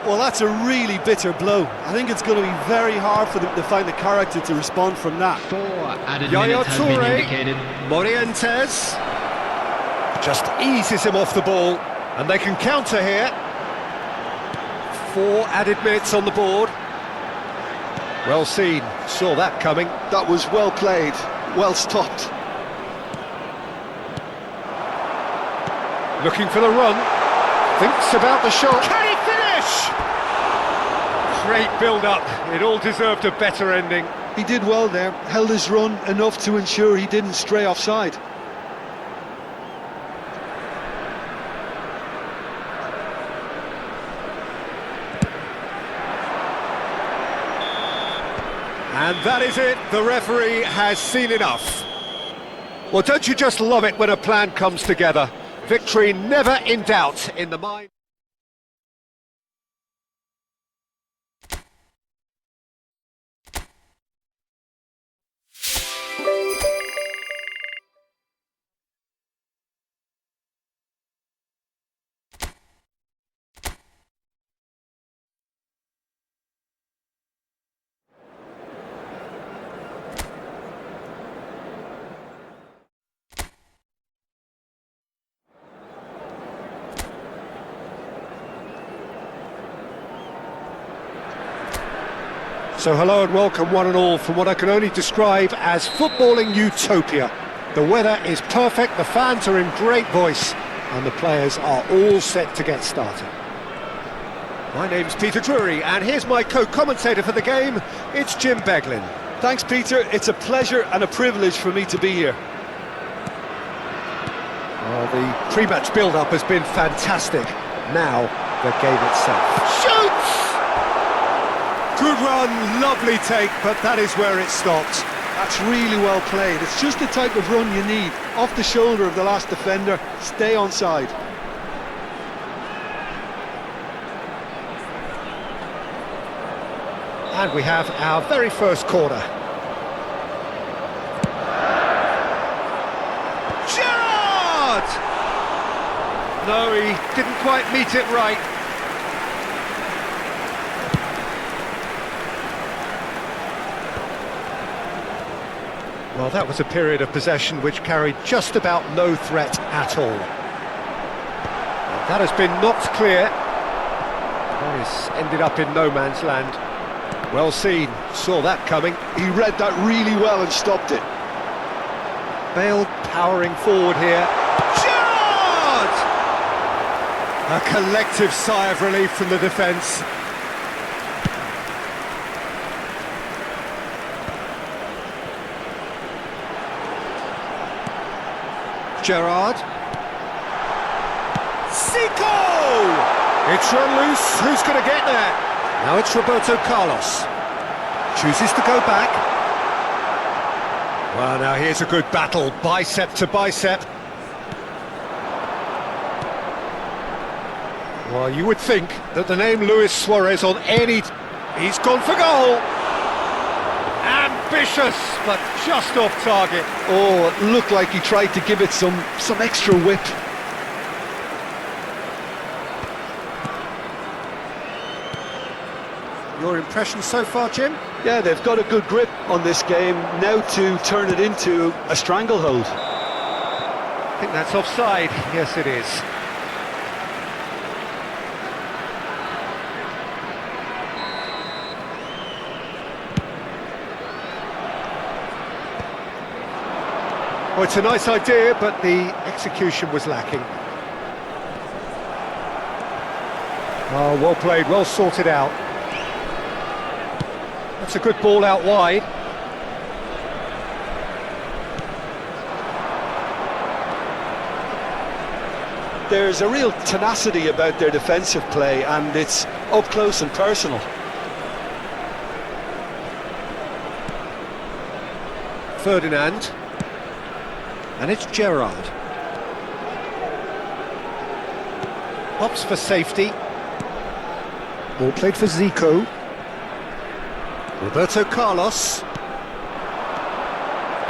Well, that's a really bitter blow. I think it's going to be very hard for them to find the character to respond from that. 4 added Yaya minutes has been Toure, indicated. Morientes just eases him off the ball, and they can counter here. 4 added minutes on the board. Well seen, saw that coming. That was well played, well stopped. Looking for the run, thinks about the shot. Can he finish? Great build-up, it all deserved a better ending. He did well there, held his run enough to ensure he didn't stray offside. And that is it, the referee has seen enough. Well, don't you just love it when a plan comes together? Victory never in doubt in the mind. So hello and welcome one and all from what I can only describe as footballing utopia. The weather is perfect, the fans are in great voice, and the players are all set to get started. My name's Peter Drury, and here's my co-commentator for the game, it's Jim Beglin. Thanks, Peter. It's a pleasure and a privilege for me to be here. Well, the pre-match build-up has been fantastic. Now, the game itself. Shoots! Good run, lovely take, but that is where it stopped. That's really well played. It's just the type of run you need. Off the shoulder of the last defender, stay onside. And we have our very first corner. Gerrard! No, he didn't quite meet it right. Well, that was a period of possession which carried just about no threat at all. And that has been knocked clear. Morris ended up in no man's land. Well seen, saw that coming. He read that really well and stopped it. Bale powering forward here. Gerrard! A collective sigh of relief from the defence. Gerrard. Zico! It's run loose, who's going to get there? Now it's Roberto Carlos. Chooses to go back. Well, now here's a good battle, bicep to bicep. Well, you would think that the name Luis Suarez on any... He's gone for goal! Ambitious, but just off target. Oh, it looked like he tried to give it some extra whip. Your impression so far, Jim? Yeah, they've got a good grip on this game, now to turn it into a stranglehold. I think that's offside. Yes, it is. Well, it's a nice idea, but the execution was lacking. Oh, well played, well sorted out. That's a good ball out wide. There's a real tenacity about their defensive play, and it's up close and personal. Ferdinand. And it's Gerrard. Opts for safety. Ball played for Zico. Roberto Carlos.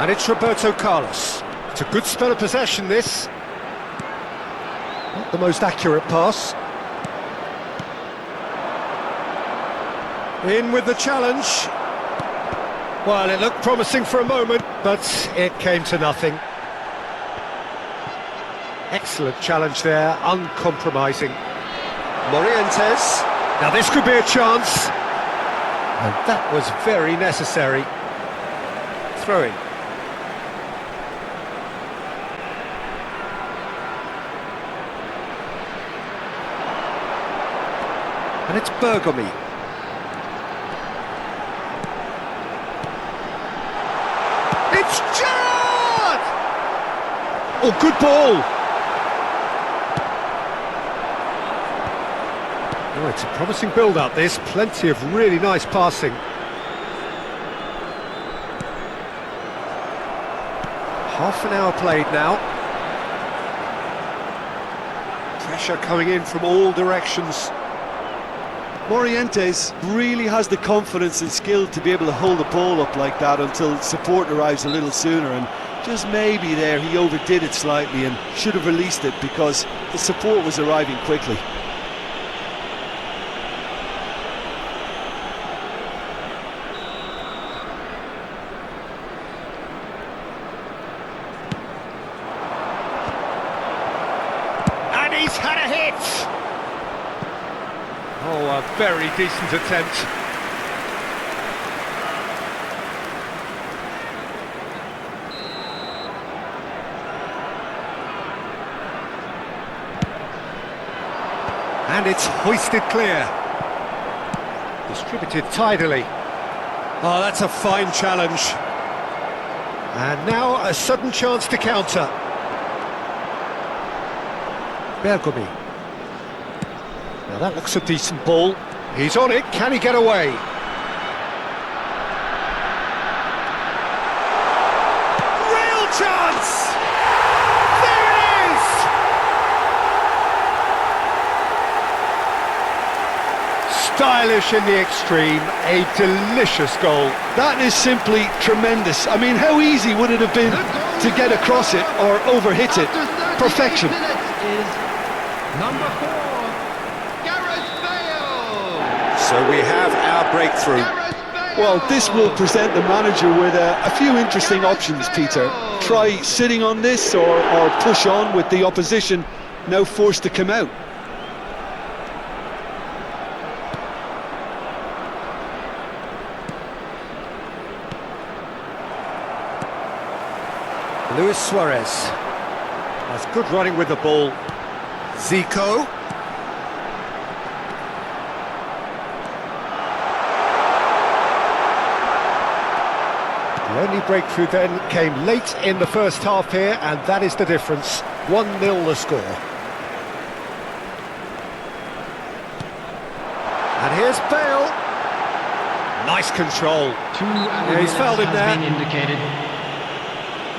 And it's Roberto Carlos. It's a good spell of possession, this. Not the most accurate pass. In with the challenge. Well, it looked promising for a moment, but it came to nothing. Excellent challenge there, uncompromising. Morientes. Now this could be a chance. And that was very necessary. Throwing. And it's Bergomi. It's Gerrard! Oh, good ball! Oh, it's a promising build-up, this. Plenty of really nice passing. Half an hour played now. Pressure coming in from all directions. Morientes really has the confidence and skill to be able to hold the ball up like that until support arrives a little sooner, and just maybe there he overdid it slightly and should have released it because the support was arriving quickly. And he's had a hit! Oh, a very decent attempt. And it's hoisted clear. Distributed tidily. Oh, that's a fine challenge. And now a sudden chance to counter. Bergomi. Now that looks a decent ball. He's on it, can he get away? Real chance! There it is! Stylish in the extreme, a delicious goal. That is simply tremendous. I mean, how easy would it have been to get across it or overhit it? Perfection. Is number 4, Gareth Bale. So we have our breakthrough. Well, this will present the manager with a few interesting options, Peter. Try sitting on this or push on with the opposition now forced to come out. Luis Suarez. That's good running with the ball. Zico. The only breakthrough then came late in the first half here, and that is the difference. 1-0 the score. And here's Bale. Nice control. Yeah, he's fouled him there. Been indicated.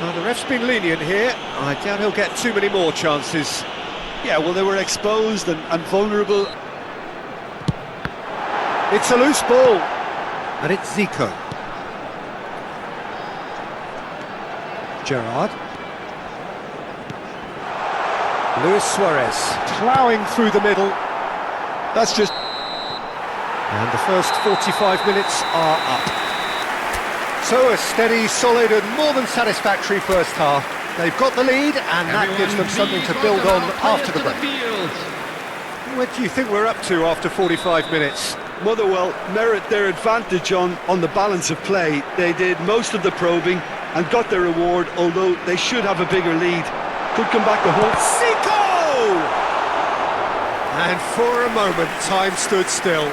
Well, the ref's been lenient here. I doubt he'll get too many more chances. Yeah, well, they were exposed and vulnerable. It's a loose ball. And it's Zico. Gerrard. Luis Suarez ploughing through the middle. That's just... And the first 45 minutes are up. So a steady, solid and more than satisfactory first half. They've got the lead and that gives them something to build on after the break. What do you think we're up to after 45 minutes? Motherwell merit their advantage on the balance of play. They did most of the probing and got their reward, although they should have a bigger lead. Could come back to haunt. Zico! And for a moment, time stood still.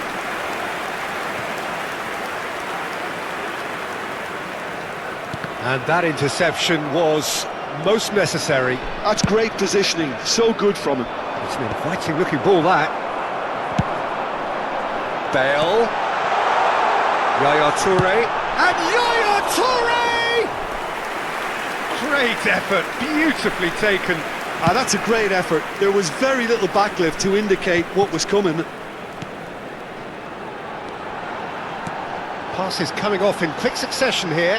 And that interception was most necessary. That's great positioning, so good from him. It's an inviting looking ball, that. Bale. Yaya Toure. And Yaya Toure! Great effort, beautifully taken. That's a great effort. There was very little backlift to indicate what was coming. Passes coming off in quick succession here.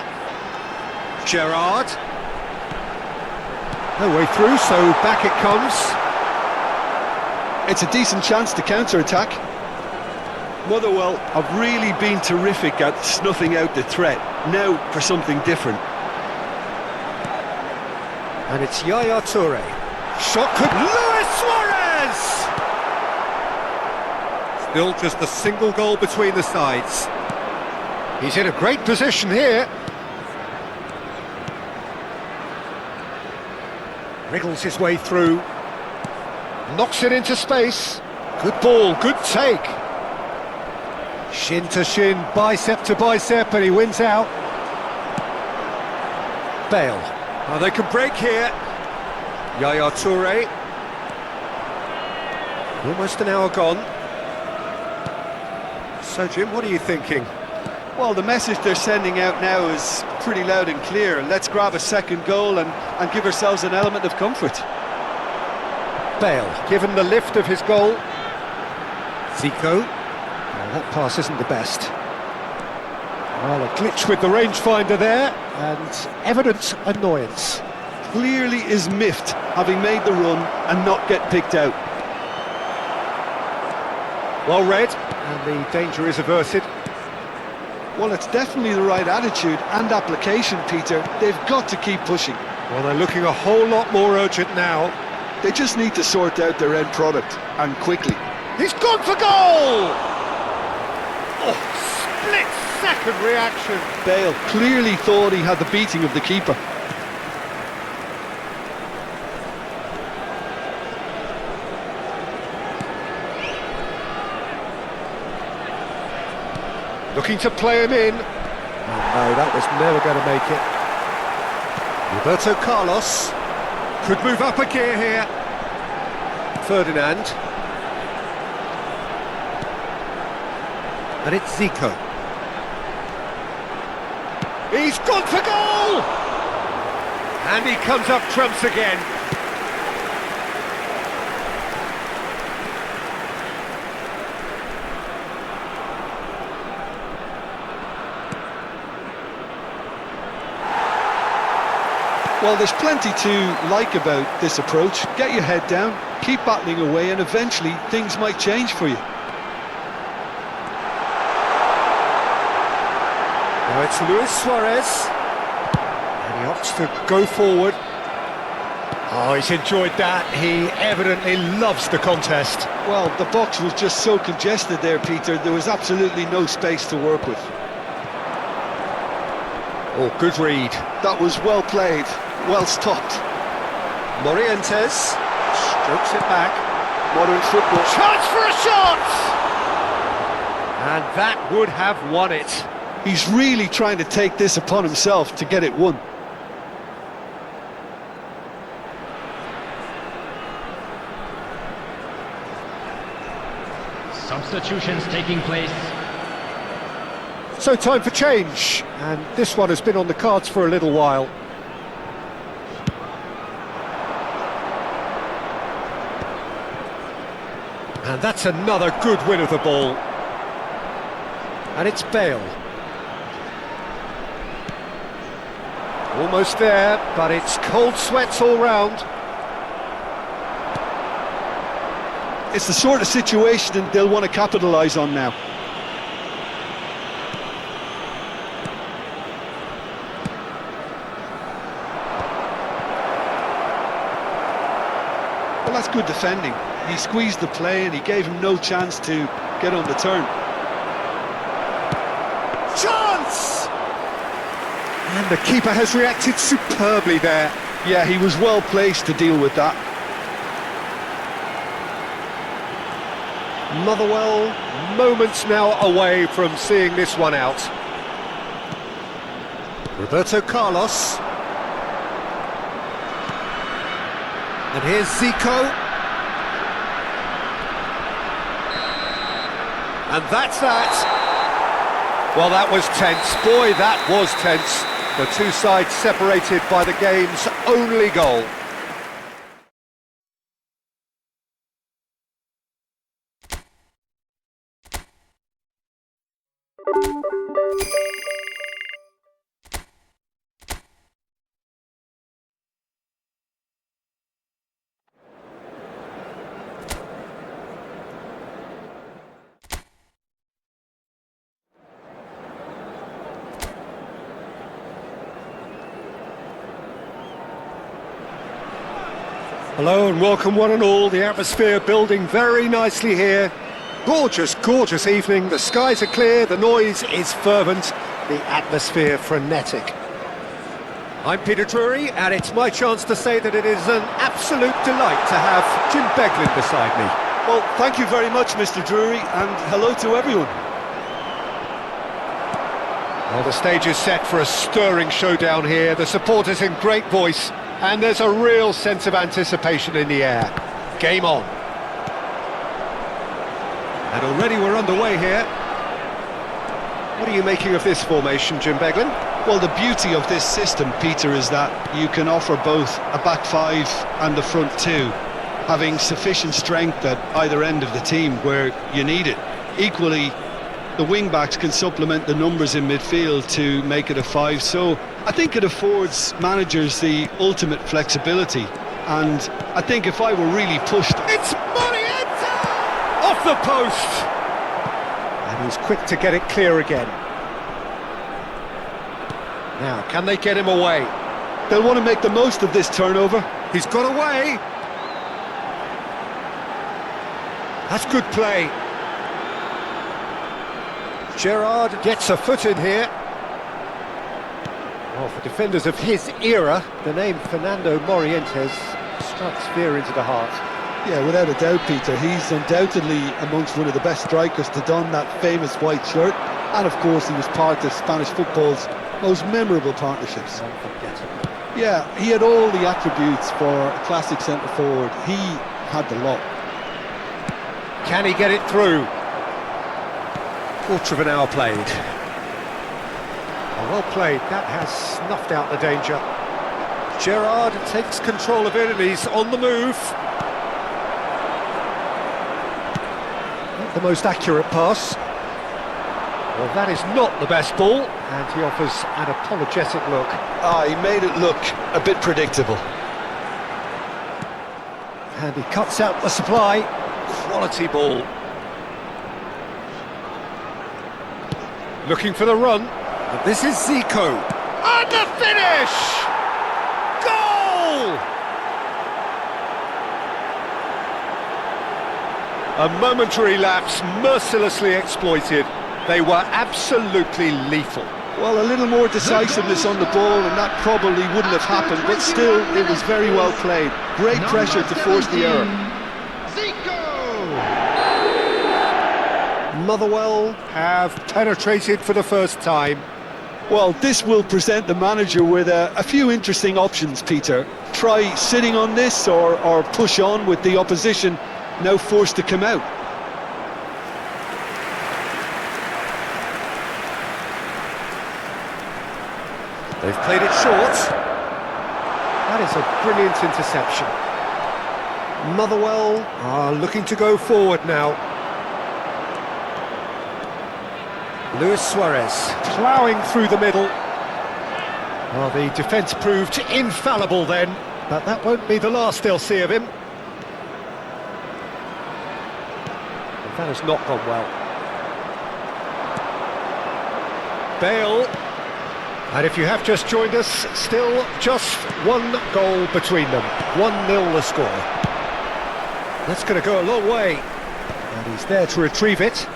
Gerrard. No way through, so back it comes. It's a decent chance to counter-attack. Motherwell have really been terrific at snuffing out the threat. Now for something different. And it's Yaya Toure. Shot could... Luis Suarez! Still just a single goal between the sides. He's in a great position here. Wriggles his way through. Knocks it into space. Good ball, good take. Shin to shin, bicep to bicep, and he wins out. Bale. Oh, they can break here. Yaya Toure. Almost an hour gone. So, Jim, what are you thinking? Well, the message they're sending out now is pretty loud and clear. Let's grab a second goal and give ourselves an element of comfort. Bale, given the lift of his goal. Zico. Well, that pass isn't the best. Well, a glitch with the rangefinder there, and evident annoyance. Clearly is miffed, having made the run and not get picked out. Well read, and the danger is averted. Well, it's definitely the right attitude and application, Peter. They've got to keep pushing. Well, they're looking a whole lot more urgent now. They just need to sort out their end product, and quickly. He's gone for goal! Oh, split-second reaction. Bale clearly thought he had the beating of the keeper. Looking to play him in. Oh, no, that was never going to make it. Roberto Carlos could move up a gear here. Ferdinand. And it's Zico. He's gone for goal! And he comes up trumps again. Well, there's plenty to like about this approach. Get your head down, keep battling away, and eventually things might change for you. Now it's Luis Suarez, and he opts to go forward. Oh, he's enjoyed that. He evidently loves the contest. Well, the box was just so congested there, Peter. There was absolutely no space to work with. Oh, good read. That was well played, well stopped. Morientes strokes it back. Modern football. Chance for a shot! And that would have won it. He's really trying to take this upon himself to get it won. Substitutions taking place. So time for change, and this one has been on the cards for a little while. And that's another good win of the ball. And it's Bale. Almost there, but it's cold sweats all round. It's the sort of situation that they'll want to capitalise on now. Well, that's good defending. He squeezed the play and he gave him no chance to get on the turn. Chance! And the keeper has reacted superbly there. Yeah, he was well placed to deal with that. Motherwell, moments now away from seeing this one out. Roberto Carlos. And here's Zico. And that's that. Well, that was tense. Boy, that was tense. The two sides separated by the game's only goal. Hello and welcome one and all. The atmosphere building very nicely here. Gorgeous, gorgeous evening. The skies are clear, the noise is fervent, the atmosphere frenetic. I'm Peter Drury, and it's my chance to say that it is an absolute delight to have Jim Beglin beside me. Well, thank you very much, Mr. Drury, and hello to everyone. Well, the stage is set for a stirring showdown here. The supporters in great voice, and there's a real sense of anticipation in the air. Game on. And already we're underway here. What are you making of this formation, Jim Beglin? Well, the beauty of this system, Peter, is that you can offer both a back five and a front two, having sufficient strength at either end of the team where you need it. Equally, the wing-backs can supplement the numbers in midfield to make it a five, so I think it affords managers the ultimate flexibility, and I think if I were really pushed... It's Morientes! Off the post! And he's quick to get it clear again. Now, can they get him away? They'll want to make the most of this turnover. He's got away! That's good play. Gerrard gets a foot in here. Well, for defenders of his era, the name Fernando Morientes strikes fear into the heart. Yeah, without a doubt, Peter. He's undoubtedly amongst one of the best strikers to don that famous white shirt. And of course, he was part of Spanish football's most memorable partnerships. Yeah, he had all the attributes for a classic centre-forward. He had the lot. Can he get it through? Quarter of an hour played. Well played, that has snuffed out the danger. Gerrard takes control of it and he's on the move. Not the most accurate pass. Well, that is not the best ball, and he offers an apologetic look. He made it look a bit predictable. And he cuts out the supply. Quality ball. Looking for the run. But this is Zico. And the finish! Goal! A momentary lapse, mercilessly exploited. They were absolutely lethal. Well, a little more decisiveness on the ball and that probably wouldn't have happened, but still, it was very well played. Great pressure to force the error. Motherwell have penetrated for the first time. Well, this will present the manager with a few interesting options, Peter. Try sitting on this or push on with the opposition now forced to come out. They've played it short. That is a brilliant interception. Motherwell are looking to go forward now. Luis Suarez ploughing through the middle. Well, the defence proved infallible then, but that won't be the last they'll see of him. That has not gone well. Bale. And if you have just joined us, still just one goal between them. 1-0 the score. That's going to go a long way. And he's there to retrieve it.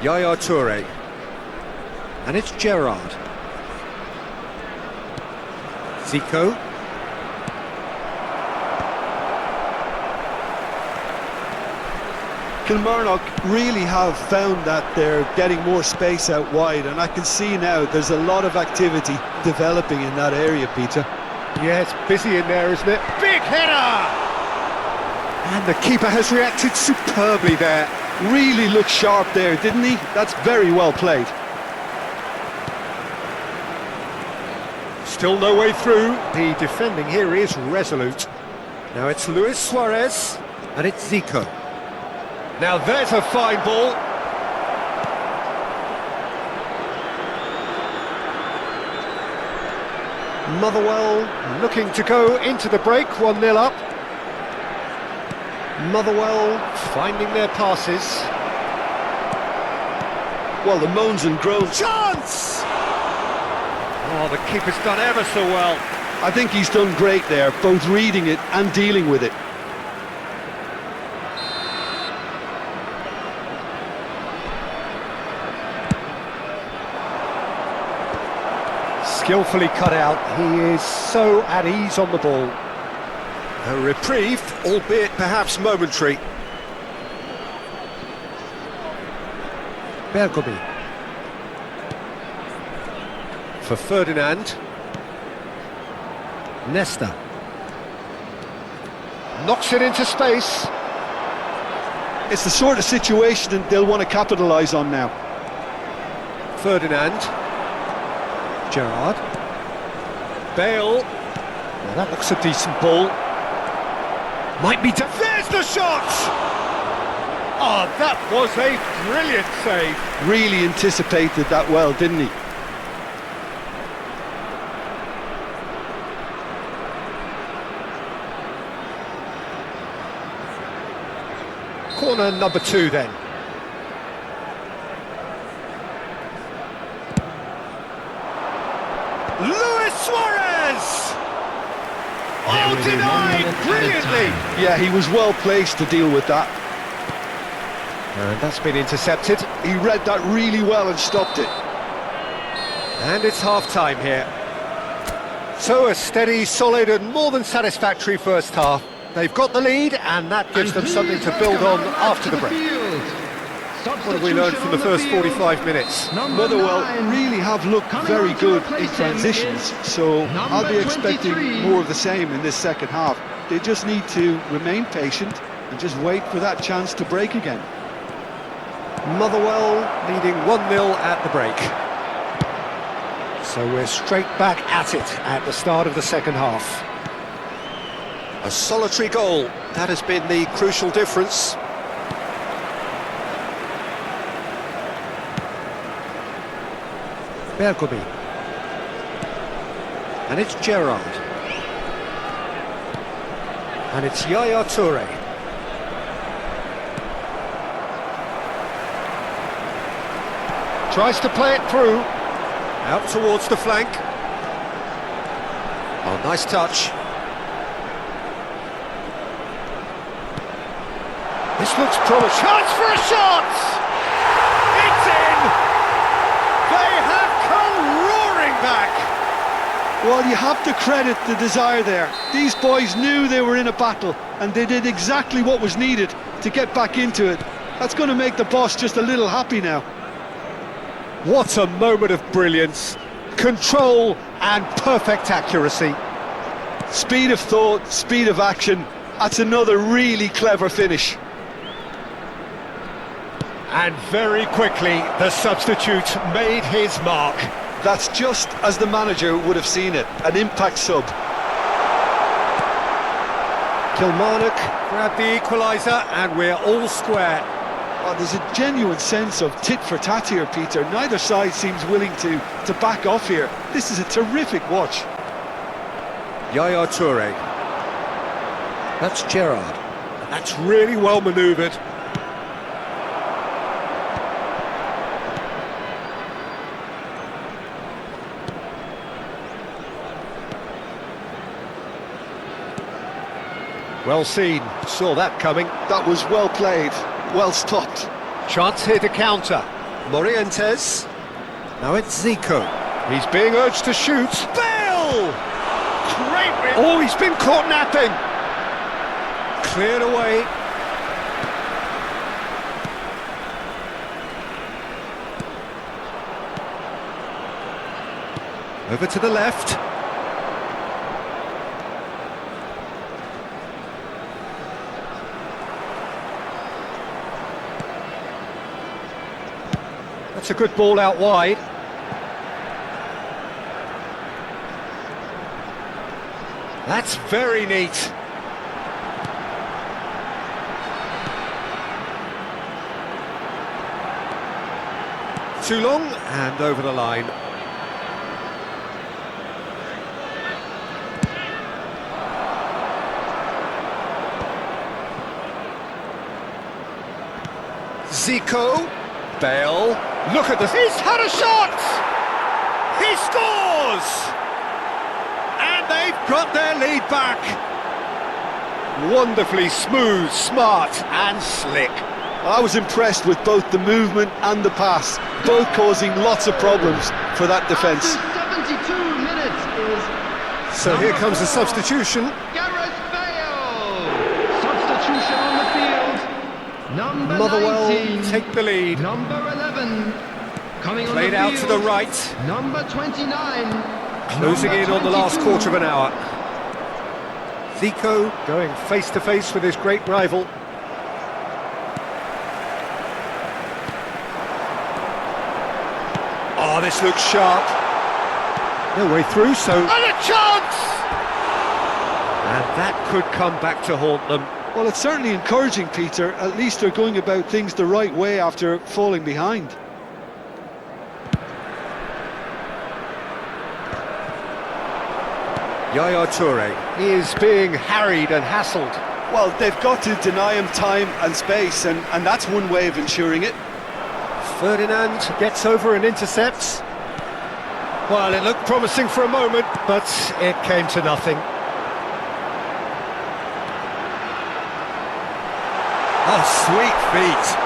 Yaya Toure. And it's Gerrard. Zico. Kilmarnock really have found that they're getting more space out wide, and I can see now there's a lot of activity developing in that area, Peter. Yeah, it's busy in there, isn't it? Big header! And the keeper has reacted superbly there. Really looked sharp there, didn't he? That's very well played. Still no way through. The defending here is resolute. Now it's Luis Suarez, and it's Zico. Now there's a fine ball. Motherwell looking to go into the break, 1-0 up. Motherwell finding their passes. Well, the moans and groans. Chance! Oh, the keeper's done ever so well. I think he's done great there, both reading it and dealing with it. Skillfully cut out, he is so at ease on the ball. A reprieve, albeit perhaps momentary. Bergomi. For Ferdinand. Nesta. Knocks it into space. It's the sort of situation that they'll want to capitalise on now. Ferdinand. Gerrard. Bale. Well, that looks a decent ball. Might be... There's the shot! Oh, that was a brilliant save. Really anticipated that well, didn't he? Corner number 2 then. Luis Suarez! Oh, denied brilliantly! Yeah, he was well placed to deal with that. And that's been intercepted. He read that really well and stopped it. And it's half-time here. So a steady, solid and more than satisfactory first half. They've got the lead and that gives them something to build on after the break. What have we learned from the first 45 minutes? Motherwell really have looked very good in transitions, so I'll be expecting more of the same in this second half. They just need to remain patient and just wait for that chance to break again. Motherwell leading 1-0 at the break. So we're straight back at it at the start of the second half. A solitary goal, that has been the crucial difference. Bergomi. And it's Gerrard. And it's Yaya Toure. Tries to play it through. Out towards the flank. Oh, nice touch. This looks promising. Chance for a shot! It's in! They have come roaring back! Well, you have to credit the desire there. These boys knew they were in a battle, and they did exactly what was needed to get back into it. That's going to make the boss just a little happy now. What a moment of brilliance. Control and perfect accuracy. Speed of thought, speed of action. That's another really clever finish. And very quickly, the substitute made his mark. That's just as the manager would have seen it, an impact sub. Kilmarnock grabbed the equaliser and we're all square. Oh, there's a genuine sense of tit for tat here, Peter. Neither side seems willing to back off here. This is a terrific watch. Yaya Toure. That's Gerrard. That's really well manoeuvred. Well seen, saw that coming. That was well played, well stopped. Chance here to counter. Morientes. Now it's Zico. He's being urged to shoot. Bale! Great! Oh, he's been caught napping. Cleared away. Over to the left. That's a good ball out wide. That's very neat. Too long and over the line. Zico. Bale. Look at this. He's had a shot! He scores! And they've got their lead back. Wonderfully smooth, smart and slick. I was impressed with both the movement and the pass, both causing lots of problems for that defence. After 72 minutes is So here comes the substitution. Gareth Bale. Substitution on the field. Number Motherwell 19. take the lead. Number 11. Coming Played on out the to field. the right. Number 29. Closing Number in on the last 22. quarter of an hour. Zico going face to face with his great rival. Oh, this looks sharp. No way through, so... And a chance! And that could come back to haunt them. Well, it's certainly encouraging, Peter. At least they're going about things the right way after falling behind. Yaya Toure is being harried and hassled. Well, they've got to deny him time and space, and that's one way of ensuring it. Ferdinand gets over and intercepts. Well, it looked promising for a moment, but it came to nothing. Oh, sweet feet.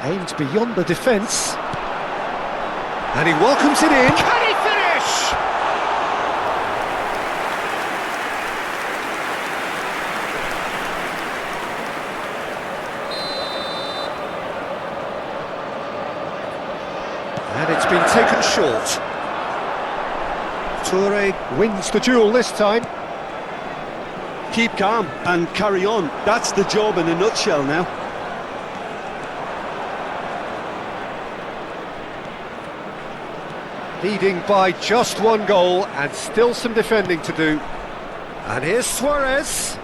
Aimed beyond the defence. And he welcomes it in. Can he finish? it's been taken short. Toure wins the duel this time. Keep calm and carry on. That's the job in a nutshell now. Leading by just one goal and still some defending to do. And here's Suarez.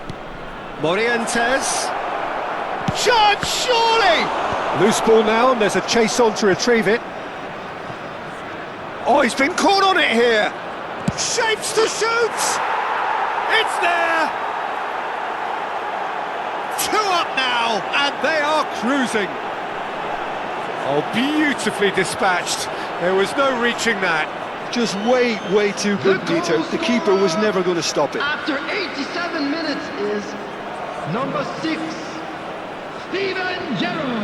Morientes. Chance, surely! Loose ball now, and there's a chase on to retrieve it. Oh, he's been caught on it here! Shapes to shoot! It's there! 2 up now, and They are cruising. Oh, beautifully dispatched. There was no reaching that. Just way too good, Peter. The keeper was never going to stop it. After 87 minutes is number 6, Steven Gerrard.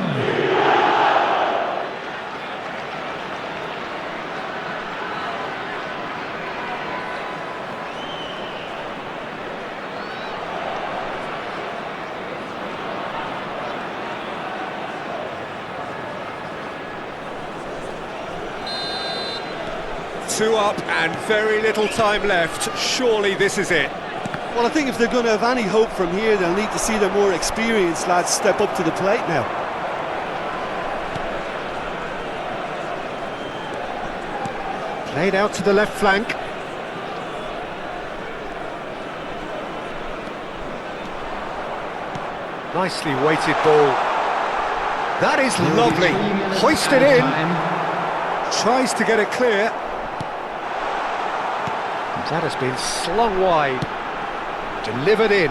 2 up and very little time left. Surely this is it. Well, I think if they're going to have any hope from here, they'll need to see the more experienced lads step up to the plate now. Played out to the left flank. Nicely weighted ball. That is lovely. Hoisted in. Tries to get it clear. That has been slung wide. Delivered in.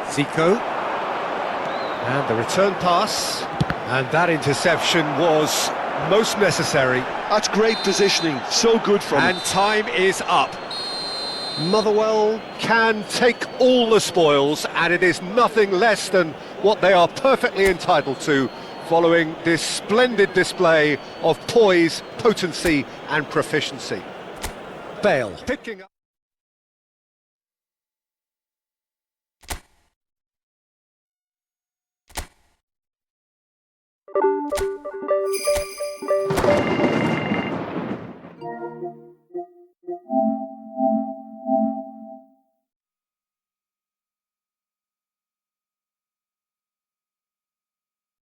Zico. And the return pass. And that interception was most necessary. That's great positioning. So good from him. And time is up. Motherwell can take all the spoils, and it is nothing less than what they are perfectly entitled to, following this splendid display of poise, potency and proficiency. Bale picking up.